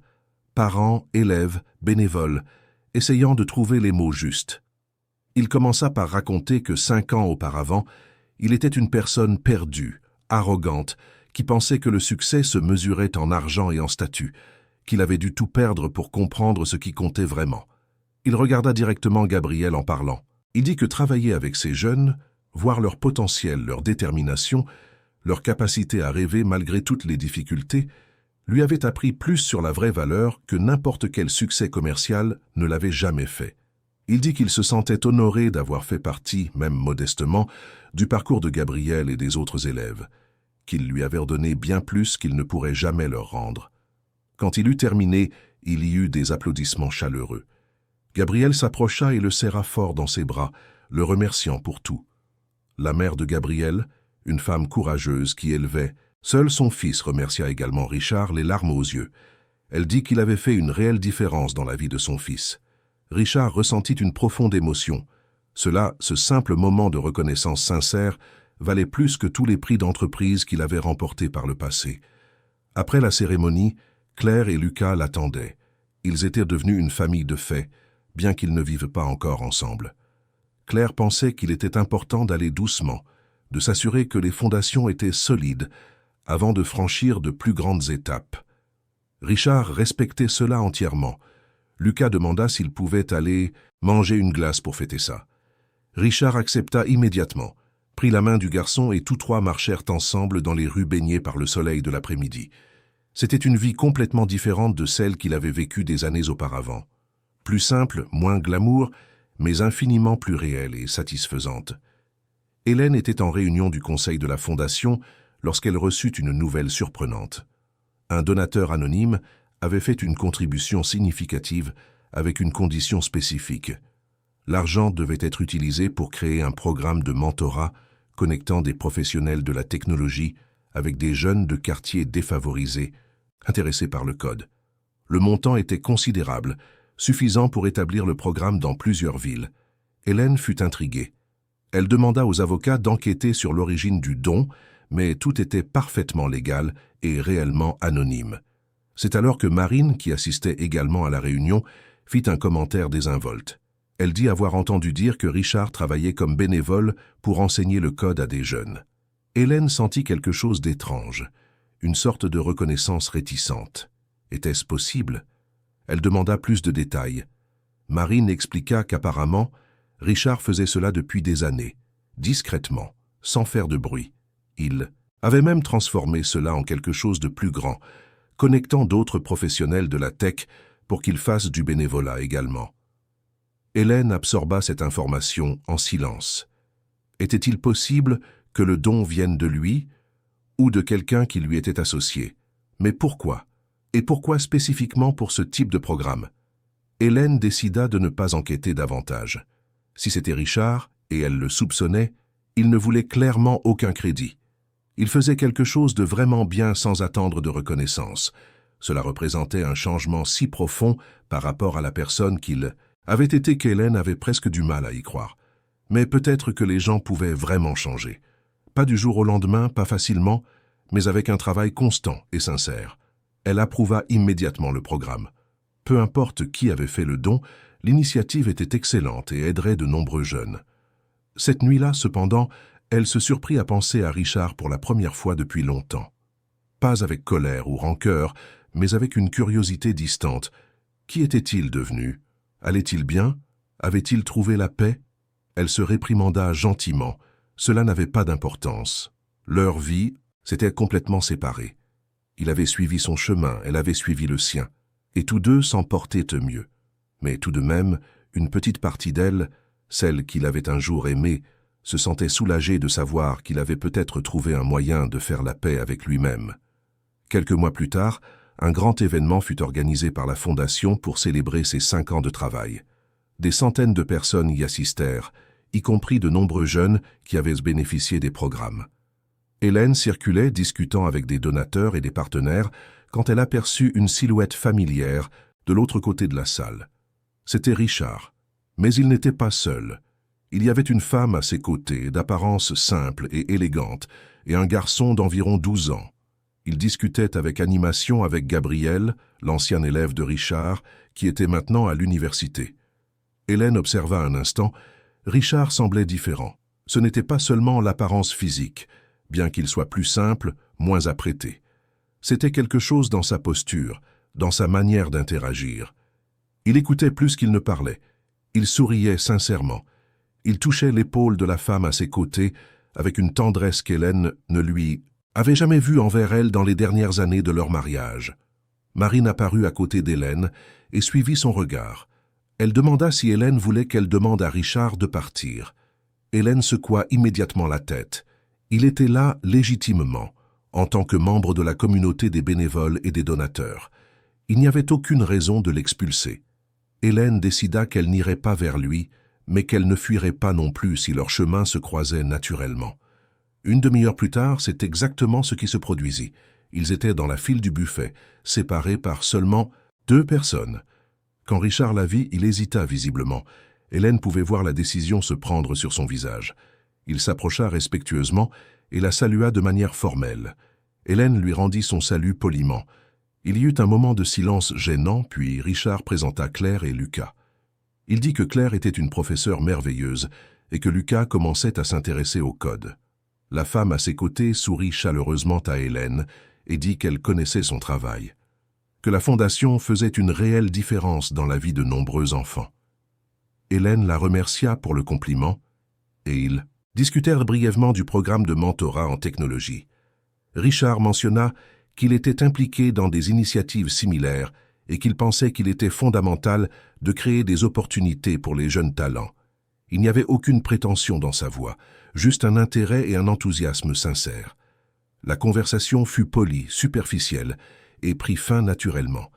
S1: parents, élèves, bénévoles, essayant de trouver les mots justes. Il commença par raconter que 5 ans auparavant, il était une personne perdue, arrogante, qui pensait que le succès se mesurait en argent et en statut, qu'il avait dû tout perdre pour comprendre ce qui comptait vraiment. Il regarda directement Gabriel en parlant. Il dit que travailler avec ces jeunes, voir leur potentiel, leur détermination, leur capacité à rêver malgré toutes les difficultés, lui avait appris plus sur la vraie valeur que n'importe quel succès commercial ne l'avait jamais fait. Il dit qu'il se sentait honoré d'avoir fait partie, même modestement, du parcours de Gabriel et des autres élèves, qu'il lui avait redonné bien plus qu'il ne pourrait jamais leur rendre. Quand il eut terminé, il y eut des applaudissements chaleureux. Gabriel s'approcha et le serra fort dans ses bras, le remerciant pour tout. La mère de Gabriel, une femme courageuse qui élevait seul son fils, remercia également Richard, les larmes aux yeux. Elle dit qu'il avait fait une réelle différence dans la vie de son fils. Richard ressentit une profonde émotion. Cela, ce simple moment de reconnaissance sincère, valait plus que tous les prix d'entreprise qu'il avait remportés par le passé. Après la cérémonie, Claire et Lucas l'attendaient. Ils étaient devenus une famille de fait, bien qu'ils ne vivent pas encore ensemble. Claire pensait qu'il était important d'aller doucement, de s'assurer que les fondations étaient solides, avant de franchir de plus grandes étapes. Richard respectait cela entièrement. Lucas demanda s'il pouvait aller manger une glace pour fêter ça. Richard accepta immédiatement, prit la main du garçon et tous trois marchèrent ensemble dans les rues baignées par le soleil de l'après-midi. C'était une vie complètement différente de celle qu'il avait vécue des années auparavant. Plus simple, moins glamour, mais infiniment plus réelle et satisfaisante. Hélène était en réunion du conseil de la fondation lorsqu'elle reçut une nouvelle surprenante. Un donateur anonyme avait fait une contribution significative avec une condition spécifique. L'argent devait être utilisé pour créer un programme de mentorat connectant des professionnels de la technologie avec des jeunes de quartiers défavorisés, intéressés par le code. Le montant était considérable, suffisant pour établir le programme dans plusieurs villes. Hélène fut intriguée. Elle demanda aux avocats d'enquêter sur l'origine du don, mais tout était parfaitement légal et réellement anonyme. C'est alors que Marine, qui assistait également à la réunion, fit un commentaire désinvolte. Elle dit avoir entendu dire que Richard travaillait comme bénévole pour enseigner le code à des jeunes. Hélène sentit quelque chose d'étrange, une sorte de reconnaissance réticente. Était-ce possible? Elle demanda plus de détails. Marine expliqua qu'apparemment, Richard faisait cela depuis des années, discrètement, sans faire de bruit. Il avait même transformé cela en quelque chose de plus grand, connectant d'autres professionnels de la tech pour qu'ils fassent du bénévolat également. Hélène absorba cette information en silence. Était-il possible que le don vienne de lui ou de quelqu'un qui lui était associé? Mais pourquoi? Et pourquoi spécifiquement pour ce type de programme? Hélène décida de ne pas enquêter davantage. Si c'était Richard, et elle le soupçonnait, il ne voulait clairement aucun crédit. Il faisait quelque chose de vraiment bien sans attendre de reconnaissance. Cela représentait un changement si profond par rapport à la personne qu'il avait été qu'Hélène avait presque du mal à y croire. Mais peut-être que les gens pouvaient vraiment changer. Pas du jour au lendemain, pas facilement, mais avec un travail constant et sincère. Elle approuva immédiatement le programme. Peu importe qui avait fait le don, l'initiative était excellente et aiderait de nombreux jeunes. Cette nuit-là, cependant, elle se surprit à penser à Richard pour la première fois depuis longtemps. Pas avec colère ou rancœur, mais avec une curiosité distante. Qui était-il devenu? Allait-il bien? Avait-il trouvé la paix? Elle se réprimanda gentiment. Cela n'avait pas d'importance. Leur vie s'était complètement séparée. Il avait suivi son chemin, elle avait suivi le sien, et tous deux s'en portaient mieux. Mais tout de même, une petite partie d'elle, celle qu'il avait un jour aimée, se sentait soulagée de savoir qu'il avait peut-être trouvé un moyen de faire la paix avec lui-même. Quelques mois plus tard, un grand événement fut organisé par la Fondation pour célébrer ses 5 ans de travail. Des centaines de personnes y assistèrent, y compris de nombreux jeunes qui avaient bénéficié des programmes. Hélène circulait discutant avec des donateurs et des partenaires quand elle aperçut une silhouette familière de l'autre côté de la salle. C'était Richard, mais il n'était pas seul. Il y avait une femme à ses côtés, d'apparence simple et élégante, et un garçon d'environ 12 ans. Il discutait avec animation avec Gabriel, l'ancien élève de Richard, qui était maintenant à l'université. Hélène observa un instant. Richard semblait différent. Ce n'était pas seulement l'apparence physique, bien qu'il soit plus simple, moins apprêté. C'était quelque chose dans sa posture, dans sa manière d'interagir. Il écoutait plus qu'il ne parlait. Il souriait sincèrement. Il touchait l'épaule de la femme à ses côtés avec une tendresse qu'Hélène ne lui avait jamais vue envers elle dans les dernières années de leur mariage. Marine apparut à côté d'Hélène et suivit son regard. Elle demanda si Hélène voulait qu'elle demande à Richard de partir. Hélène secoua immédiatement la tête. Il était là légitimement, en tant que membre de la communauté des bénévoles et des donateurs. Il n'y avait aucune raison de l'expulser. Hélène décida qu'elle n'irait pas vers lui, mais qu'elle ne fuirait pas non plus si leurs chemins se croisaient naturellement. Une demi-heure plus tard, c'est exactement ce qui se produisit. Ils étaient dans la file du buffet, séparés par seulement 2 personnes. Quand Richard la vit, il hésita visiblement. Hélène pouvait voir la décision se prendre sur son visage. Il s'approcha respectueusement et la salua de manière formelle. Hélène lui rendit son salut poliment. Il y eut un moment de silence gênant, puis Richard présenta Claire et Lucas. Il dit que Claire était une professeure merveilleuse et que Lucas commençait à s'intéresser au code. La femme à ses côtés sourit chaleureusement à Hélène et dit qu'elle connaissait son travail, que la Fondation faisait une réelle différence dans la vie de nombreux enfants. Hélène la remercia pour le compliment et ils discutèrent brièvement du programme de mentorat en technologie. Richard mentionna qu'il était impliqué dans des initiatives similaires et qu'il pensait qu'il était fondamental de créer des opportunités pour les jeunes talents. Il n'y avait aucune prétention dans sa voix, juste un intérêt et un enthousiasme sincères. La conversation fut polie, superficielle, et prit fin naturellement.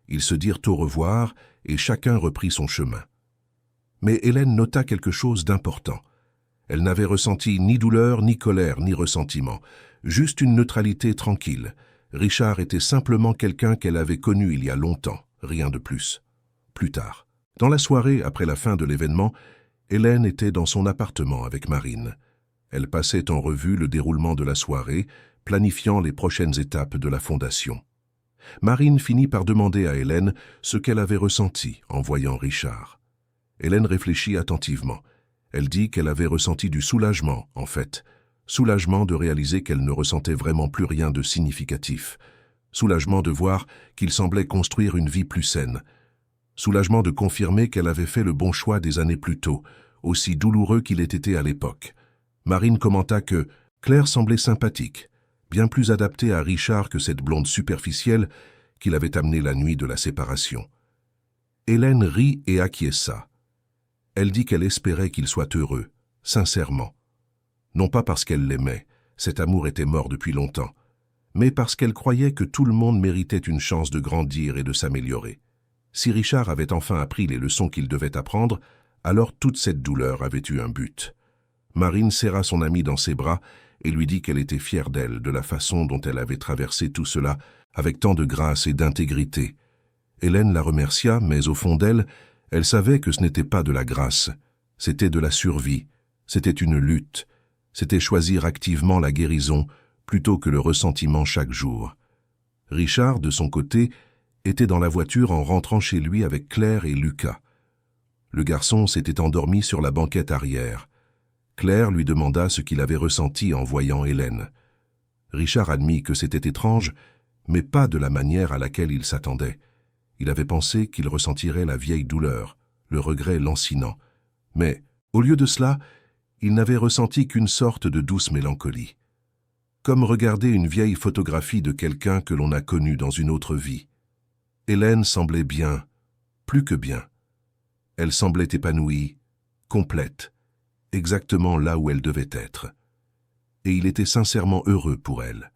S1: Ils se dirent au revoir et chacun reprit son chemin. Mais Hélène nota quelque chose d'important. Elle n'avait ressenti ni douleur, ni colère, ni ressentiment, juste une neutralité tranquille. Richard était simplement quelqu'un qu'elle avait connu il y a longtemps, rien de plus. Plus tard, dans la soirée après la fin de l'événement, Hélène était dans son appartement avec Marine. Elle passait en revue le déroulement de la soirée, planifiant les prochaines étapes de la Fondation. Marine finit par demander à Hélène ce qu'elle avait ressenti en voyant Richard. Hélène réfléchit attentivement. Elle dit qu'elle avait ressenti du soulagement, en fait. Soulagement de réaliser qu'elle ne ressentait vraiment plus rien de significatif. Soulagement de voir qu'il semblait construire une vie plus saine. Soulagement de confirmer qu'elle avait fait le bon choix des années plus tôt, aussi douloureux qu'il ait été à l'époque. Marine commenta que Claire semblait sympathique, bien plus adaptée à Richard que cette blonde superficielle qu'il avait amenée la nuit de la séparation. Hélène rit et acquiesça. Elle dit qu'elle espérait qu'il soit heureux, sincèrement. Non pas parce qu'elle l'aimait, cet amour était mort depuis longtemps, mais parce qu'elle croyait que tout le monde méritait une chance de grandir et de s'améliorer. Si Richard avait enfin appris les leçons qu'il devait apprendre, alors toute cette douleur avait eu un but. Marine serra son amie dans ses bras et lui dit qu'elle était fière d'elle, de la façon dont elle avait traversé tout cela, avec tant de grâce et d'intégrité. Hélène la remercia, mais au fond d'elle, elle savait que ce n'était pas de la grâce, c'était de la survie, c'était une lutte, c'était choisir activement la guérison plutôt que le ressentiment chaque jour. Richard, de son côté, était dans la voiture en rentrant chez lui avec Claire et Lucas. Le garçon s'était endormi sur la banquette arrière. Claire lui demanda ce qu'il avait ressenti en voyant Hélène. Richard admit que c'était étrange, mais pas de la manière à laquelle il s'attendait. Il avait pensé qu'il ressentirait la vieille douleur, le regret lancinant. Mais, au lieu de cela, il n'avait ressenti qu'une sorte de douce mélancolie. Comme regarder une vieille photographie de quelqu'un que l'on a connu dans une autre vie. Hélène semblait bien, plus que bien. Elle semblait épanouie, complète, exactement là où elle devait être. Et il était sincèrement heureux pour elle.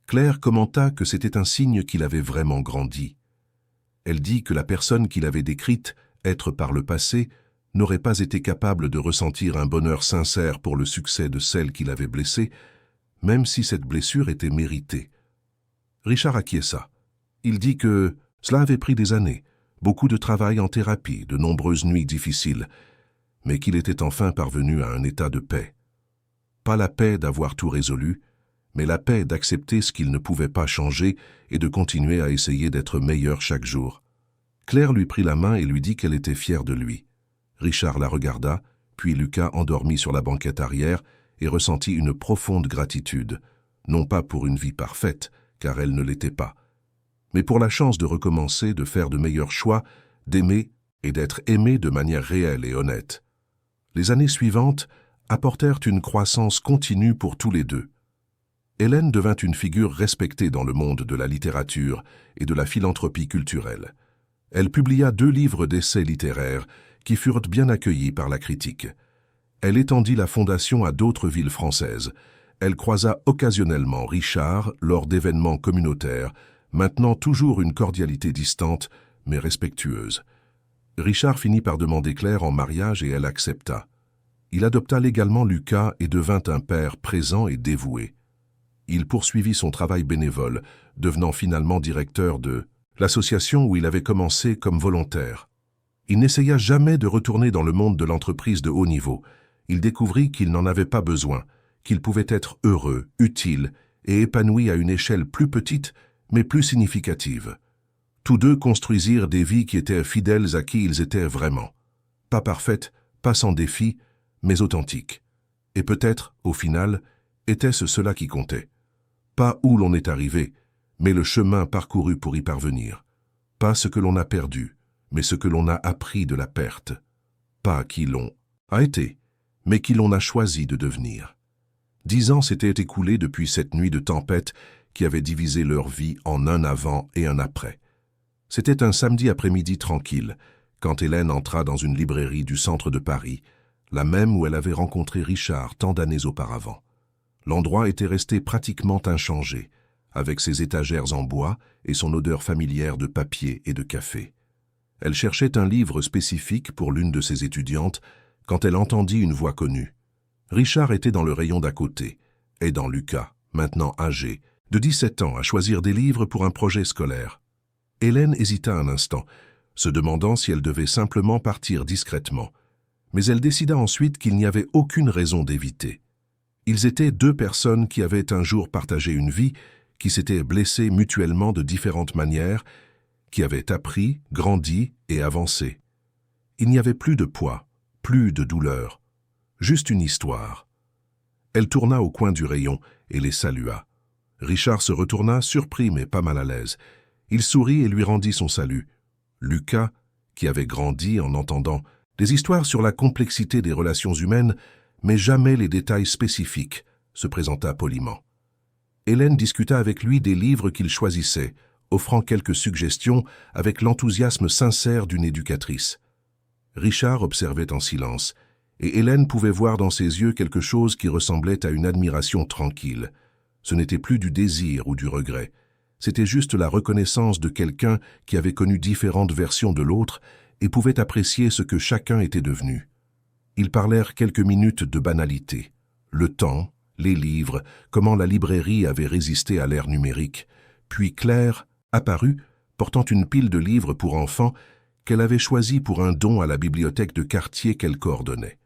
S1: Claire commenta que c'était un signe qu'il avait vraiment grandi. Elle dit que la personne qu'il avait décrite, être par le passé, n'aurait pas été capable de ressentir un bonheur sincère pour le succès de celle qu'il avait blessée, même si cette blessure était méritée. Richard acquiesça. Il dit que cela avait pris des années, beaucoup de travail en thérapie, de nombreuses nuits difficiles, mais qu'il était enfin parvenu à un état de paix. Pas la paix d'avoir tout résolu, mais la paix d'accepter ce qu'il ne pouvait pas changer et de continuer à essayer d'être meilleur chaque jour. Claire lui prit la main et lui dit qu'elle était fière de lui. Richard la regarda, puis Lucas endormi sur la banquette arrière et ressentit une profonde gratitude, non pas pour une vie parfaite, car elle ne l'était pas, mais pour la chance de recommencer, de faire de meilleurs choix, d'aimer et d'être aimé de manière réelle et honnête. Les années suivantes apportèrent une croissance continue pour tous les deux. Hélène devint une figure respectée dans le monde de la littérature et de la philanthropie culturelle. Elle publia 2 livres d'essais littéraires qui furent bien accueillis par la critique. Elle étendit la fondation à d'autres villes françaises. Elle croisa occasionnellement Richard lors d'événements communautaires, maintenant toujours une cordialité distante, mais respectueuse. Richard finit par demander Claire en mariage et elle accepta. Il adopta légalement Lucas et devint un père présent et dévoué. Il poursuivit son travail bénévole, devenant finalement directeur de l'association où il avait commencé comme volontaire. Il n'essaya jamais de retourner dans le monde de l'entreprise de haut niveau. Il découvrit qu'il n'en avait pas besoin, qu'il pouvait être heureux, utile et épanoui à une échelle plus petite, mais plus significative. Tous deux construisirent des vies qui étaient fidèles à qui ils étaient vraiment. Pas parfaites, pas sans défis, mais authentiques. Et peut-être, au final, était-ce cela qui comptait. Pas où l'on est arrivé, mais le chemin parcouru pour y parvenir. Pas ce que l'on a perdu, mais ce que l'on a appris de la perte. Pas qui l'on a été, mais qui l'on a choisi de devenir. 10 ans s'étaient écoulés depuis cette nuit de tempête qui avait divisé leur vie en un avant et un après. C'était un samedi après-midi tranquille, quand Hélène entra dans une librairie du centre de Paris, la même où elle avait rencontré Richard tant d'années auparavant. L'endroit était resté pratiquement inchangé, avec ses étagères en bois et son odeur familière de papier et de café. Elle cherchait un livre spécifique pour l'une de ses étudiantes quand elle entendit une voix connue. Richard était dans le rayon d'à côté, aidant Lucas, maintenant âgé, de 17 ans, à choisir des livres pour un projet scolaire. Hélène hésita un instant, se demandant si elle devait simplement partir discrètement, mais elle décida ensuite qu'il n'y avait aucune raison d'éviter. Ils étaient 2 personnes qui avaient un jour partagé une vie, qui s'étaient blessées mutuellement de différentes manières, qui avaient appris, grandi et avancé. Il n'y avait plus de poids, plus de douleur, juste une histoire. Elle tourna au coin du rayon et les salua. Richard se retourna, surpris mais pas mal à l'aise. Il sourit et lui rendit son salut. Lucas, qui avait grandi en entendant des histoires sur la complexité des relations humaines, mais jamais les détails spécifiques, se présenta poliment. Hélène discuta avec lui des livres qu'il choisissait, offrant quelques suggestions avec l'enthousiasme sincère d'une éducatrice. Richard observait en silence, et Hélène pouvait voir dans ses yeux quelque chose qui ressemblait à une admiration tranquille. Ce n'était plus du désir ou du regret, c'était juste la reconnaissance de quelqu'un qui avait connu différentes versions de l'autre et pouvaient apprécier ce que chacun était devenu. Ils parlèrent quelques minutes de banalité. Le temps, les livres, comment la librairie avait résisté à l'ère numérique. Puis Claire apparut, portant une pile de livres pour enfants qu'elle avait choisis pour un don à la bibliothèque de quartier qu'elle coordonnait.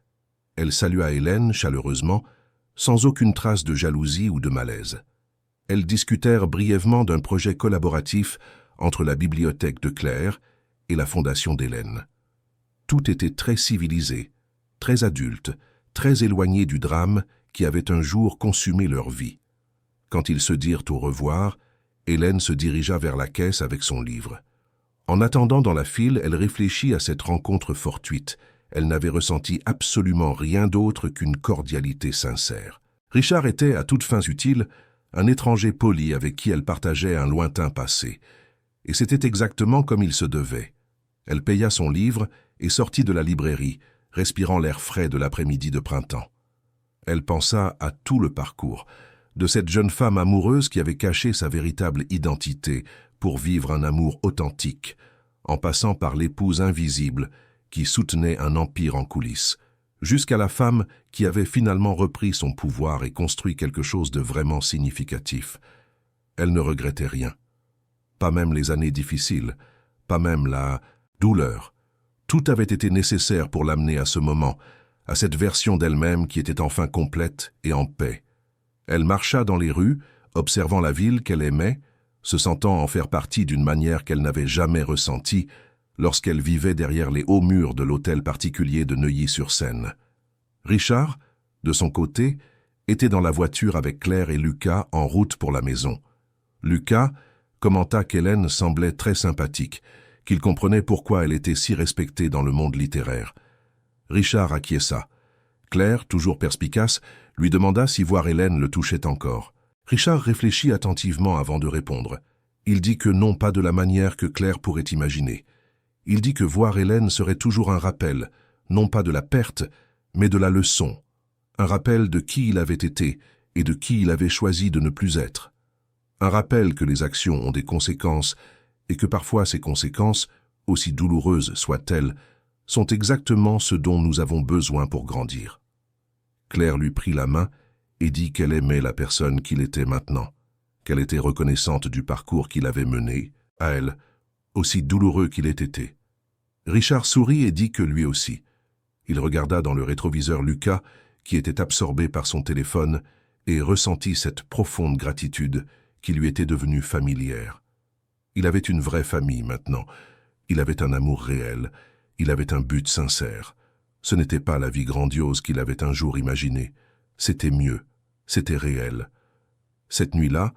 S1: Elle salua Hélène chaleureusement, sans aucune trace de jalousie ou de malaise. Elles discutèrent brièvement d'un projet collaboratif entre la bibliothèque de Claire et la fondation d'Hélène. Tout était très civilisé, très adulte, très éloigné du drame qui avait un jour consumé leur vie. Quand ils se dirent au revoir, Hélène se dirigea vers la caisse avec son livre. En attendant dans la file, elle réfléchit à cette rencontre fortuite. Elle n'avait ressenti absolument rien d'autre qu'une cordialité sincère. Richard était, à toutes fins utiles, un étranger poli avec qui elle partageait un lointain passé. Et c'était exactement comme il se devait. Elle paya son livre et sortit de la librairie, respirant l'air frais de l'après-midi de printemps. Elle pensa à tout le parcours, de cette jeune femme amoureuse qui avait caché sa véritable identité pour vivre un amour authentique, en passant par l'épouse invisible qui soutenait un empire en coulisses, jusqu'à la femme qui avait finalement repris son pouvoir et construit quelque chose de vraiment significatif. Elle ne regrettait rien. Pas même les années difficiles, pas même la douleur. Tout avait été nécessaire pour l'amener à ce moment, à cette version d'elle-même qui était enfin complète et en paix. Elle marcha dans les rues, observant la ville qu'elle aimait, se sentant en faire partie d'une manière qu'elle n'avait jamais ressentie lorsqu'elle vivait derrière les hauts murs de l'hôtel particulier de Neuilly-sur-Seine. Richard, de son côté, était dans la voiture avec Claire et Lucas en route pour la maison. Lucas commenta qu'Hélène semblait très sympathique, qu'il comprenait pourquoi elle était si respectée dans le monde littéraire. Richard acquiesça. Claire, toujours perspicace, lui demanda si voir Hélène le touchait encore. Richard réfléchit attentivement avant de répondre. Il dit que non, pas de la manière que Claire pourrait imaginer. Il dit que voir Hélène serait toujours un rappel, non pas de la perte, mais de la leçon. Un rappel de qui il avait été et de qui il avait choisi de ne plus être. Un rappel que les actions ont des conséquences et que parfois ces conséquences, aussi douloureuses soient-elles, sont exactement ce dont nous avons besoin pour grandir. Claire lui prit la main et dit qu'elle aimait la personne qu'il était maintenant, qu'elle était reconnaissante du parcours qu'il avait mené, à elle, aussi douloureux qu'il ait été. Richard sourit et dit que lui aussi. Il regarda dans le rétroviseur Lucas, qui était absorbé par son téléphone, et ressentit cette profonde gratitude qui lui était devenue familière. Il avait une vraie famille maintenant, il avait un amour réel, il avait un but sincère. Ce n'était pas la vie grandiose qu'il avait un jour imaginée, c'était mieux, c'était réel. Cette nuit-là,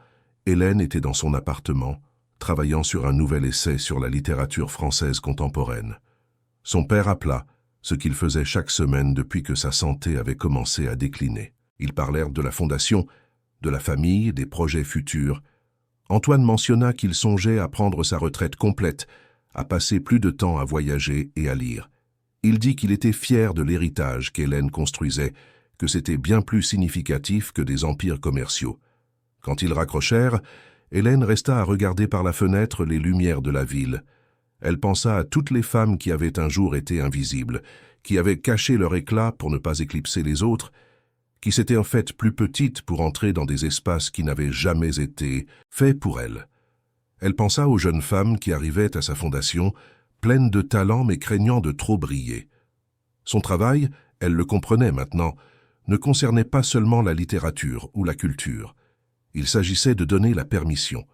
S1: Hélène était dans son appartement, travaillant sur un nouvel essai sur la littérature française contemporaine. Son père appela, ce qu'il faisait chaque semaine depuis que sa santé avait commencé à décliner. Ils parlèrent de la fondation, de la famille, des projets futurs. Antoine mentionna qu'il songeait à prendre sa retraite complète, à passer plus de temps à voyager et à lire. Il dit qu'il était fier de l'héritage qu'Hélène construisait, que c'était bien plus significatif que des empires commerciaux. Quand ils raccrochèrent, Hélène resta à regarder par la fenêtre les lumières de la ville. Elle pensa à toutes les femmes qui avaient un jour été invisibles, qui avaient caché leur éclat pour ne pas éclipser les autres, qui s'étaient en fait plus petites pour entrer dans des espaces qui n'avaient jamais été faits pour elles. Elle pensa aux jeunes femmes qui arrivaient à sa fondation, pleines de talent mais craignant de trop briller. Son travail, elle le comprenait maintenant, ne concernait pas seulement la littérature ou la culture. Il s'agissait de donner la permission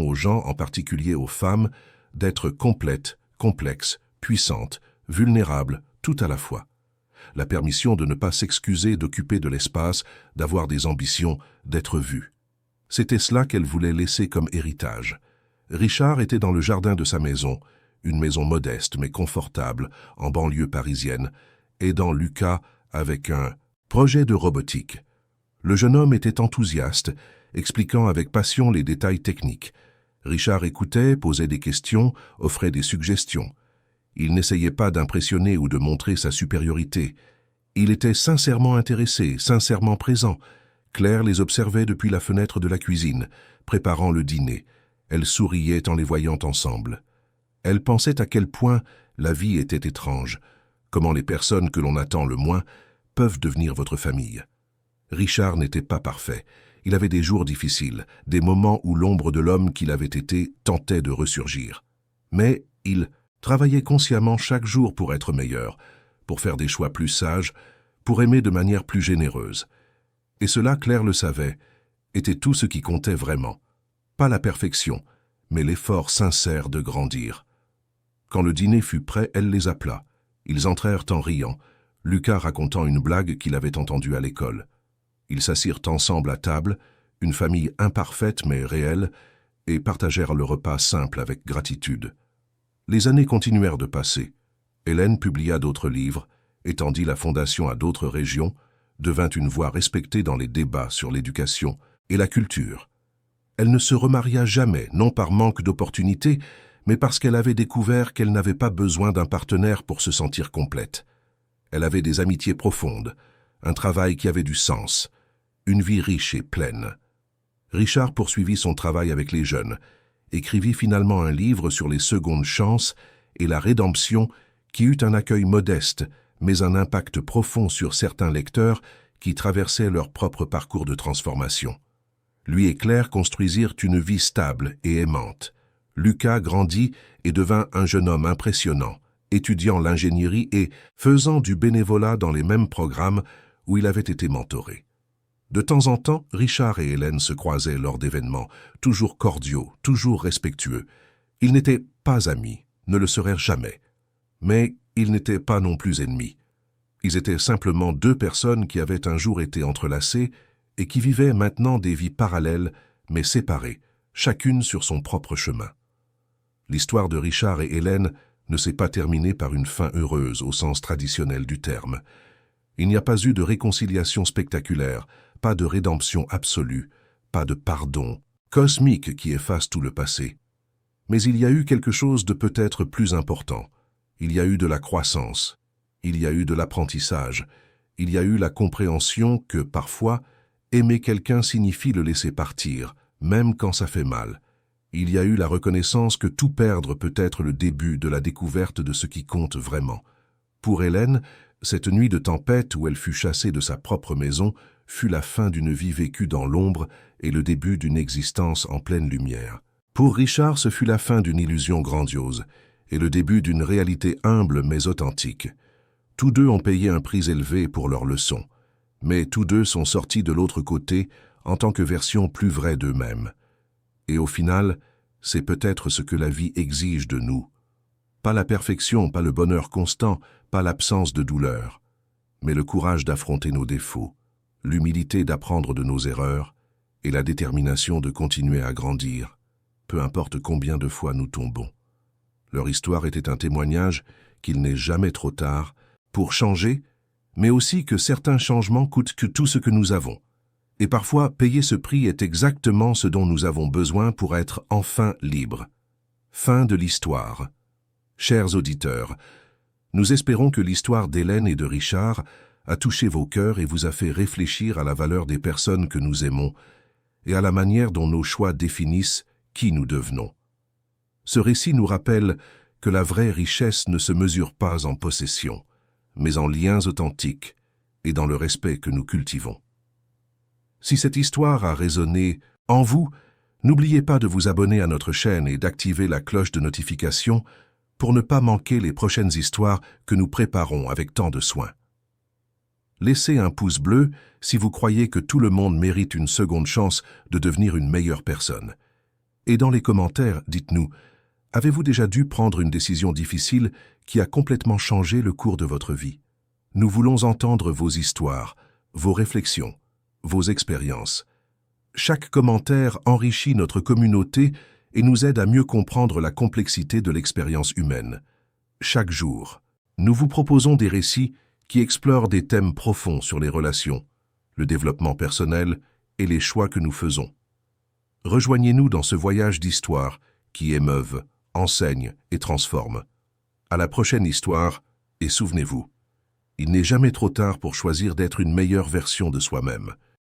S1: aux gens, en particulier aux femmes, d'être complètes, complexes, puissantes, vulnérables, tout à la fois. La permission de ne pas s'excuser d'occuper de l'espace, d'avoir des ambitions, d'être vue. C'était cela qu'elle voulait laisser comme héritage. Richard était dans le jardin de sa maison, une maison modeste mais confortable, en banlieue parisienne, aidant Lucas avec un projet de robotique. Le jeune homme était enthousiaste, expliquant avec passion les détails techniques. Richard écoutait, posait des questions, offrait des suggestions. Il n'essayait pas d'impressionner ou de montrer sa supériorité. Il était sincèrement intéressé, sincèrement présent. Claire les observait depuis la fenêtre de la cuisine, préparant le dîner. Elle souriait en les voyant ensemble. Elle pensait à quel point la vie était étrange, comment les personnes que l'on attend le moins peuvent devenir votre famille. Richard n'était pas parfait. Il avait des jours difficiles, des moments où l'ombre de l'homme qu'il avait été tentait de ressurgir. Mais il travaillait consciemment chaque jour pour être meilleur, pour faire des choix plus sages, pour aimer de manière plus généreuse. Et cela, Claire le savait, était tout ce qui comptait vraiment. Pas la perfection, mais l'effort sincère de grandir. Quand le dîner fut prêt, elle les appela. Ils entrèrent en riant, Lucas racontant une blague qu'il avait entendue à l'école. Ils s'assirent ensemble à table, une famille imparfaite mais réelle, et partagèrent le repas simple avec gratitude. Les années continuèrent de passer. Hélène publia d'autres livres, étendit la fondation à d'autres régions, devint une voix respectée dans les débats sur l'éducation et la culture. Elle ne se remaria jamais, non par manque d'opportunités, mais parce qu'elle avait découvert qu'elle n'avait pas besoin d'un partenaire pour se sentir complète. Elle avait des amitiés profondes, un travail qui avait du sens, une vie riche et pleine. Richard poursuivit son travail avec les jeunes, écrivit finalement un livre sur les secondes chances et la rédemption qui eut un accueil modeste, mais un impact profond sur certains lecteurs qui traversaient leur propre parcours de transformation. Lui et Claire construisirent une vie stable et aimante. Lucas grandit et devint un jeune homme impressionnant, étudiant l'ingénierie et faisant du bénévolat dans les mêmes programmes où il avait été mentoré. De temps en temps, Richard et Hélène se croisaient lors d'événements, toujours cordiaux, toujours respectueux. Ils n'étaient pas amis, ne le seraient jamais. Mais ils n'étaient pas non plus ennemis. Ils étaient simplement deux personnes qui avaient un jour été entrelacées et qui vivaient maintenant des vies parallèles, mais séparées, chacune sur son propre chemin. L'histoire de Richard et Hélène ne s'est pas terminée par une fin heureuse au sens traditionnel du terme. Il n'y a pas eu de réconciliation spectaculaire, pas de rédemption absolue, pas de pardon cosmique qui efface tout le passé. Mais il y a eu quelque chose de peut-être plus important. Il y a eu de la croissance, il y a eu de l'apprentissage, il y a eu la compréhension que, parfois, aimer quelqu'un signifie le laisser partir, même quand ça fait mal. Il y a eu la reconnaissance que tout perdre peut être le début de la découverte de ce qui compte vraiment. Pour Hélène, cette nuit de tempête où elle fut chassée de sa propre maison fut la fin d'une vie vécue dans l'ombre et le début d'une existence en pleine lumière. Pour Richard, ce fut la fin d'une illusion grandiose et le début d'une réalité humble mais authentique. Tous deux ont payé un prix élevé pour leurs leçons, mais tous deux sont sortis de l'autre côté en tant que version plus vraie d'eux-mêmes. Et au final, c'est peut-être ce que la vie exige de nous. Pas la perfection, pas le bonheur constant, pas l'absence de douleur, mais le courage d'affronter nos défauts, l'humilité d'apprendre de nos erreurs et la détermination de continuer à grandir, peu importe combien de fois nous tombons. Leur histoire était un témoignage qu'il n'est jamais trop tard pour changer, mais aussi que certains changements coûtent que tout ce que nous avons. Et parfois, payer ce prix est exactement ce dont nous avons besoin pour être enfin libres. Fin de l'histoire. Chers auditeurs, nous espérons que l'histoire d'Hélène et de Richard a touché vos cœurs et vous a fait réfléchir à la valeur des personnes que nous aimons et à la manière dont nos choix définissent qui nous devenons. Ce récit nous rappelle que la vraie richesse ne se mesure pas en possession, mais en liens authentiques et dans le respect que nous cultivons. Si cette histoire a résonné en vous, n'oubliez pas de vous abonner à notre chaîne et d'activer la cloche de notification pour ne pas manquer les prochaines histoires que nous préparons avec tant de soin. Laissez un pouce bleu si vous croyez que tout le monde mérite une seconde chance de devenir une meilleure personne. Et dans les commentaires, dites-nous, avez-vous déjà dû prendre une décision difficile qui a complètement changé le cours de votre vie? Nous voulons entendre vos histoires, vos réflexions, vos expériences. Chaque commentaire enrichit notre communauté et nous aide à mieux comprendre la complexité de l'expérience humaine. Chaque jour, nous vous proposons des récits qui explorent des thèmes profonds sur les relations, le développement personnel et les choix que nous faisons. Rejoignez-nous dans ce voyage d'histoire qui émeuve, enseigne et transforme. À la prochaine histoire, et souvenez-vous, il n'est jamais trop tard pour choisir d'être une meilleure version de soi-même.